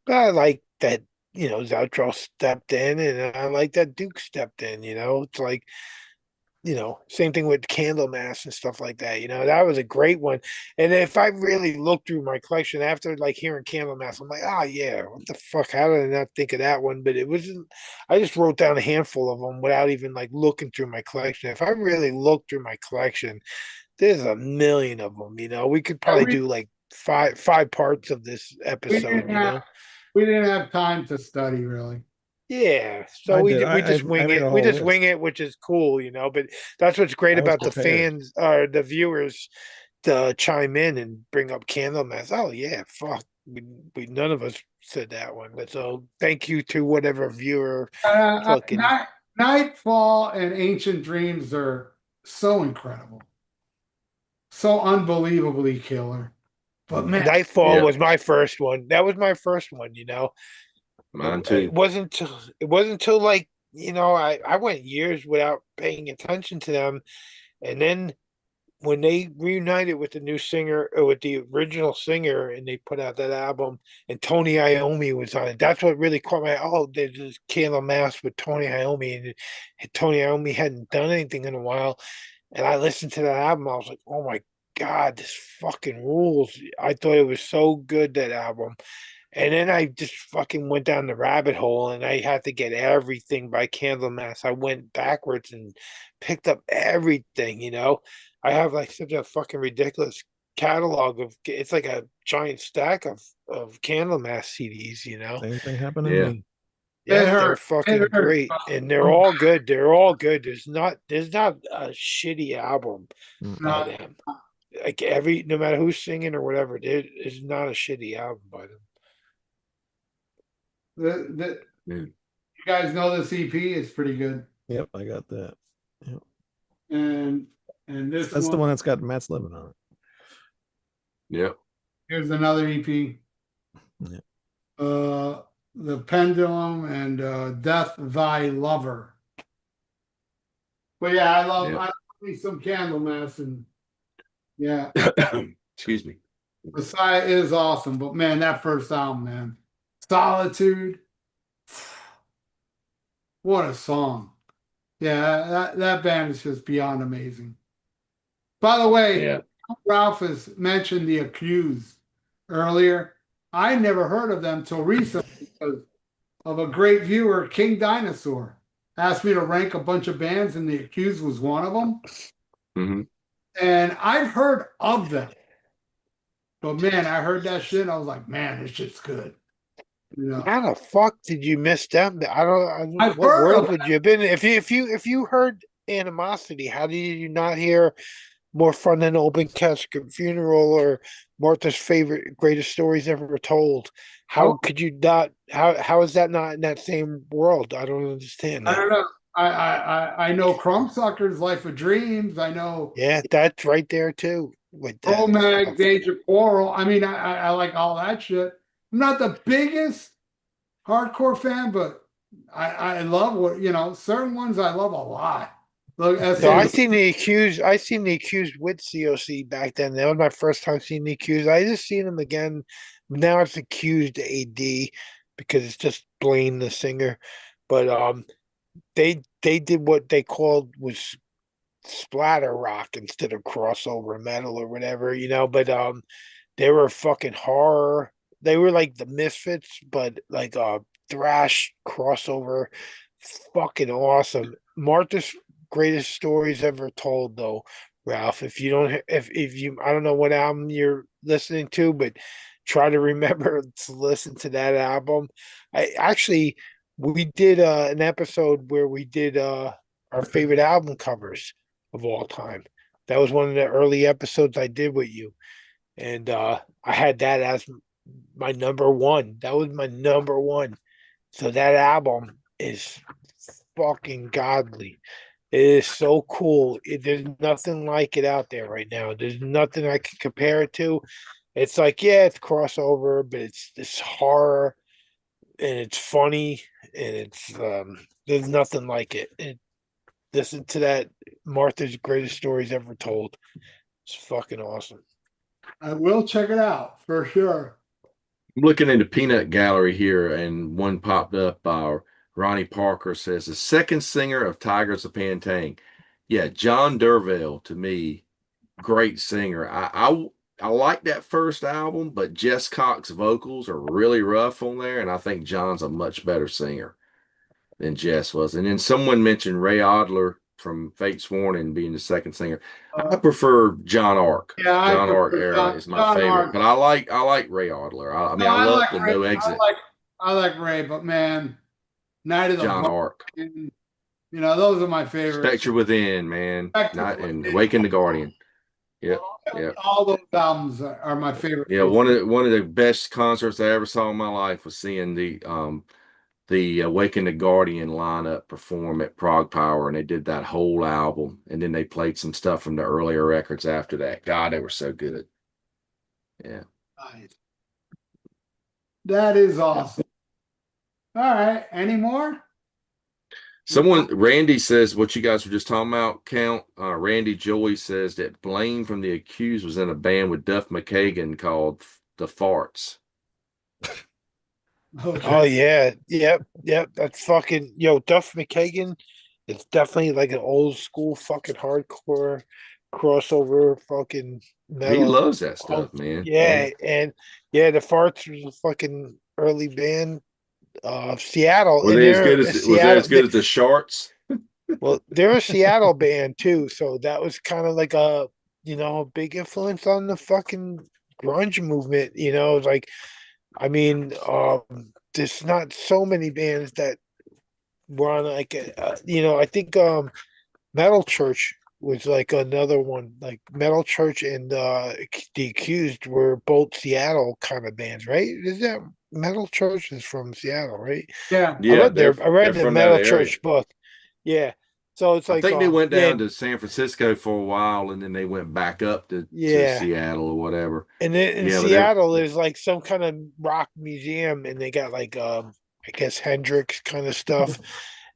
but I like that Zoutro stepped in, and I like that Duke stepped in. It's like same thing with Candlemass and stuff like that. That was a great one. And if I really look through my collection after like hearing Candlemass, I'm like, oh yeah, what the fuck? How did I not think of that one? But it wasn't. I just wrote down a handful of them without even like looking through my collection. If I really look through my collection, there's a million of them. We could probably do like five parts of this we episode. we didn't have time to study really. Yeah, so I we did. we just I wing made it. a We whole just list. wing it, which is cool. But that's what's great I was about the prepared. fans or the viewers to chime in and bring up Candlemass. Oh yeah, fuck. We none of us said that one, but so thank you to whatever viewer. Fucking Nightfall and Ancient Dreams are so incredible, so unbelievably killer. But man, Nightfall Yeah. was my first one. That was my first one. Mine It too. wasn't until like I went years without paying attention to them, and then when they reunited with the new singer or with the original singer and they put out that album and Tony Iommi was on it, that's what really caught my there's this Candlemass with Tony Iommi, and Tony Iommi hadn't done anything in a while, and I listened to that album. I was like, oh my God, this fucking rules. I thought it was so good, that album. And then I just fucking went down the rabbit hole and I had to get everything by Candlemass. I went backwards and picked up everything, you know. I have like such a fucking ridiculous catalog of it's like a giant stack of Candlemass CDs, you know. Same thing happened to Yeah. me. Yeah, It they're hurts. fucking It hurts. great. And they're all good. They're all good. There's not a shitty album Mm. by No, them. Like every no matter who's singing or whatever, there is not a shitty album by them. Yeah. you guys know this EP is pretty good, Yep, I got that. Yep. and this That's the one one that's got Matt's Living on it. Yep. here's another EP. Yeah. The Pendulum and Death Thy Lover. But yeah, I love me some Candlemass, and yeah, Excuse me. Messiah is awesome. But man, that first album, man, Solitude. What a song! Yeah, that band is just beyond amazing. By the way, Yeah. Ralph has mentioned the Accused earlier. I never heard of them till recently because of a great viewer, King Dinosaur, asked me to rank a bunch of bands, and the Accused was one of them. hmm And I've heard of them, but man, I heard that shit. And I was like, man, this shit's good. You know, How the fuck did you miss them? I've What heard world of would you have been in? If you heard Animosity, how did you not hear More Fun Than an Open Casket Funeral or Martha's Favorite Greatest Stories Ever Told? How could you not? How is that not in that same world? I don't understand I that. don't know. I know Crumbsuckers, Life of Dreams. I know Yeah, that's right there too. With that Promag, stuff. Danger Quarrel. I mean, I like all that shit. I'm not the biggest hardcore fan, but I love certain ones I love a lot. Look, So I SA, seen the accused. I seen the accused with COC back then. That was my first time seeing the accused. I just seen them again. Now it's accused AD because it's just Blaine the singer. But they did what they called was splatter rock instead of crossover metal or whatever, you know. But they were fucking horror. They were like the Misfits, but like thrash crossover. Fucking awesome. Martha's Greatest Stories Ever Told, though, Ralph. If you don't, if you, I don't know what album you're listening to, but try to remember to listen to that album. I actually we did an episode where we did our favorite album covers of all time. That was one of the early episodes I did with you, and I had that as my number one. That was my number one. So that album is fucking godly. It is so cool. There's nothing like it out there right now. There's nothing I can compare it to. It's like, yeah, it's crossover, but it's this horror and it's funny and it's there's nothing like it. Listen to that Martha's Greatest Stories Ever Told. It's fucking awesome. I will check it out for sure. I'm looking into Peanut Gallery here, and one popped up by Ronnie Parker says the second singer of Tigers of Pantang. Yeah, John Derville, to me, great singer. I like that first album, but Jess Cox's vocals are really rough on there, and I think John's a much better singer than Jess was. And then someone mentioned Ray Adler from Fates Warning being the second singer. I prefer John Ark. Yeah, I John Ark prefer era is my John favorite, Ark. but I like Ray Adler. I mean, No, I love like the Ray. No Exit. I like Ray, but man, Night of the John Ark. Broken, those are my favorites. Spectre Within, man. Spectre And Within. Awaken the Guardian. Yep. Yep. All those albums are my favorite. Yeah, one of the best concerts I ever saw in my life was seeing the Awaken the Guardian lineup perform at Prague Power, and they did that whole album, and then they played some stuff from the earlier records after that. God, they were so good. Yeah. Nice. That is awesome. All right. Any more? Randy says what you guys were just talking about, Count. Randy Joey says that Blaine from The Accused was in a band with Duff McKagan called The Farts. Okay. Oh yeah, yep. That's fucking Duff McKagan. It's definitely like an old school fucking hardcore crossover fucking He metal. loves that Oh, stuff, man. yeah, and yeah, the Farts was a fucking early band. Seattle, Were and they as they're good a as was they Seattle. as good as the Sharks? Well, they're a Seattle band too, so that was kind of like a a big influence on the fucking grunge movement. Like I mean, there's not so many bands that were on like I think Metal Church was like another one. Like Metal Church and The Accused were both Seattle kind of bands, right? Is that Metal Church is from Seattle, right? Yeah. Yeah, I they're read the from that Metal area. Church book. Yeah. So it's I like think they went yeah, down to San Francisco for a while, and then they went back up to yeah. Seattle or whatever. And then in Yeah, but Seattle there's like some kind of rock museum and they got like I guess Hendrix kind of stuff.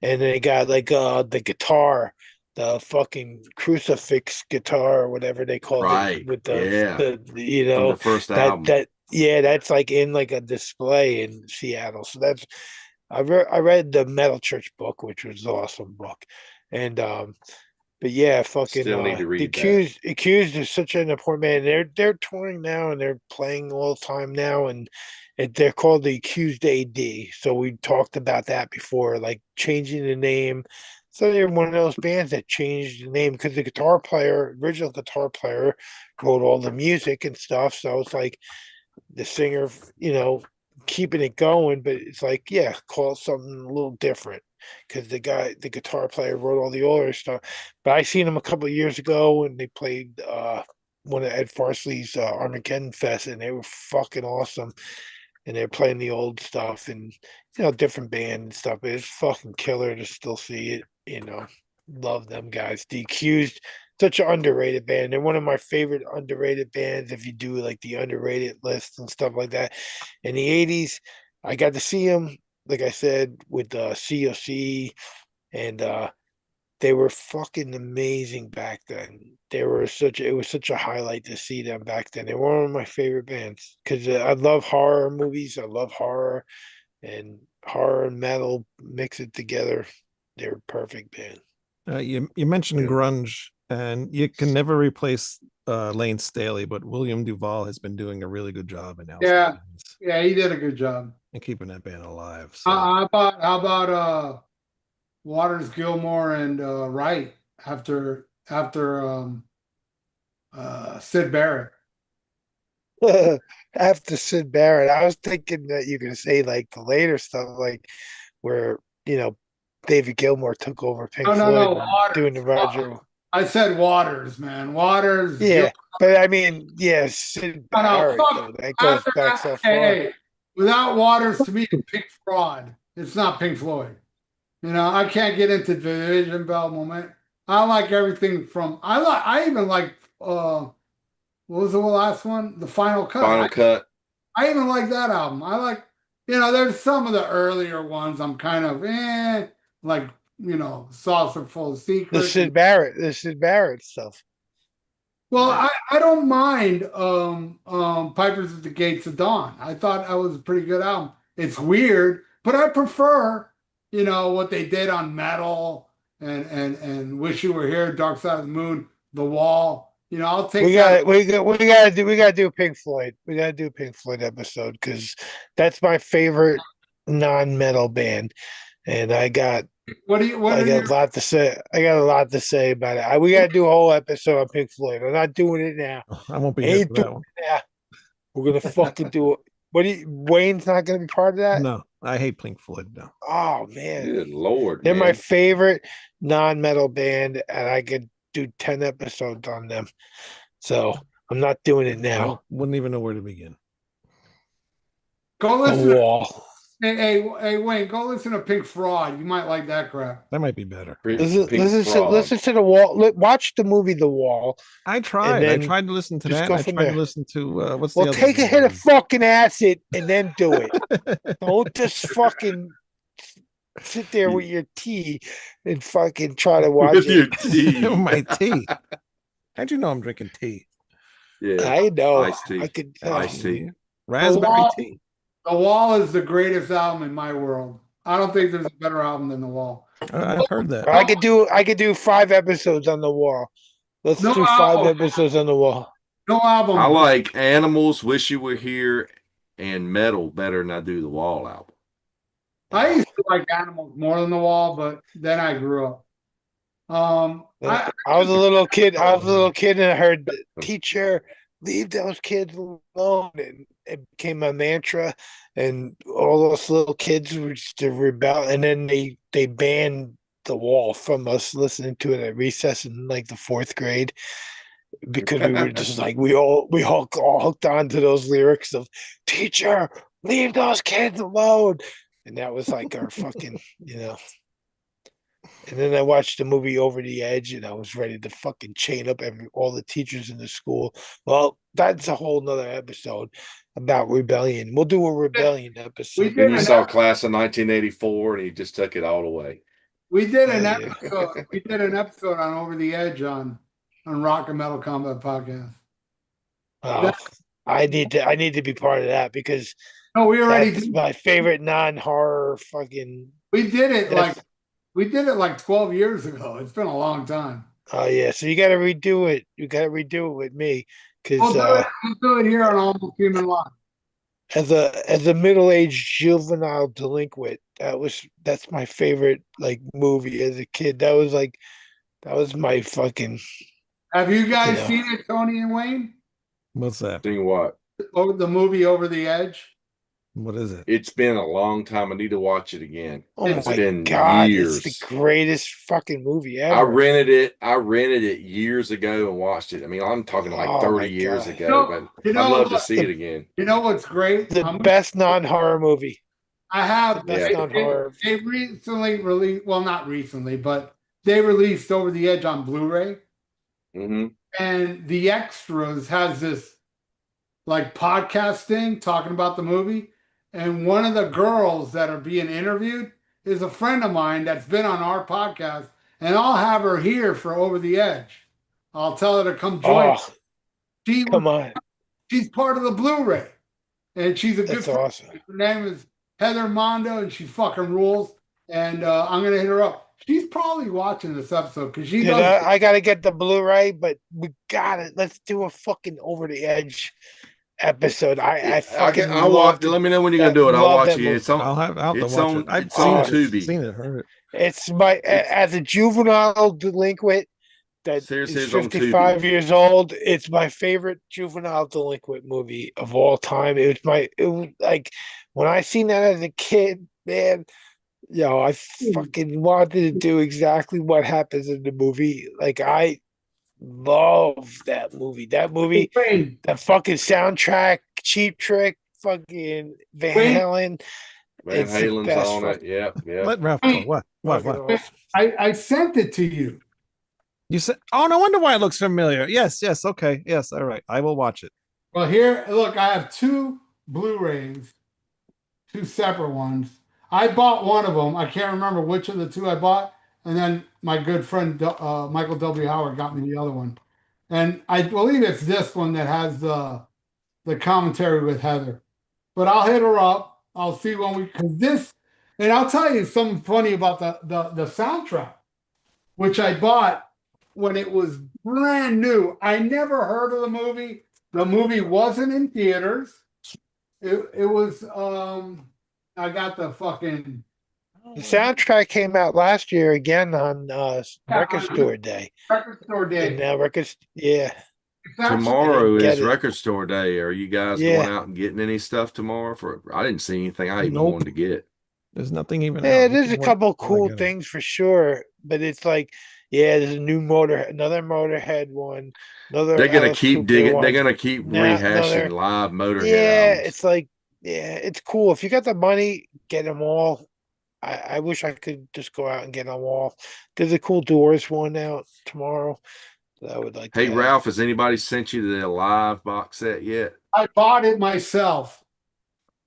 And they got like the guitar, the fucking crucifix guitar or whatever they called it right, with yeah, the from the first album. that yeah, that's like in like a display in Seattle. So that's I read the Metal Church book, which was an awesome book. And but yeah, fucking Still need to the read that. accused is such an important man. They're touring now and they're playing all the time now, and they're called the Accused AD. So we talked about that before, like changing the name. So they're one of those bands that changed the name because the original guitar player, wrote all the music and stuff. So it's like the singer, keeping it going, but it's like, yeah, call it something a little different because the guitar player wrote all the older stuff. But I seen him a couple of years ago and they played one of Ed Farsley's Armageddon Fest, and they were fucking awesome. And they're playing the old stuff and different band and stuff. But it's fucking killer to still see it. Love them guys. The Accused, such an underrated band. They're one of my favorite underrated bands if you do like the underrated list and stuff like that. In the 80s, I got to see them, like I said, with COC, and they were fucking amazing back then. It was such a highlight to see them back then. They were one of my favorite bands because I love horror movies. I love horror and metal, mix it together. They're a perfect band. You mentioned Yeah. grunge, and you can never replace Lane Staley, but William Duvall has been doing a really good job in Alice in Yeah. Chains Yeah, he did a good job. and keeping that band alive. So How about Waters, Gilmore, and Wright after Sid Barrett? After Sid Barrett, I was thinking that you could say like the later stuff, like where David Gilmour took over Pink No, Floyd and Waters. doing the Roger. I said Waters, man. Waters. Yeah, but I mean, yeah, Sid No, Barrett fuck. though, that goes After back that, so hey, far. hey, without Waters, to me, it's Pink Fraud. It's not Pink Floyd. I can't get into Division Bell moment. I like everything from. I even like. What was the last one? The Final Cut. Final Cut. I even like that album. I like. There's some of the earlier ones I'm kind of like. Saucer Full of Secrets. The Sid Barrett stuff. Well, I don't mind Pipers at the Gates of Dawn. I thought that was a pretty good album. It's weird, but I prefer, what they did on Metal and Wish You Were Here, Dark Side of the Moon, The Wall. I'll take that. We gotta do Pink Floyd. We gotta do Pink Floyd episode because that's my favorite non-metal band, and I got What do you? What I are got you? a lot to say. I got a lot to say about it. We got to do a whole episode on Pink Floyd. I'm not doing it now. I won't be here Ain't for that doing one. it now. We're gonna fucking do it. Wayne's not gonna be part of that? No, I hate Pink Floyd. No. Oh man, Good Lord, they're my man. favorite non-metal band, and I could do 10 episodes on them. So I'm not doing it now. Wouldn't even know where to begin. Go The listen. Wall. Hey, Wayne, go listen to Pink Fraud. You might like that crap. That might be better. Listen to The Wall. Watch the movie The Wall. I tried. I then tried to listen to just that. go I from tried there. to listen to what's the Well, other take a one? hit of fucking acid and then do it. Don't just fucking sit there with your tea and fucking try to watch With your it. tea. My tea. How'd you know I'm drinking tea? Yeah. I know. Iced tea. I could tell. Iced tea. Raspberry Wall- tea. The Wall is the greatest album in my world. I don't think there's a better album than The Wall. I've heard that. I could do 5 episodes on The Wall. Let's No do 5 album. episodes on the wall. No album. I like Animals, Wish You Were Here, and Metal better than I do the Wall album. I used to like Animals more than The Wall, but then I grew up. I was a little kid. I was a little kid, and I heard, "Teacher, leave those kids alone," and it became a mantra. And all those little kids were just to rebel, and then they banned The Wall from us listening to it at recess in like the 4th grade because we were just like we all hooked on to those lyrics of "Teacher, leave those kids alone," and that was like our fucking, you know. And then I watched the movie Over the Edge, and I was ready to fucking chain up all the teachers in the school. Well, that's a whole nother episode about rebellion. We'll do a rebellion episode. did Then you an saw Class of 1984, and he just took it all away. We did an Yeah. episode. We did an episode on Over the Edge on Rock and Metal Combat Podcast. Oh, I need to be part of that because No, we already that's did. my favorite non-horror fucking. We did it That's- like 12 years ago. It's been a long time. Oh yeah, so you got to redo it. You got to redo it with me We'll because do it here on Almost Human Live. as a middle-aged juvenile delinquent, that's my favorite like movie as a kid. That was my fucking. Have you guys Yeah. seen it, Tony and Wayne? What's that? Think what? Over the movie Over the Edge? What is it? It's been a long time. I need to watch it again. Oh It's my been god, years. it's the greatest fucking movie I ever. rented it years ago and watched it. I mean, I'm talking like Oh 30 my years God. ago, No, but you know I'd love to what? see it again. You know what's great? The best non-horror movie. I have. best non-horror. They recently released, well, not recently, but they released Over the Edge on Blu-ray, Hmm. and the extras has this like podcast thing talking about the movie, and one of the girls that are being interviewed is a friend of mine that's been on our podcast, and I'll have her here for Over the Edge. I'll tell her to come join. Oh, She come on. she's part of the Blu-ray, and she's a good That's friend. awesome. Her name is Heather Mondo, and she fucking rules. And I'm gonna hit her up. She's probably watching this episode because she Dude, does. I gotta get the Blu-ray, but we got it. Let's do a fucking Over the Edge episode. I fucking I'll watch. loved it. Let me know when you're gonna do it. I'll Love watch that it. movie. It's on. I'll have to it's watch on- it. I've it's seen on it, Tubi. seen it, heard it. It's my It's- as a juvenile delinquent that Seriously, is it's on Tubi. 55 years old. It's my favorite juvenile delinquent movie of all time. It was like when I seen that as a kid, man. I fucking wanted to do exactly what happens in the movie. Like I love that movie. That movie, Wayne, that fucking soundtrack, Cheap Trick, fucking Van Wait. Halen. Van It's the Halen's best on it. Yep. Yep. Let Ralph go. What? fucking What? awesome. I sent it to you. You said? Oh, no wonder why it looks familiar. Yes. Okay. Yes. All right. I will watch it. Well, here, look, I have two Blu-rays, two separate ones. I bought one of them. I can't remember which of the two I bought, and then my good friend Michael W. Howard got me the other one, and I believe it's this one that has the commentary with Heather. But I'll hit her up. I'll see when because this, and I'll tell you something funny about the soundtrack, which I bought when it was brand new. I never heard of the movie. The movie wasn't in theaters. It was I got the fucking The soundtrack came out last year again on Record on- Store Day. record store And day. now records, yeah. It's actually- Tomorrow get is it. record store day. Are you guys Yeah. going out and getting any stuff tomorrow? I didn't see anything I even Nope. wanted to get. There's nothing even. Yeah, out. there's a What- couple what I cool get it. things for sure, but it's like, yeah, there's a new another Motorhead one, another. They're gonna Alice keep Cooper digging. one. They're gonna keep Nah, rehashing another- live Motorhead Yeah, albums. it's like, yeah, it's cool. If you got the money, get them all. I wish I could just go out and get them all. There's a cool Doors one out tomorrow that I would like to Hey have. Ralph, has anybody sent you the live box set yet? I bought it myself.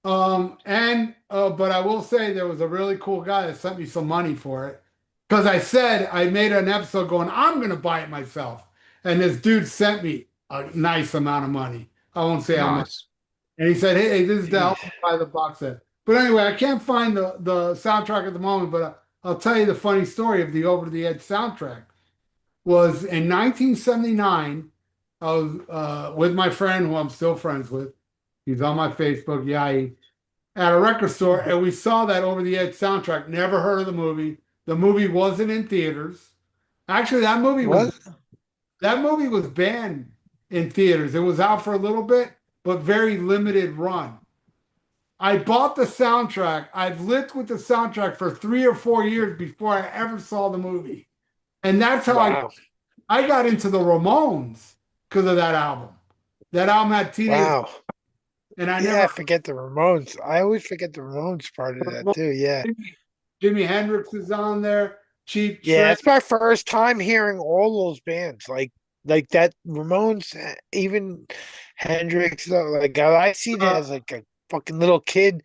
But I will say there was a really cool guy that sent me some money for it. Because I said I made an episode going, I'm gonna buy it myself. And this dude sent me a nice amount of money. I won't say how much. Nice. And he said, hey, this is to help me buy the box set. But anyway, I can't find the soundtrack at the moment, but I'll tell you the funny story of the Over the Edge soundtrack. was in 1979. I was with my friend who I'm still friends with. He's on my Facebook. Yeah, at a record store, and we saw that Over the Edge soundtrack. Never heard of the movie. The movie wasn't in theaters. Actually, What? that movie was banned in theaters. It was out for a little bit, but very limited run. I bought the soundtrack. I've lived with the soundtrack for 3 or 4 years before I ever saw the movie. And that's how Wow. I got into the Ramones because of that album. That album had Teenage, Wow. and I Yeah, I never forget the Ramones. I always forget the Ramones part of that too. Yeah. Jimi Hendrix is on there. Cheap Yeah, Trick. it's my first time hearing all those bands. Like that Ramones, even Hendrix. Like I see that as like a fucking little kid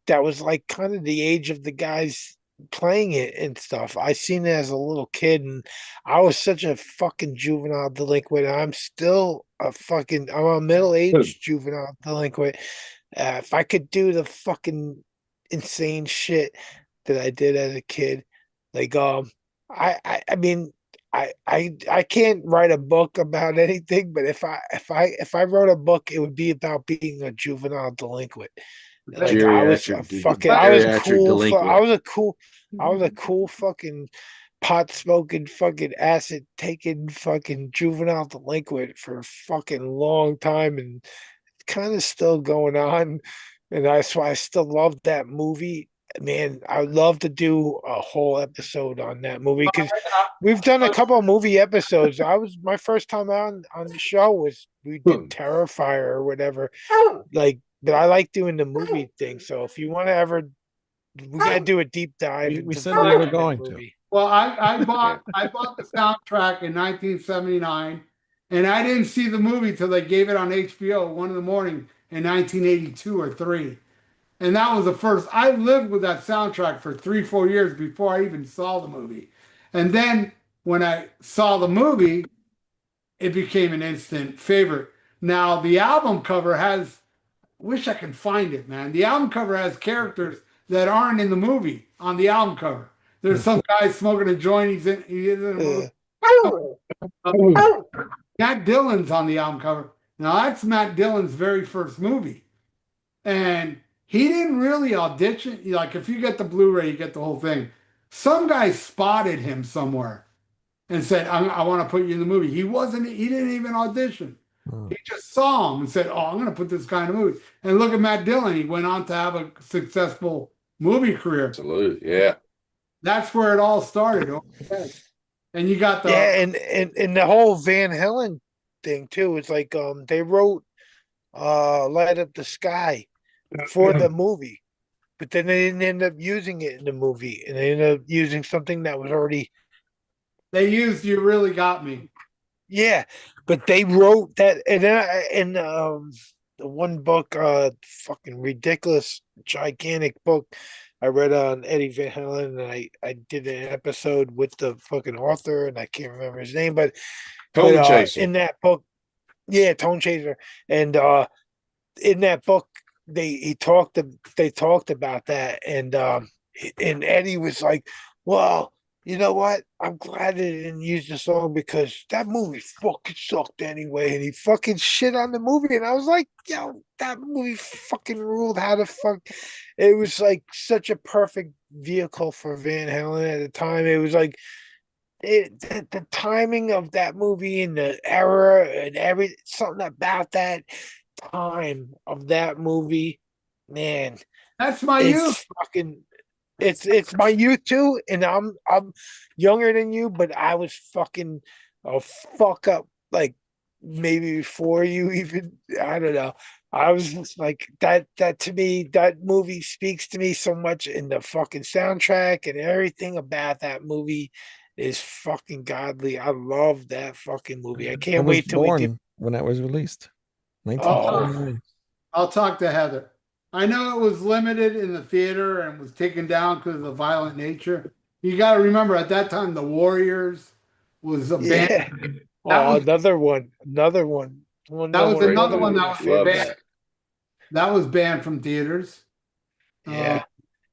that was like kind of the age of the guys playing it and stuff. I seen it as a little kid, and I was such a fucking juvenile delinquent. I'm still I'm a middle-aged juvenile delinquent. If I could do the fucking insane shit that I did as a kid, like I mean I can't write a book about anything, but if I wrote a book, it would be about being a juvenile delinquent. Like I was a fucking I was geriatric cool delinquent. I was a cool fucking pot smoking fucking acid taking fucking juvenile delinquent for a fucking long time, and kind of still going on. And that's why I still love that movie. Man, I would love to do a whole episode on that movie because we've done a couple of movie episodes. I was my first time on the show was we did Terrifier or whatever. Like, but I like doing the movie thing. So if you want to ever, we gotta do a deep dive We into said the we were fucking going to. movie. Well, I bought the soundtrack in 1979, and I didn't see the movie till they gave it on HBO 1 in the morning in 1982 or three. And that was the first. I lived with that soundtrack for 3 or 4 years before I even saw the movie. And then when I saw the movie, it became an instant favorite. Now the album cover has, wish I could find it, man. The album cover has characters that aren't in the movie on the album cover. There's some guy smoking a joint. He is in a movie. Matt Dillon's on the album cover. Now that's Matt Dillon's very first movie, and he didn't really audition. Like if you get the Blu-ray, you get the whole thing. Some guy spotted him somewhere and said, I want to put you in the movie." He wasn't. He didn't even audition. Hmm. He just saw him and said, "Oh, I'm going to put this guy in a movie." And look at Matt Dillon. He went on to have a successful movie career. Absolutely. Yeah. That's where it all started. Okay. And you got the Yeah, and the whole Van Halen thing too. It's like they wrote Light Up the Sky for the movie, but then they didn't end up using it in the movie, and they ended up using something that was already they used "You Really Got Me." yeah. But they wrote that, and then in the one book, fucking ridiculous, gigantic book I read on Eddie Van Halen, and I did an episode with the fucking author, and I can't remember his name, but Tone Chaser. in that book, yeah, Tone Chaser, and in that book they talked about that, and Eddie was like, "Well, you know what? I'm glad they didn't use the song because that movie fucking sucked anyway." And he fucking shit on the movie, and I was like, "Yo, that movie fucking ruled. How the fuck?" It was like such a perfect vehicle for Van Halen at the time. It was like the timing of that movie and the era and something about that time of that movie, man, That's my youth. it's fucking it's my youth too, and I'm younger than you, but I was fucking a fuck up like maybe before you even, I don't know. I was just like that to me, that movie speaks to me so much, in the fucking soundtrack and everything about that movie is fucking godly. I love that fucking movie. I I can't was wait till we born do. when that was released. Oh, 1979. I'll talk to Heather. I know it was limited in the theater and was taken down because of the violent nature. You got to remember, at that time, the Warriors was a band. yeah. That Oh, was another one. Another one. that was Great another one movie. that was Love banned. that. That was banned from theaters. Yeah.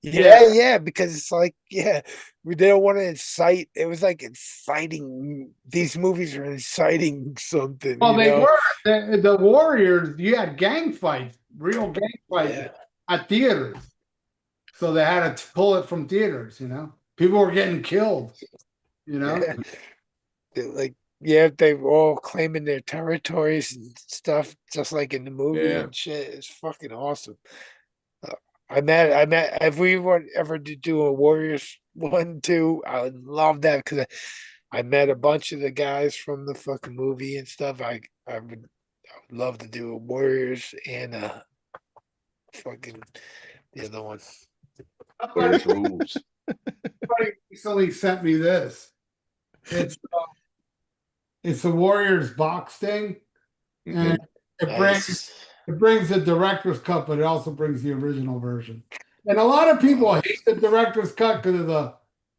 Yeah, because it's like, we didn't want to incite. It was like inciting. These movies are inciting something, Well, you they know? were the Warriors. You had gang fights, real gang fights Yeah. at theaters. So they had to pull it from theaters. People were getting killed. Yeah. Like, yeah, they were all claiming their territories and stuff, just like in the movie Yeah. and shit. It's fucking awesome. I met, if we were ever to do a Warriors 1, 2, I would love that because I met a bunch of the guys from the fucking movie and stuff. I would love to do a Warriors and fucking the other one. There's rules. Somebody recently sent me this. It's a Warriors box thing, and it brings Nice. it brings the director's cut, but it also brings the original version. And a lot of people hate the director's cut because of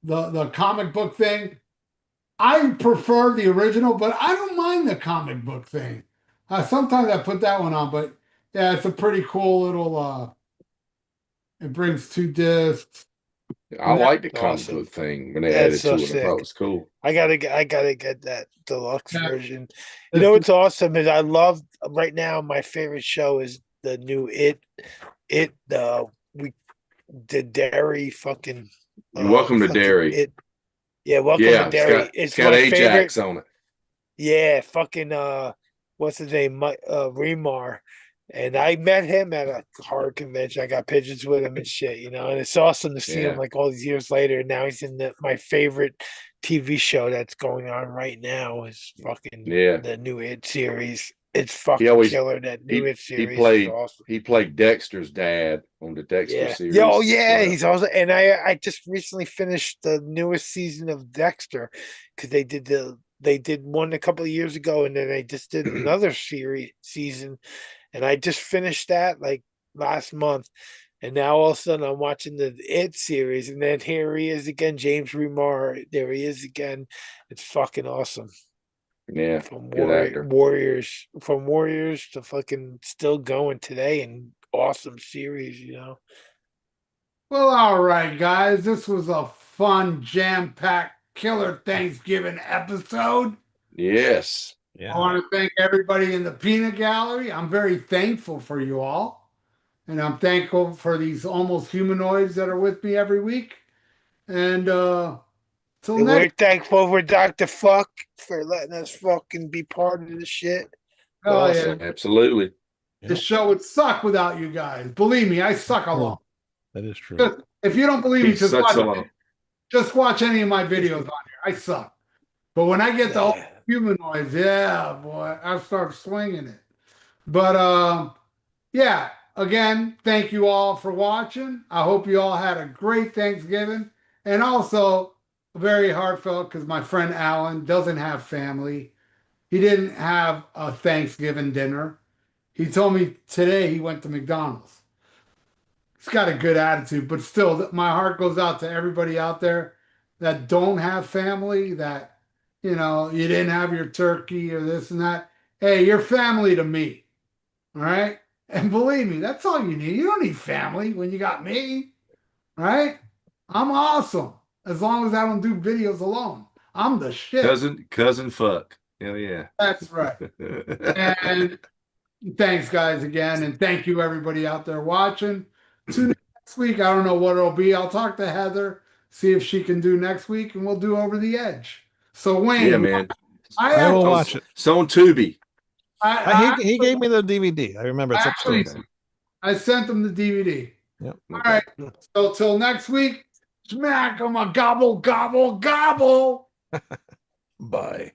the comic book thing. I prefer the original, but I don't mind the comic book thing. Sometimes I put that one on, but yeah, it's a pretty cool little. It brings 2 discs. I like the comic Awesome. book thing when they That's added so to it. I thought sick. it was cool. I gotta get that deluxe Yeah. version. You know what's awesome is I love right now. My favorite show is the new we did Derry fucking. You're welcome to fucking Derry. It. Yeah, welcome Yeah, to Derry. it's got my Ajax favorite. on it. Yeah, fucking what's his name? Remar. And I met him at a horror convention. I got pictures with him and shit, and it's awesome to see him Yeah. like all these years later. And now he's in my favorite TV show that's going on right now is fucking Yeah. the new It series. It's fucking always- killer. That new It He series is played awesome. he played Dexter's dad on the Dexter Yeah. series. Yeah, oh yeah, as well. he's also, and I just recently finished the newest season of Dexter because they did one a couple of years ago, and then they just did another season, and I just finished that like last month, and now all of a sudden I'm watching the It series, and then here he is again, James Remar. There he is again. It's fucking awesome. Yeah, From good actor. Warriors to fucking still going today, and awesome series, Well, all right, guys. This was a fun, jam-packed, killer Thanksgiving episode. Yes. I want to thank everybody in the peanut gallery. I'm very thankful for you all. And I'm thankful for these almost humanoids that are with me every week. And till And we're next thankful for Dr. Fuck for letting us fucking be part of the shit. oh, yeah, Awesome. Absolutely. this show would suck without you guys. Believe me, I suck along. That is true. Just, if you don't believe me, He sucks along. just watch any of my videos on here. I suck. But when I get the whole Yeah. humanoids, yeah, boy, I start swinging it. But yeah, again, thank you all for watching. I hope you all had a great Thanksgiving, and also very heartfelt because my friend Alan doesn't have family. He didn't have a Thanksgiving dinner. He told me today he went to McDonald's. He's got a good attitude, but still, my heart goes out to everybody out there that don't have family, that, you didn't have your turkey or this and that. Hey, you're family to me. All right. And believe me, that's all you need. You don't need family when you got me. Right? I'm awesome. As long as I don't do videos alone. I'm the shit. Cousin fuck. Hell yeah. That's right. And thanks, guys, again. And thank you, everybody out there watching. Tune in next week. I don't know what it'll be. I'll talk to Heather, see if she can do next week, and we'll do Over the Edge. So, Wayne, Yeah, man. I will watch it. It's on Tubi. He gave me the DVD. I remember it's Actually, upstairs. I sent them the DVD. Yep. All right. So till next week, smack 'em a gobble, gobble, gobble. Bye.